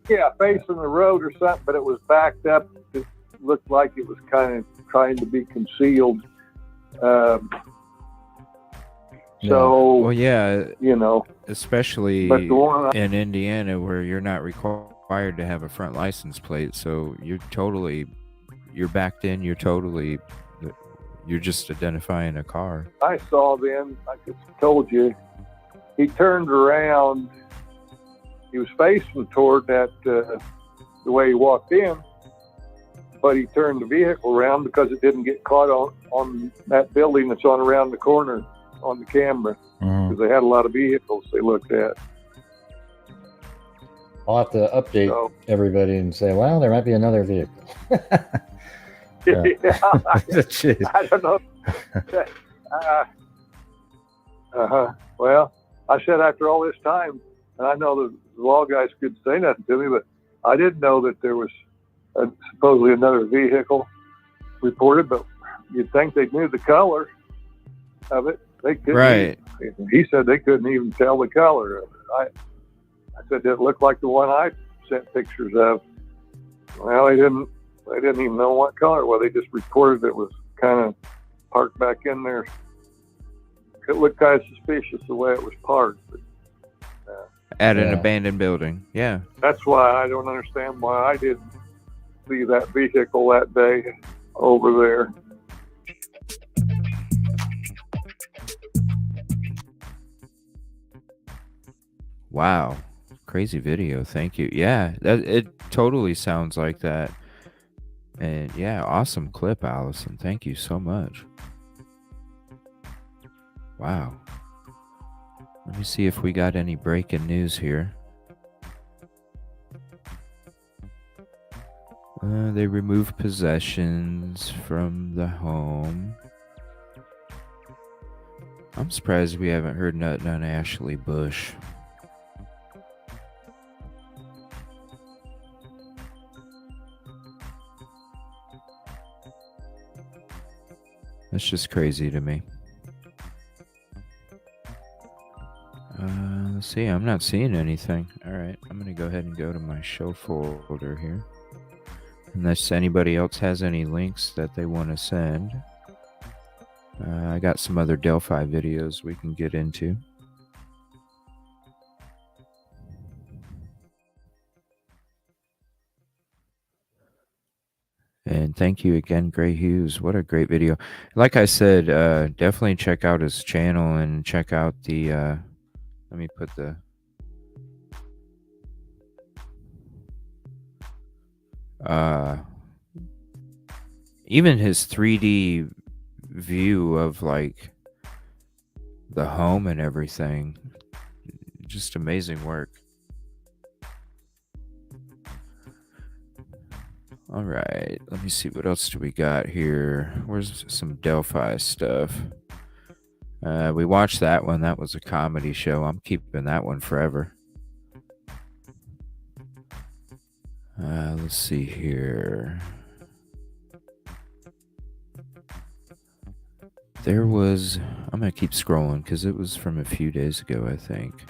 Yeah, facing the road or something, but it was backed up. It looked like it was kind of trying to be concealed. So, Well, yeah, you know, especially but the one in Indiana where you're not required to have a front license plate, so you're backed in. You're just identifying a car. I saw then, I just told you, he turned around. He was facing toward that, the way he walked in, but he turned the vehicle around because it didn't get caught on that building that's on around the corner on the camera, because they had a lot of vehicles they looked at. I'll have to update everybody and say, well, there might be another vehicle. Yeah, Jeez. I don't know. Well, I said after all this time, and I know the law guys couldn't say nothing to me, but I didn't know that there was supposedly another vehicle reported, but you'd think they knew the color of it. They couldn't. Right. He said they couldn't even tell the color of it. I said, it looked like the one I sent pictures of. Well, they didn't even know what color. Well, they just reported it was kind of parked back in there. It looked kind of suspicious the way it was parked. But, At an abandoned building. Yeah. that's why I don't understand why I didn't see that vehicle that day over there. Wow. Crazy video. Thank you. Yeah, it totally sounds like that. And yeah, awesome clip, Allison. Thank you so much. Wow. Let me see if we got any breaking news here. They removed possessions from the home. I'm surprised we haven't heard nothing on Ashley Bush. That's just crazy to me. Let's see, I'm not seeing anything. All right, I'm going to go ahead and go to my show folder here. Unless anybody else has any links that they want to send. I got some other Delphi videos we can get into. And thank you again, Gray Hughes. What a great video. Like I said, definitely check out his channel and check out the... let me put the... even his 3D view of like the home and everything, just amazing work. All right, let me see, what else do we got here? Where's some Delphi stuff? We watched that one. That was a comedy show. I'm keeping that one forever. Let's see here. There was... I'm going to keep scrolling because it was from a few days ago, I think.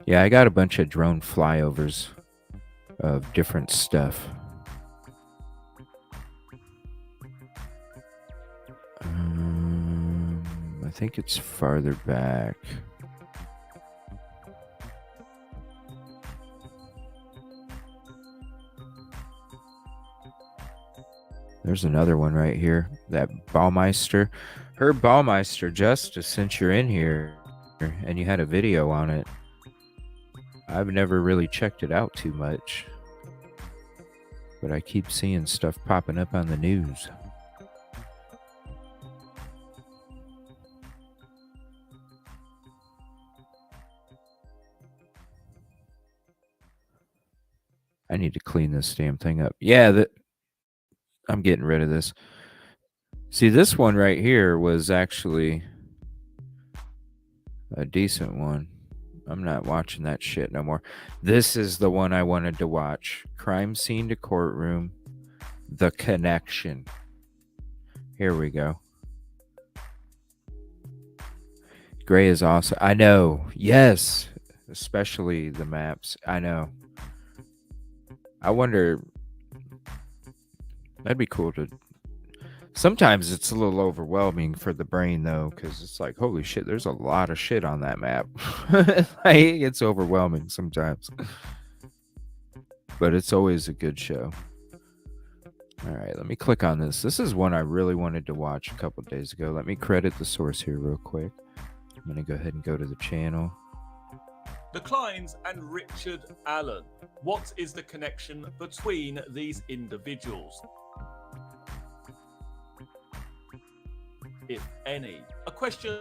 Yeah, I got a bunch of drone flyovers of different stuff. I think it's farther back. There's another one right here. That Baumeister. Herb Baumeister, Justice, since you're in here and you had a video on it, I've never really checked it out too much. But I keep seeing stuff popping up on the news. I need to clean this damn thing up. Yeah, I'm getting rid of this. See, this one right here was actually a decent one. I'm not watching that shit no more. This is the one I wanted to watch. Crime Scene to Courtroom. The Connection. Here we go. Gray is awesome. I know. Yes. Especially the maps. I know. I wonder... That'd be cool to... Sometimes it's a little overwhelming for the brain, though, because it's like, holy shit, there's a lot of shit on that map. Like, it's overwhelming sometimes. But it's always a good show. All right, let me click on this. This is one I really wanted to watch a couple days ago. Let me credit the source here real quick. I'm going to go ahead and go to the channel. The Kleins and Richard Allen. What is the connection between these individuals? If any. A question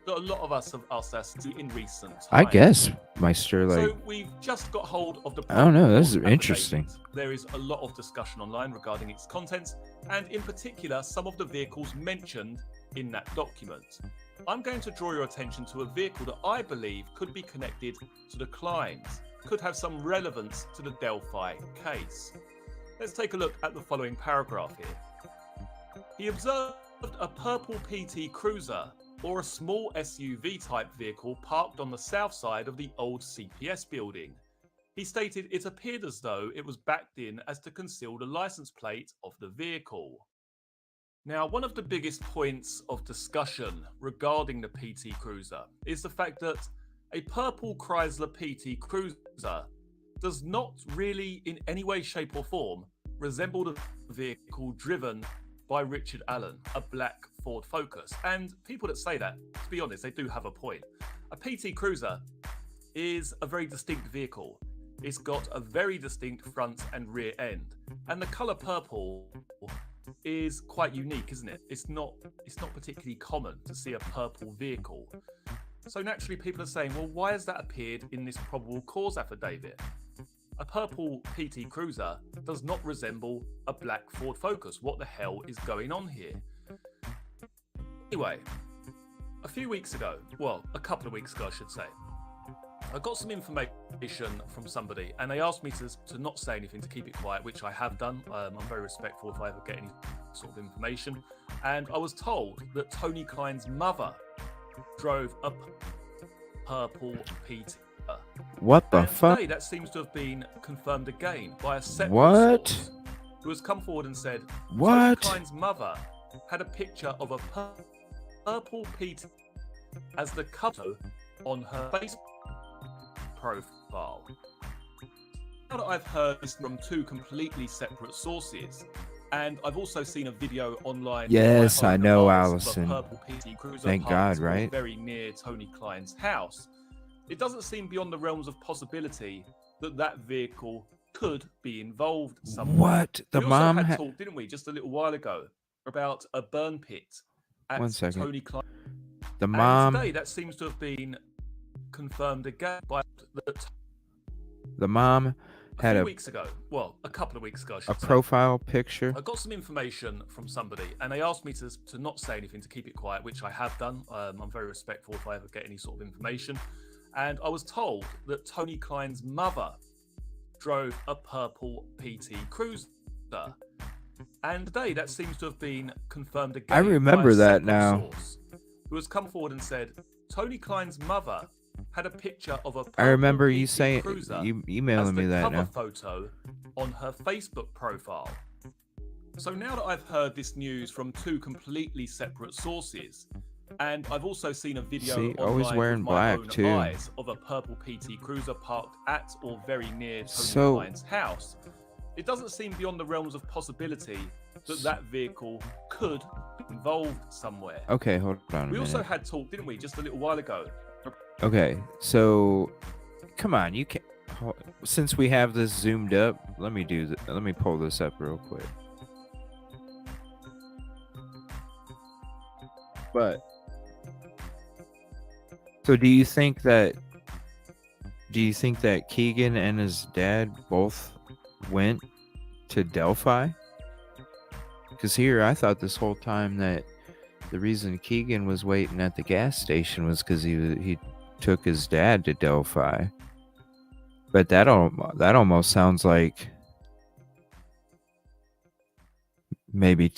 that a lot of us have asked us to in recent times. I guess, Meister, like... So we've just got hold of the... I don't know, this is interesting. There is a lot of discussion online regarding its contents, and in particular, some of the vehicles mentioned in that document. I'm going to draw your attention to a vehicle that I believe could be connected to the Kleins, could have some relevance to the Delphi case. Let's take a look at the following paragraph here. He observed a purple PT Cruiser, or a small SUV type vehicle parked on the south side of the old CPS building. He stated it appeared as though it was backed in as to conceal the license plate of the vehicle. Now, one of the biggest points of discussion regarding the PT Cruiser is the fact that a purple Chrysler PT Cruiser does not really in any way, shape or form resemble the vehicle driven by Richard Allen, a black Ford Focus. And people that say that, to be honest, they do have a point. A PT Cruiser is a very distinct vehicle. It's got a very distinct front and rear end. And the colour purple is quite unique, isn't it? It's not particularly common to see a purple vehicle. So naturally people are saying, well, why has that appeared in this probable cause affidavit? a purple PT Cruiser does not resemble a black Ford Focus. What the hell is going on here? Anyway, a few weeks ago, well, a couple of weeks ago, I should say, I got some information from somebody and they asked me to not say anything, to keep it quiet, which I have done. I'm very respectful if I ever get any sort of information. And I was told that Tony Klein's mother drove a purple PT. What the And fuck? today, that seems to have been confirmed again by a separate What? source who has come forward and said What? Tony Klein's mother had a picture of a purple PT as the cover on her Facebook profile. Now that I've heard this from two completely separate sources, and I've also seen a video online. of Yes, my I own know, eyes of a Allison. purple PT Cruiser Thank parked God, right? very near Tony Klein's house. It doesn't seem beyond the realms of possibility that that vehicle could be involved somewhere. What? The we also mom had ha- talked, didn't we, just a little while ago, about a burn pit at One second. Tony Klein. The And mom, today, that seems to have been confirmed again by the mom had few a weeks ago. Well, a couple of weeks ago, I a should say. profile picture. I got some information from somebody, and they asked me to not say anything, to keep it quiet, which I have done. I'm very respectful if I ever get any sort of information. And I was told that Tony Klein's mother drove a purple PT Cruiser. And today, that seems to have been confirmed again. I by a remember that separate now. source who has come forward and said Tony Klein's mother had a picture of a I remember purple you PT saying, Cruiser you as emailing the me that cover now. photo on her Facebook profile. So now that I've heard this news from two completely separate sources, and I've also seen a video See, always online wearing with my black, own too. eyes of a purple PT Cruiser parked at or very near Tony So- Klein's house, it doesn't seem beyond the realms of possibility that that vehicle could be involved somewhere. Okay, hold on a We also minute. had talk, didn't we, just a little while ago? Okay, so come on, you can. Since we have this zoomed up, let me pull this up real quick. But so do you think that Keegan and his dad both went to Delphi? Because here I thought this whole time that the reason Keegan was waiting at the gas station was because he took his dad to Delphi. But that almost sounds like maybe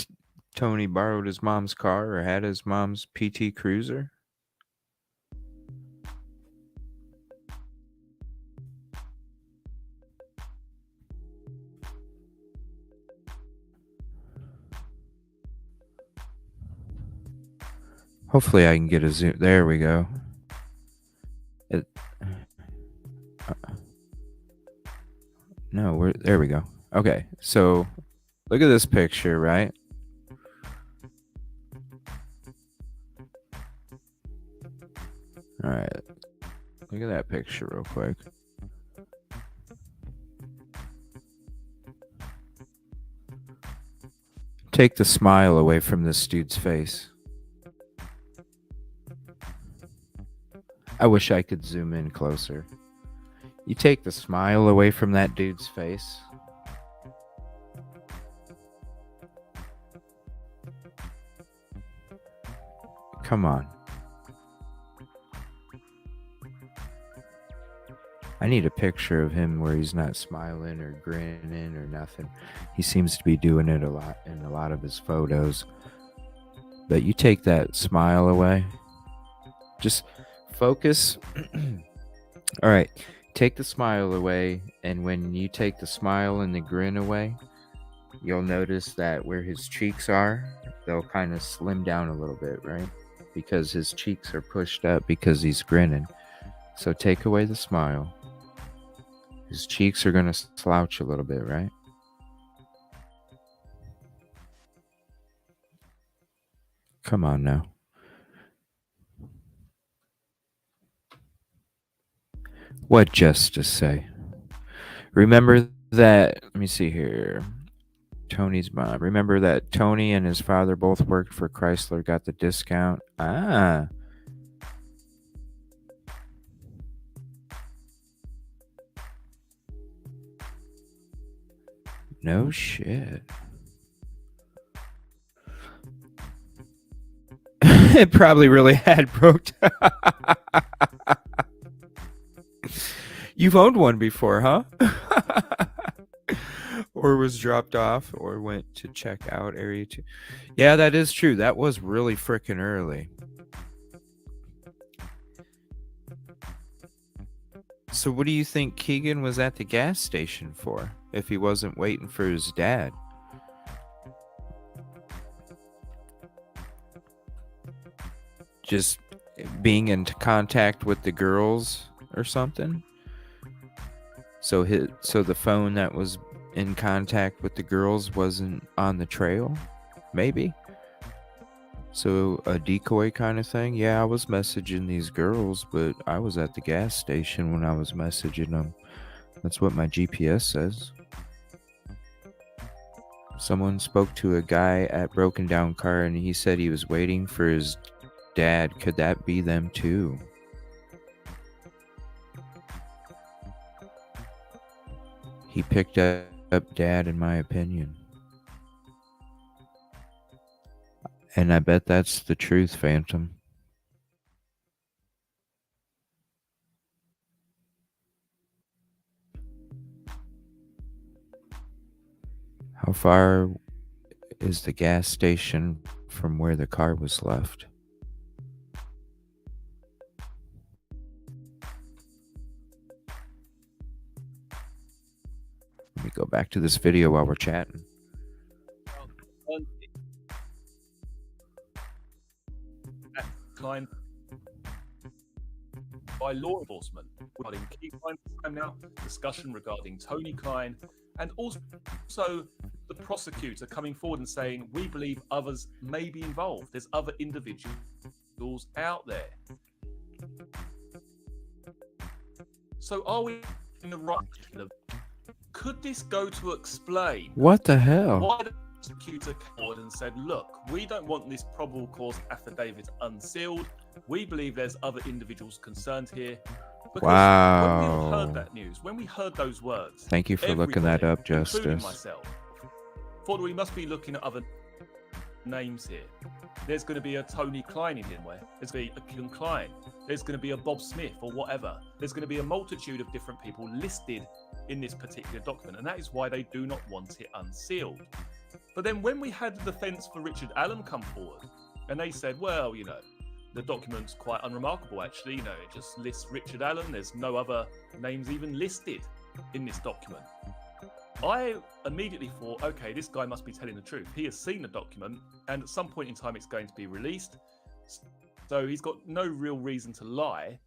Tony borrowed his mom's car or had his mom's PT Cruiser. Hopefully I can get a zoom. There we go. There we go. Okay, so look at this picture, right? All right, look at that picture real quick. Take the smile away from this dude's face. I wish I could zoom in closer. You take the smile away from that dude's face. Come on. I need a picture of him where he's not smiling or grinning or nothing. He seems to be doing it a lot in a lot of his photos. But you take that smile away. Just focus. All right. Take the smile away. And when you take the smile and the grin away, you'll notice that where his cheeks are, they'll kind of slim down a little bit, right? Because his cheeks are pushed up because he's grinning. So take away the smile. His cheeks are going to slouch a little bit, right? Come on now. What Justice say? Remember that, let me see here. Tony's mom. Remember that Tony and his father both worked for Chrysler, got the discount? Ah. No shit. It probably really had broke down. You've owned one before, huh? Or was dropped off or went to check out area 2. Yeah, that is true. That was really freaking early. So what do you think Keegan was at the gas station for if he wasn't waiting for his dad? Just being in contact with the girls or something? So the phone that was in contact with the girls wasn't on the trail? Maybe? So a decoy kind of thing? Yeah, I was messaging these girls, but I was at the gas station when I was messaging them. That's what my GPS says. Someone spoke to a guy at Broken Down Car and he said he was waiting for his dad. Could that be them too? He picked up dad, in my opinion. And I bet that's the truth, Phantom. How far is the gas station from where the car was left? Let me go back to this video while we're chatting. Klein by law enforcement regarding key crime now, discussion regarding Tony Klein, and also the prosecutor coming forward and saying we believe others may be involved. There's other individuals out there. So are we in the right? Could this go to explain What the hell? why the prosecutor came forward and said, look, we don't want this probable cause affidavit unsealed. We believe there's other individuals concerned here. Because when we all heard Wow. that news, when we heard those words, Thank you for looking that up, including Justice. myself, thought we must be looking at other names here. There's going to be a Tony Klein in here, there's going to be a Keegan Klein, there's going to be a Bob Smith or whatever. There's going to be a multitude of different people listed in this particular document, and that is why they do not want it unsealed. But then when we had the defense for Richard Allen come forward, and they said, well, you know, the document's quite unremarkable, actually. You know, it just lists Richard Allen. There's no other names even listed in this document. I immediately thought, okay, this guy must be telling the truth. He has seen the document, and at some point in time, it's going to be released. So he's got no real reason to lie.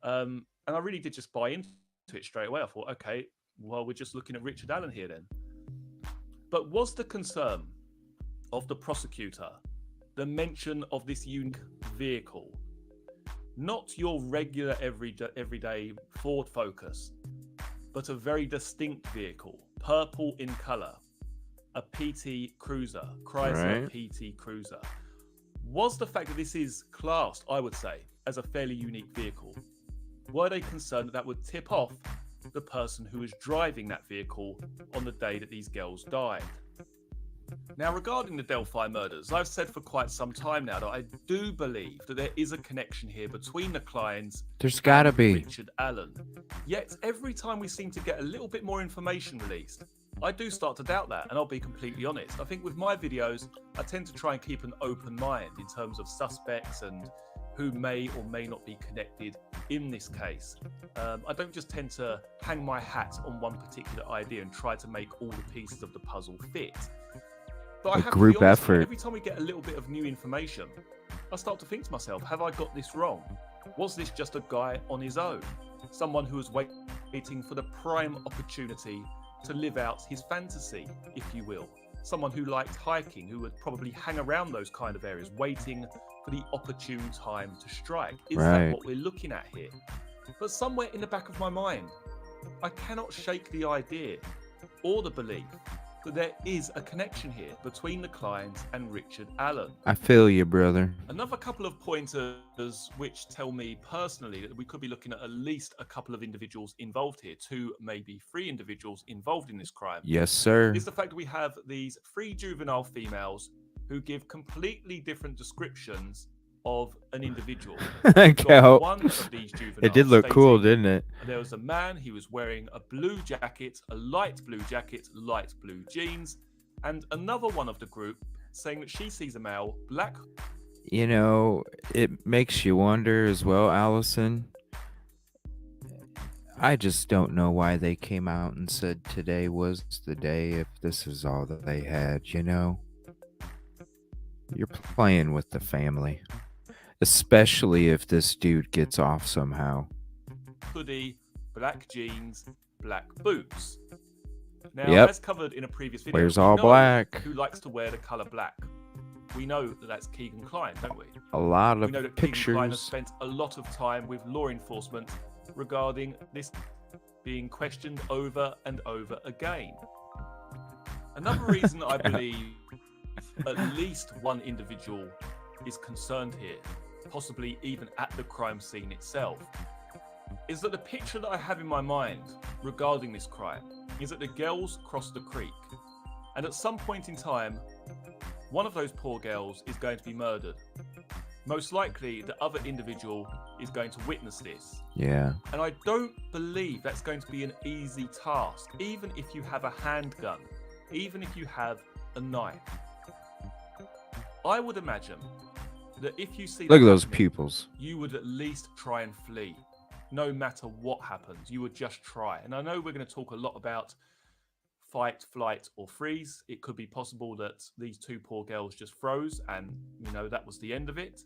And I really did just buy into it straight away. I thought, okay, well, we're just looking at Richard Allen here then. But was the concern of the prosecutor the mention of this unique vehicle, not your regular everyday Ford Focus, but a very distinct vehicle, purple in color, a PT Cruiser, Chrysler Right. PT Cruiser? Was the fact that this is classed, I would say, as a fairly unique vehicle, were they concerned that that would tip off the person who was driving that vehicle on the day that these girls died? Now, regarding the Delphi murders, I've said for quite some time now that I do believe that there is a connection here between the Kleins There's gotta and be. Richard Allen. Yet, every time we seem to get a little bit more information released, I do start to doubt that, and I'll be completely honest. I think with my videos, I tend to try and keep an open mind in terms of suspects and who may or may not be connected in this case. I don't just tend to hang my hat on one particular idea and try to make all the pieces of the puzzle fit. But I A have to group be honest, effort. every time we get a little bit of new information, I start to think to myself, have I got this wrong? Was this just a guy on his own? Someone who was waiting for the prime opportunity to live out his fantasy, if you will. Someone who liked hiking, who would probably hang around those kind of areas, waiting for the opportune time to strike. Is Right. that what we're looking at here? But somewhere in the back of my mind, I cannot shake the idea or the belief that there is a connection here between the Kleins and Richard Allen. I feel you, brother. Another couple of pointers which tell me personally that we could be looking at least a couple of individuals involved here, 2, maybe 3 individuals involved in this crime. Yes, sir. Is the fact that we have these 3 juvenile females who give completely different descriptions of an individual. Cal, One of these juveniles it did look cool, stating didn't it? there was a man, he was wearing a blue jacket, a light blue jacket, light blue jeans, and another one of the group saying that she sees a male, black. You know, it makes you wonder as well, Allison. I just don't know why they came out and said today was the day if this is all that they had, you know? You're playing with the family. Especially if this dude gets off somehow. Hoodie, black jeans, black boots. Now, Yep. as covered in a previous video, Wears we all know black. who likes to wear the colour black. We know that that's Keegan Klein, don't we? A lot We of know that Keegan Klein has pictures. spent a lot of time with law enforcement regarding this being questioned over and over again. Another reason I believe at least one individual is concerned here, possibly even at the crime scene itself, is that the picture that I have in my mind regarding this crime is that the girls crossed the creek, and at some point in time, one of those poor girls is going to be murdered. Most likely, the other individual is going to witness this. Yeah. And I don't believe that's going to be an easy task, even if you have a handgun, even if you have a knife. I would imagine that if you see Look that at those happening, pupils. you would at least try and flee. No matter what happens, you would just try. And I know we're going to talk a lot about fight, flight, or freeze. It could be possible that these 2 poor girls just froze and, you know, that was the end of it.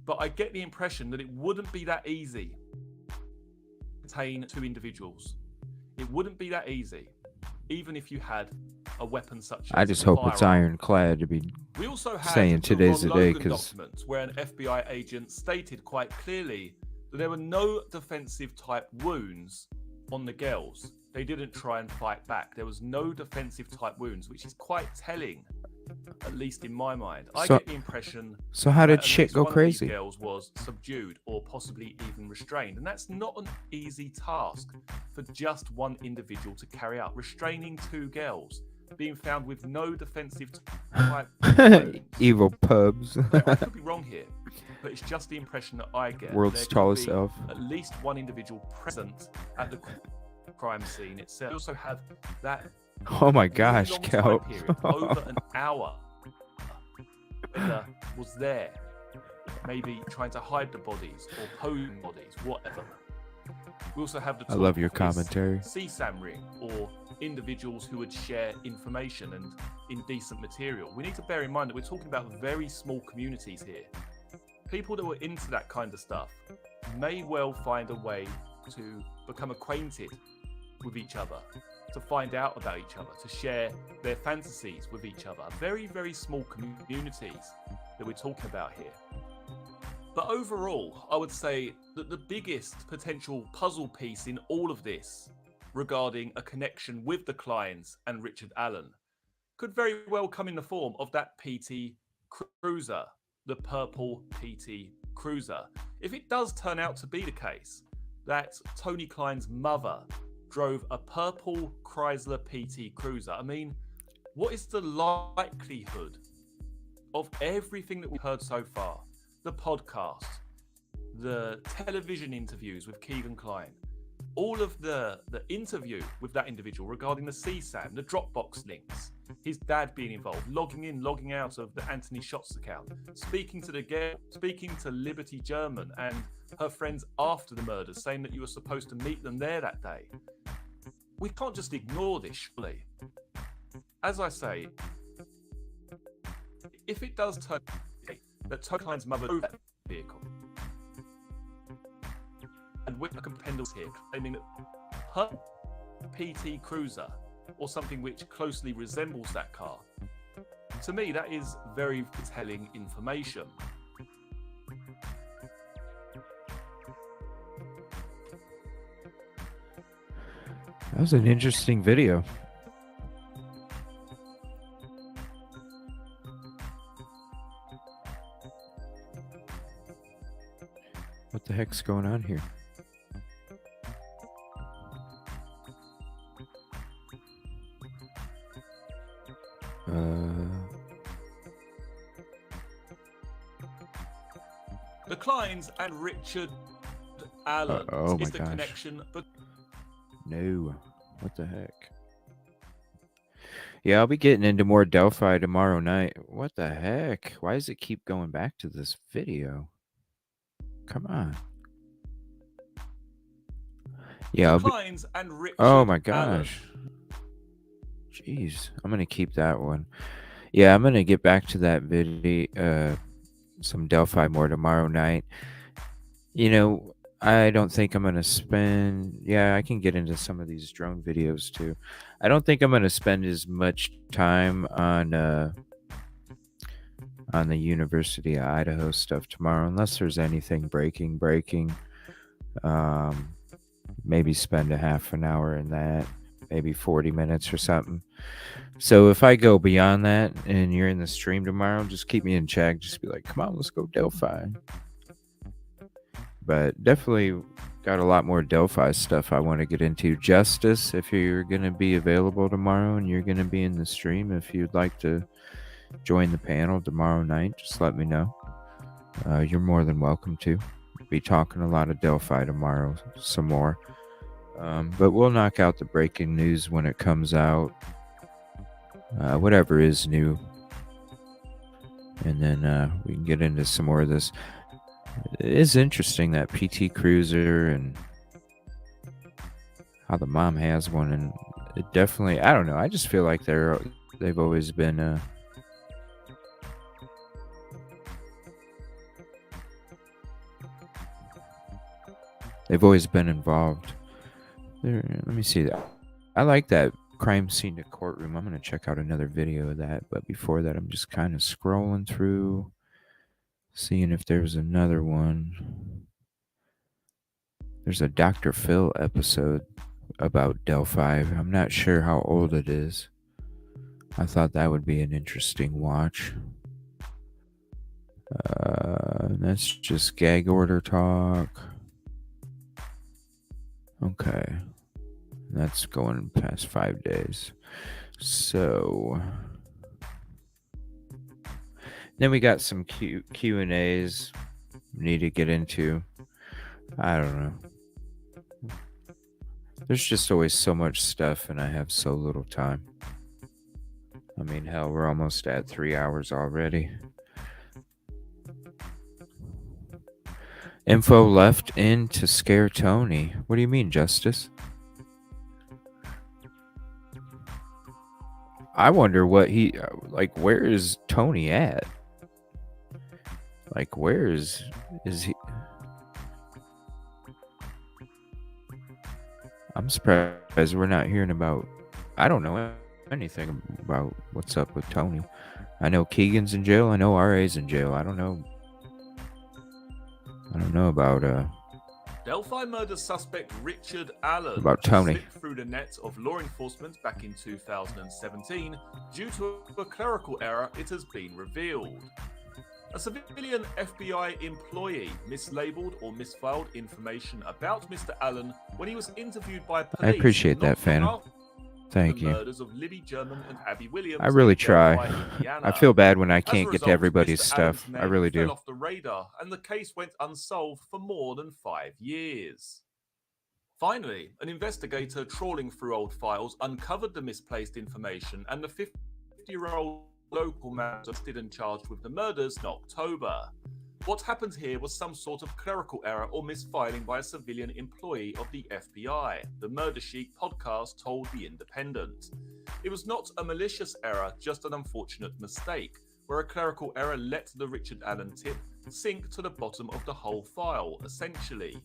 But I get the impression that it wouldn't be that easy to contain 2 individuals. It wouldn't be that easy, even if you had a weapon such as I just a hope it's firearm. ironclad to be We also had saying the today's the Ron day Logan because document where an FBI agent stated quite clearly that there were no defensive type wounds on the girls. They didn't try and fight back. There was no defensive type wounds, which is quite telling, at least in my mind. I So- get the impression so how did that at shit least go one of these crazy? girls was subdued or possibly even restrained, and that's not an easy task for just one individual to carry out. Restraining 2 girls, being found with no defensive type wounds. Evil pubs. Now, I could be wrong here, but it's just the impression that I get. World's There could tallest be elf. At least one individual present at the crime scene itself. We also have that Oh my gosh, long Cal. time period, over an hour, that was there, maybe trying to hide the bodies or posing bodies, whatever. We also have the I love talk your of this commentary. CSAM ring, or individuals who would share information and indecent material. We need to bear in mind that we're talking about very small communities here. People that were into that kind of stuff may well find a way to become acquainted with each other, to find out about each other, to share their fantasies with each other. Very, very small communities that we're talking about here. But overall, I would say that the biggest potential puzzle piece in all of this regarding a connection with the Kleins and Richard Allen could very well come in the form of that PT Cruiser, the purple PT Cruiser. If it does turn out to be the case that Tony Klein's mother drove a purple Chrysler PT Cruiser, I mean, what is the likelihood of everything that we've heard so far? The podcast, the television interviews with Keegan Klein, all of the interview with that individual regarding the CSAM, the Dropbox links, his dad being involved, logging in, logging out of the Anthony Shots account, speaking to Liberty German and her friends after the murders, saying that you were supposed to meet them there that day. We can't just ignore this, surely. As I say, if it does turn that Tony Klein's mother drove that vehicle, and Whitlock and Pendle's here claiming that her PT Cruiser, or something which closely resembles that car, to me that is very telling information. That was an interesting video. the heck's going on here? The Kleins and Richard Allen oh my is the gosh. connection, but No. What the heck? Yeah, I'll be getting into more Delphi tomorrow night. What the heck? Why does it keep going back to this video? Come on. Yeah, I'll be... Kleins and Richard Oh my Allen. gosh. Jeez, I'm gonna keep that one. Yeah, I'm gonna get back to that video, some Delphi more tomorrow night. You know, I don't think I'm gonna spend. Yeah, I can get into some of these drone videos too. I don't think I'm gonna spend as much time on the University of Idaho stuff tomorrow, unless there's anything breaking. Maybe spend a half an hour in that, maybe 40 minutes or something. So if I go beyond that and you're in the stream tomorrow, just keep me in check. Just be like, come on, let's go Delphi. But definitely got a lot more Delphi stuff I want to get into. Justice, if you're going to be available tomorrow and you're going to be in the stream, if you'd like to join the panel tomorrow night, just let me know. You're more than welcome to. Be talking a lot of Delphi tomorrow, some more. But we'll knock out the breaking news when it comes out. Whatever is new. And then we can get into some more of this. It is interesting that PT Cruiser and how the mom has one, and it definitely, I don't know, I just feel like they've always been involved. There, let me see that. I like that crime scene to courtroom. I'm gonna check out another video of that, but before that, I'm just kind of scrolling through, seeing if there's another one. There's a Dr. Phil episode about Delphi. I'm not sure how old it is. I thought that would be an interesting watch. That's just gag order talk. Okay. That's going past 5 days. So then we got some Q&As we need to get into. I don't know. There's just always so much stuff and I have so little time. I mean, hell, we're almost at 3 hours already. Info left in to scare Tony. What do you mean, Justice? I wonder what he, like, where is Tony at? Like, where is he? I'm surprised we're not hearing about, I don't know anything about what's up with Tony. I know Keegan's in jail. I know RA's in jail. I don't know about Delphi murder suspect Richard Allen about Tony. slipped through the net of law enforcement back in 2017 due to a clerical error. It has been revealed. A civilian FBI employee mislabeled or misfiled information about Mr. Allen when he was interviewed by police. I appreciate that, not Phantom. long Thank the you. murders of Libby German and Abby Williams I really in Delphi, try. Indiana. I feel bad when I As a can't get to result, everybody's Mr. stuff. Allen's I name really fell do. off the radar, and the case went unsolved for more than 5 years. Finally, an investigator trawling through old files uncovered the misplaced information, and the 50-year-old local man was arrested and charged with the murders in October. What happened here was some sort of clerical error or misfiling by a civilian employee of the FBI, the Murder Sheet podcast told The Independent. It was not a malicious error, just an unfortunate mistake, where a clerical error let the Richard Allen tip sink to the bottom of the whole file, essentially.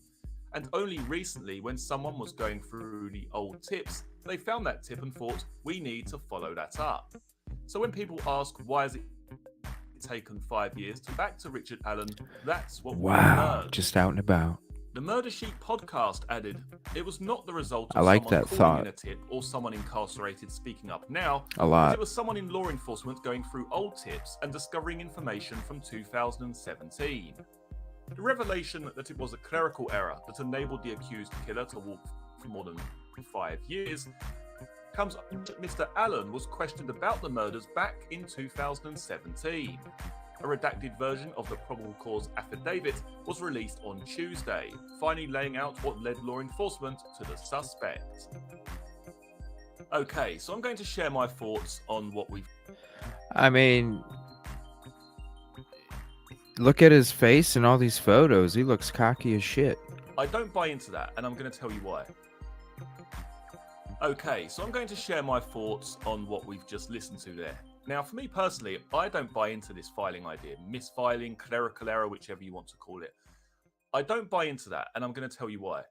And only recently, when someone was going through the old tips, they found that tip and thought, we need to follow that up. So when people ask, why has it taken 5 years to back to Richard Allen, that's what we Wow, learned. just out and about. The Murder Sheet podcast added, it was not the result of I like someone that calling thought. in a tip or someone incarcerated speaking up now. A lot. But it was someone in law enforcement going through old tips and discovering information from 2017. The revelation that it was a clerical error that enabled the accused killer to walk for more than 5 years comes after Mr. Allen was questioned about the murders back in 2017. A redacted version of the probable cause affidavit was released on Tuesday, finally laying out what led law enforcement to the suspect. Okay, so I'm going to share my thoughts on what we've... I mean, look at his face in all these photos. He looks cocky as shit. I don't buy into that, and I'm going to tell you why. Okay, so I'm going to share my thoughts on what we've just listened to there. Now, for me personally, I don't buy into this filing idea. Misfiling, clerical error, whichever you want to call it. I don't buy into that, and I'm going to tell you why.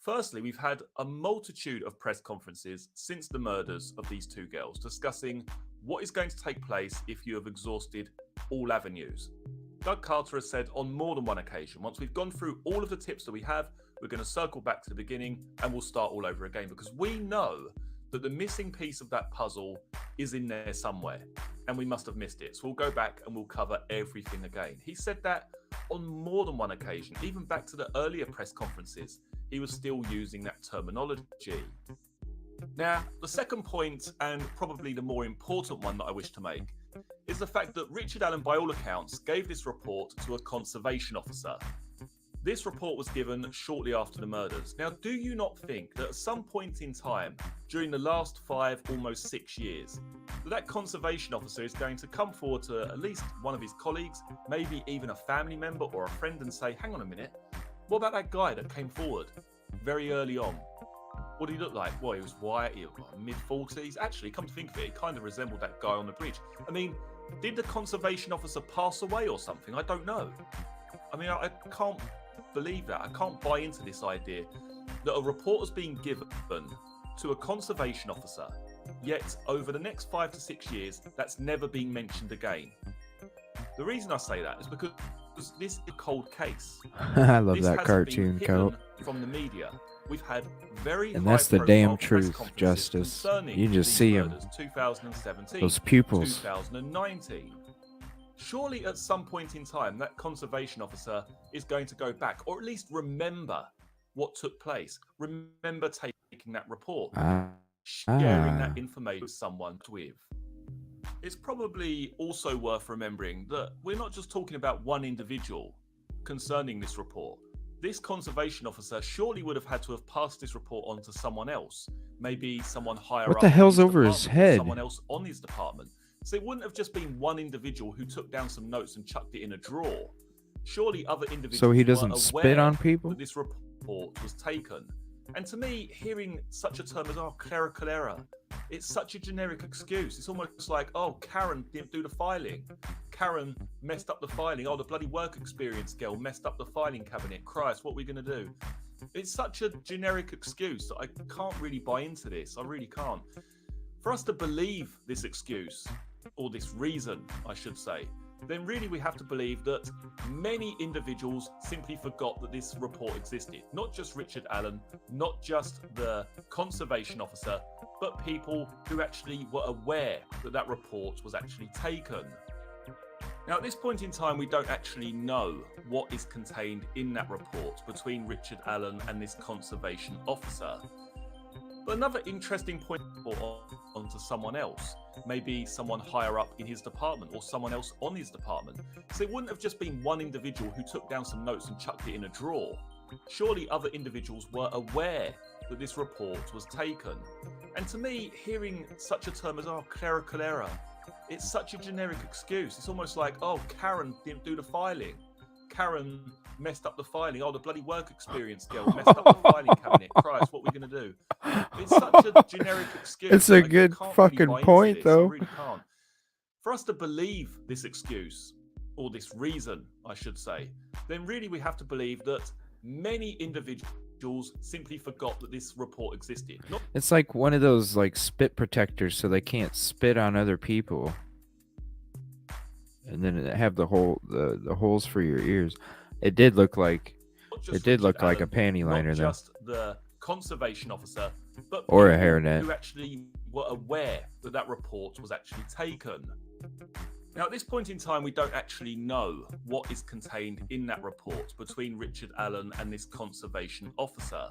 Firstly, we've had a multitude of press conferences since the murders of these two girls discussing what is going to take place if you have exhausted all avenues. Doug Carter has said on more than one occasion, once we've gone through all of the tips that we have, we're going to circle back to the beginning and we'll start all over again, because we know that the missing piece of that puzzle is in there somewhere and we must have missed it. So we'll go back and we'll cover everything again. He said that on more than one occasion, even back to the earlier press conferences, he was still using that terminology. Now, the second point, and probably the more important one that I wish to make, is the fact that Richard Allen, by all accounts, gave this report to a conservation officer. This report was given shortly after the murders. Now, do you not think that at some point in time, during the last 5, almost 6 years, that conservation officer is going to come forward to at least one of his colleagues, maybe even a family member or a friend, and say, hang on a minute, what about that guy that came forward very early on? What did he look like? Well, he was white, he was mid-40s. Actually, come to think of it, he kind of resembled that guy on the bridge. I mean, did the conservation officer pass away or something? I don't know. I mean, I can't believe that. I can't buy into this idea that a report has been given to a conservation officer, yet over the next 5 to 6 years, that's never been mentioned again. The reason I say that is because this is a cold case. I love This that hasn't cartoon, been Cope. hidden from the media. We've had very And that's the high-profile damn press truth, conferences Justice. concerning You just these see 'em. murders, 2017, Those pupils. 2019. Surely at some point in time, that conservation officer is going to go back, or at least remember what took place. Remember taking that report, sharing that information with someone with. It's probably also worth remembering that we're not just talking about one individual concerning this report. This conservation officer surely would have had to have passed this report on to someone else, maybe someone higher up. What the in hell's his over his department, head? Someone else on his department. So it wouldn't have just been one individual who took down some notes and chucked it in a drawer. Surely other individuals So he were doesn't spit aware on people? that this report was taken. And to me, hearing such a term as, oh, clerical error, it's such a generic excuse. It's almost like, oh, Karen didn't do the filing. Karen messed up the filing. Oh, the bloody work experience girl messed up the filing cabinet. Christ, what are we going to do? It's such a generic excuse that I can't really buy into this. I really can't. For us to believe this excuse, or this reason, I should say, then really we have to believe that many individuals simply forgot that this report existed. Not just Richard Allen, not just the conservation officer, but people who actually were aware that that report was actually taken. Now, at this point in time, we don't actually know what is contained in that report between Richard Allen and this conservation officer. But another interesting point onto someone else, maybe someone higher up in his department or someone else on his department. So it wouldn't have just been one individual who took down some notes and chucked it in a drawer. Surely other individuals were aware that this report was taken. And to me, hearing such a term as, oh, clerical error, it's such a generic excuse. It's almost like, oh, Karen didn't do the filing. Karen messed up the filing. Oh, the bloody work experience girl messed up the filing cabinet. Christ, what are we going to do? It's such a generic excuse. It's a good fucking point, though. I really can't. For us to believe this excuse, or this reason, I should say, then really we have to believe that many individuals simply forgot that this report existed. It's like one of those like spit protectors so they can't spit on other people. And then have the holes for your ears. It did look like a panty liner, though. Not just the conservation officer, but or a people hairnet. who actually were aware that that report was actually taken. Now, at this point in time, we don't actually know what is contained in that report between Richard Allen and this conservation officer.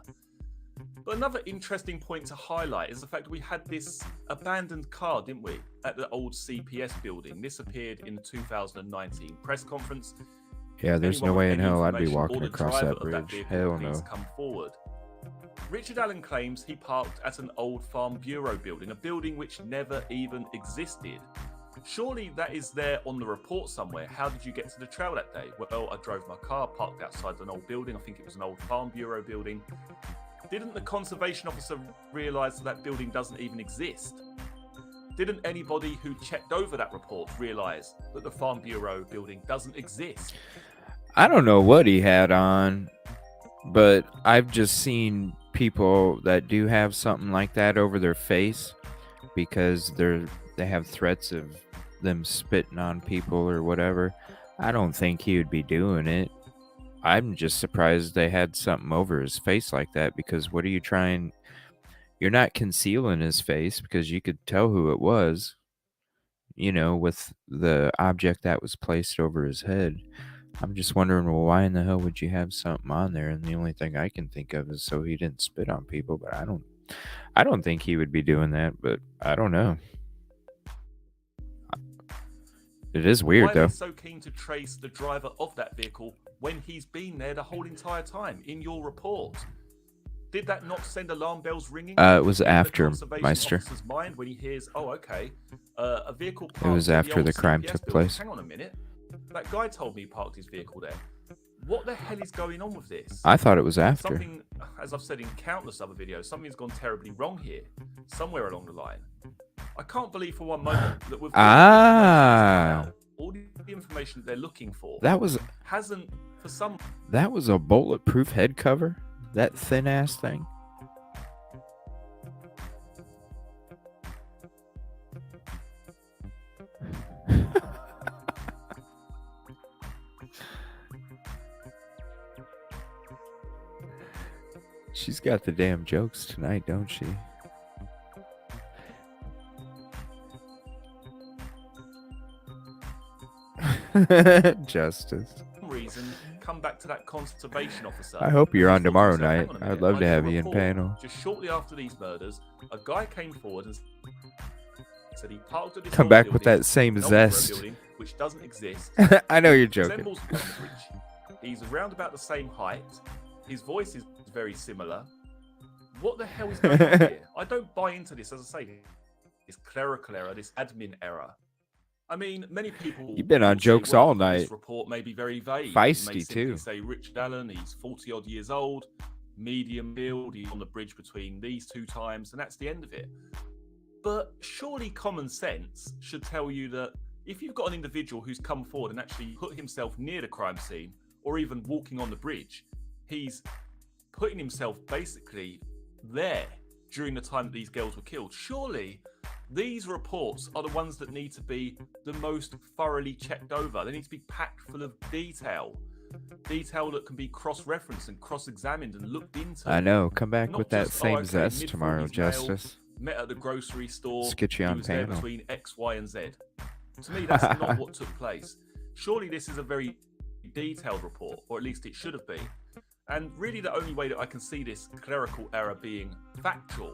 But another interesting point to highlight is the fact that we had this abandoned car, didn't we, at the old CPS building. This appeared in the 2019 press conference. Yeah, there's no Anyone way with in any hell I'd be information or walking the across driver that of bridge. vehicle, Hell please no. come forward. Richard Allen claims he parked at an old Farm Bureau building, a building which never even existed. Surely that is there on the report somewhere. How did you get to the trail that day? Well, I drove my car, parked outside an old building. I think it was an old Farm Bureau building. Didn't the conservation officer realise that building doesn't even exist? Didn't anybody who checked over that report realise that the Farm Bureau building doesn't exist? I don't know what he had on, but I've just seen people that do have something like that over their face because they have threats of them spitting on people or whatever. I don't think he would be doing it. I'm just surprised they had something over his face like that, because what are you trying? You're not concealing his face because you could tell who it was, with the object that was placed over his head. I'm just wondering, well, why in the hell would you have something on there? And the only thing I can think of is so he didn't spit on people, but I don't think he would be doing that, but I don't know. It is weird, Why are though. they so keen to trace the driver of that vehicle when he's been there the whole entire time in your report? Did that not send alarm bells ringing? It was in the after, conservation Meister. officer's mind when he hears, oh, okay, a vehicle It parked was in after old the crime CPS took building. place. Hang on a minute. That guy told me he parked his vehicle there. What the hell is going on with this? I thought it was after. Something, as I've said in countless other videos, something's gone terribly wrong here, somewhere along the line. I can't believe for one moment that with all the information that they're looking for, That was hasn't, for some... That was a bulletproof head cover? That thin ass thing? She's got the damn jokes tonight, don't she? Justice. reason, come back to that conservation officer. I hope you're on tomorrow Hang night. on a I'd minute. love I to did a have you in report panel. Just shortly after these murders, a guy came forward and said he parked at this Come old back with building, that same an old Bureau zest. building, which doesn't exist. I know you're joking. Resembles Cambridge. He's around about the same height. His voice is very similar. What the hell is going on here? I don't buy into this. As I say, this clerical error, this admin error. I mean, many people. You've been on will say, jokes well, all This night. report may be very vague. Feisty, It may simply too. say Richard Allen, he's 40 odd years old, medium build, he's on the bridge between these two times, and that's the end of it. But surely common sense should tell you that if you've got an individual who's come forward and actually put himself near the crime scene, or even walking on the bridge, he's putting himself basically there during the time that these girls were killed. Surely these reports are the ones that need to be the most thoroughly checked over. They need to be packed full of detail that can be cross-referenced and cross-examined and looked into. I know. Come back Not with that just, same okay, zest mid-40s tomorrow, male, Justice. met at the grocery store. Let's get you he on was there panel. between X, Y, and Z. To me, that's not what took place. Surely this is a very detailed report, or at least it should have been. And really the only way that I can see this clerical error being factual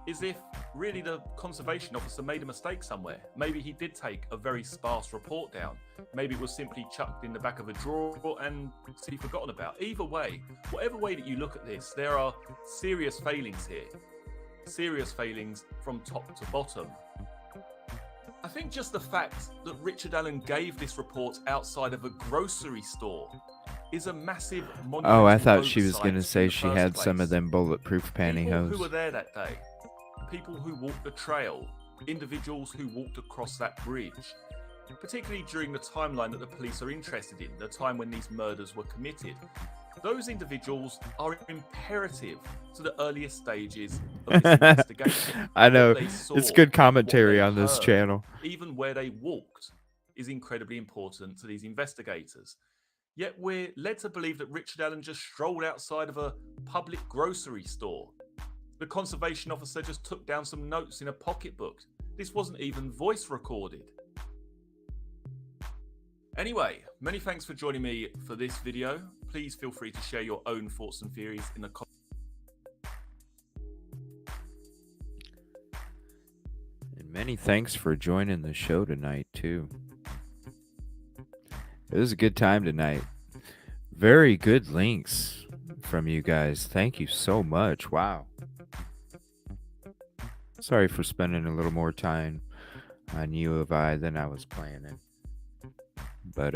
is if really the conservation officer made a mistake somewhere. Maybe he did take a very sparse report down. Maybe it was simply chucked in the back of a drawer and simply forgotten about. Either way, whatever way that you look at this, there are serious failings here. Serious failings from top to bottom. I think just the fact that Richard Allen gave this report outside of a grocery store is a massive monumental Oh, I thought she was oversight going to in say the she first had some place. of them bulletproof People who were pantyhose. there that day, people who walked the trail, individuals who walked across that bridge, particularly during the timeline that the police are interested in, the time when these murders were committed. Those individuals are imperative to the earliest stages of this investigation. I know. What they saw, It's good what commentary they on this heard, channel. Even where they walked is incredibly important to these investigators. Yet we're led to believe that Richard Allen just strolled outside of a public grocery store. The conservation officer just took down some notes in a pocketbook. This wasn't even voice recorded. Anyway, many thanks for joining me for this video. Please feel free to share your own thoughts and theories in the comments. And many thanks for joining the show tonight, too. It was a good time tonight. Very good links from you guys. Thank you so much. Wow. Sorry for spending a little more time on U of I than I was planning. But,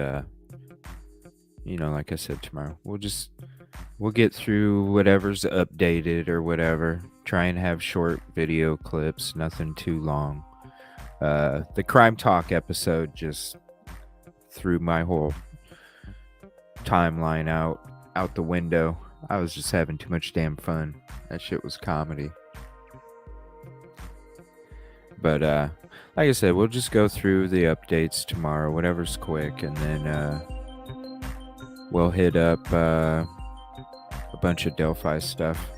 you know, like I said, tomorrow, we'll get through whatever's updated or whatever. Try and have short video clips, nothing too long. The Crime Talk episode just threw my whole timeline out the window. I was just having too much damn fun. That shit was comedy. But like I said, we'll just go through the updates tomorrow, whatever's quick, and then we'll hit up a bunch of Delphi stuff.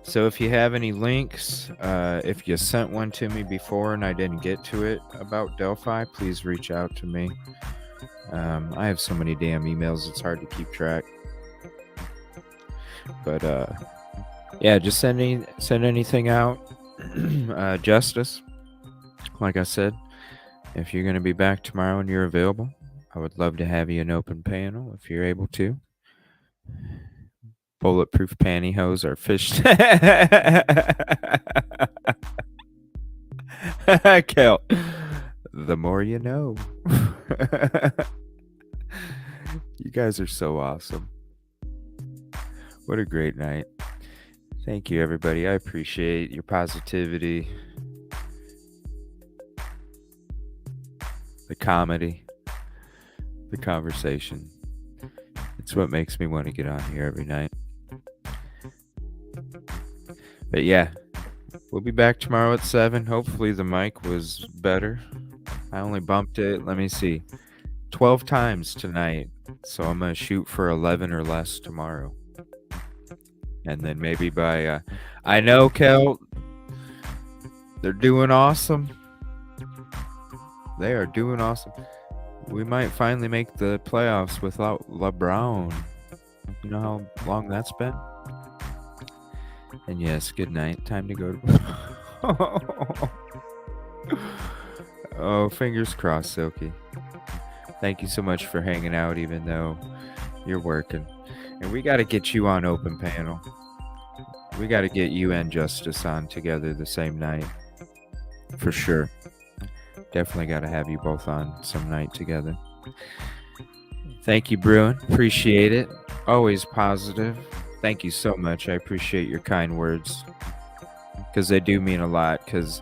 So if you have any links, if you sent one to me before and I didn't get to it about Delphi, please reach out to me. I have so many damn emails, it's hard to keep track. But yeah, just send anything out. Justice, like I said, if you're going to be back tomorrow and you're available, I would love to have you an open panel if you're able to. Bulletproof pantyhose or fish. Kel, the more you know. You guys are so awesome. What a great night. Thank you, everybody. I appreciate your positivity, the comedy, the conversation. It's what makes me want to get on here every night. But yeah, we'll be back tomorrow at 7. Hopefully the mic was better. I only bumped it, let me see, 12 times tonight. So I'm going to shoot for 11 or less tomorrow. And then maybe by, I know, Kel, they're doing awesome. They are doing awesome. We might finally make the playoffs without LeBron. You know how long that's been? And yes, good night. Time to go to... Oh, fingers crossed, Silky. Thank you so much for hanging out, even though you're working. And we got to get you on open panel. We got to get you and Justice on together the same night. For sure. Definitely got to have you both on some night together. Thank you, Bruin. Appreciate it. Always positive. Thank you so much. I appreciate your kind words. Because they do mean a lot. Because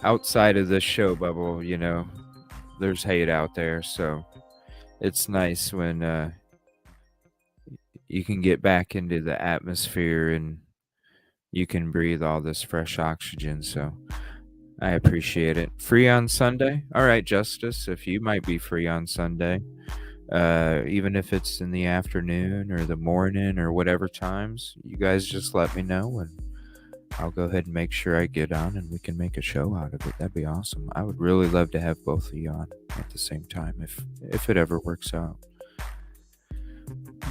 outside of this show bubble, you know, there's hate out there. So it's nice when you can get back into the atmosphere and you can breathe all this fresh oxygen. So I appreciate it. Free on Sunday? All right, Justice, if you might be free on Sunday, even if it's in the afternoon or the morning or whatever times, you guys just let me know and I'll go ahead and make sure I get on and we can make a show out of it. That'd be awesome. I would really love to have both of you on at the same time if it ever works out.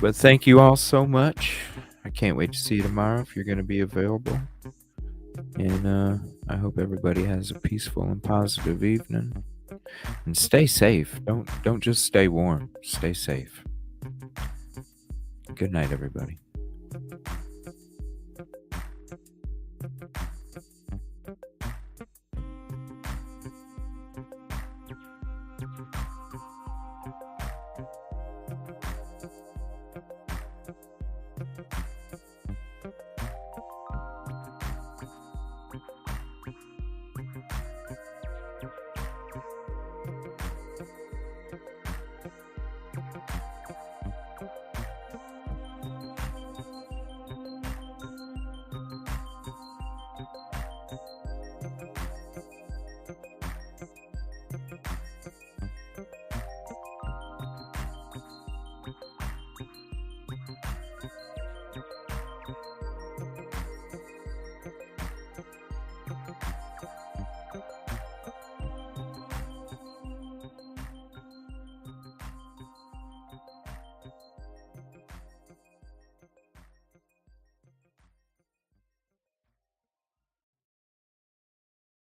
But thank you all so much. I can't wait to see you tomorrow if you're going to be available. And I hope everybody has a peaceful and positive evening. And stay safe. Don't just stay warm. Stay safe. Good night, everybody.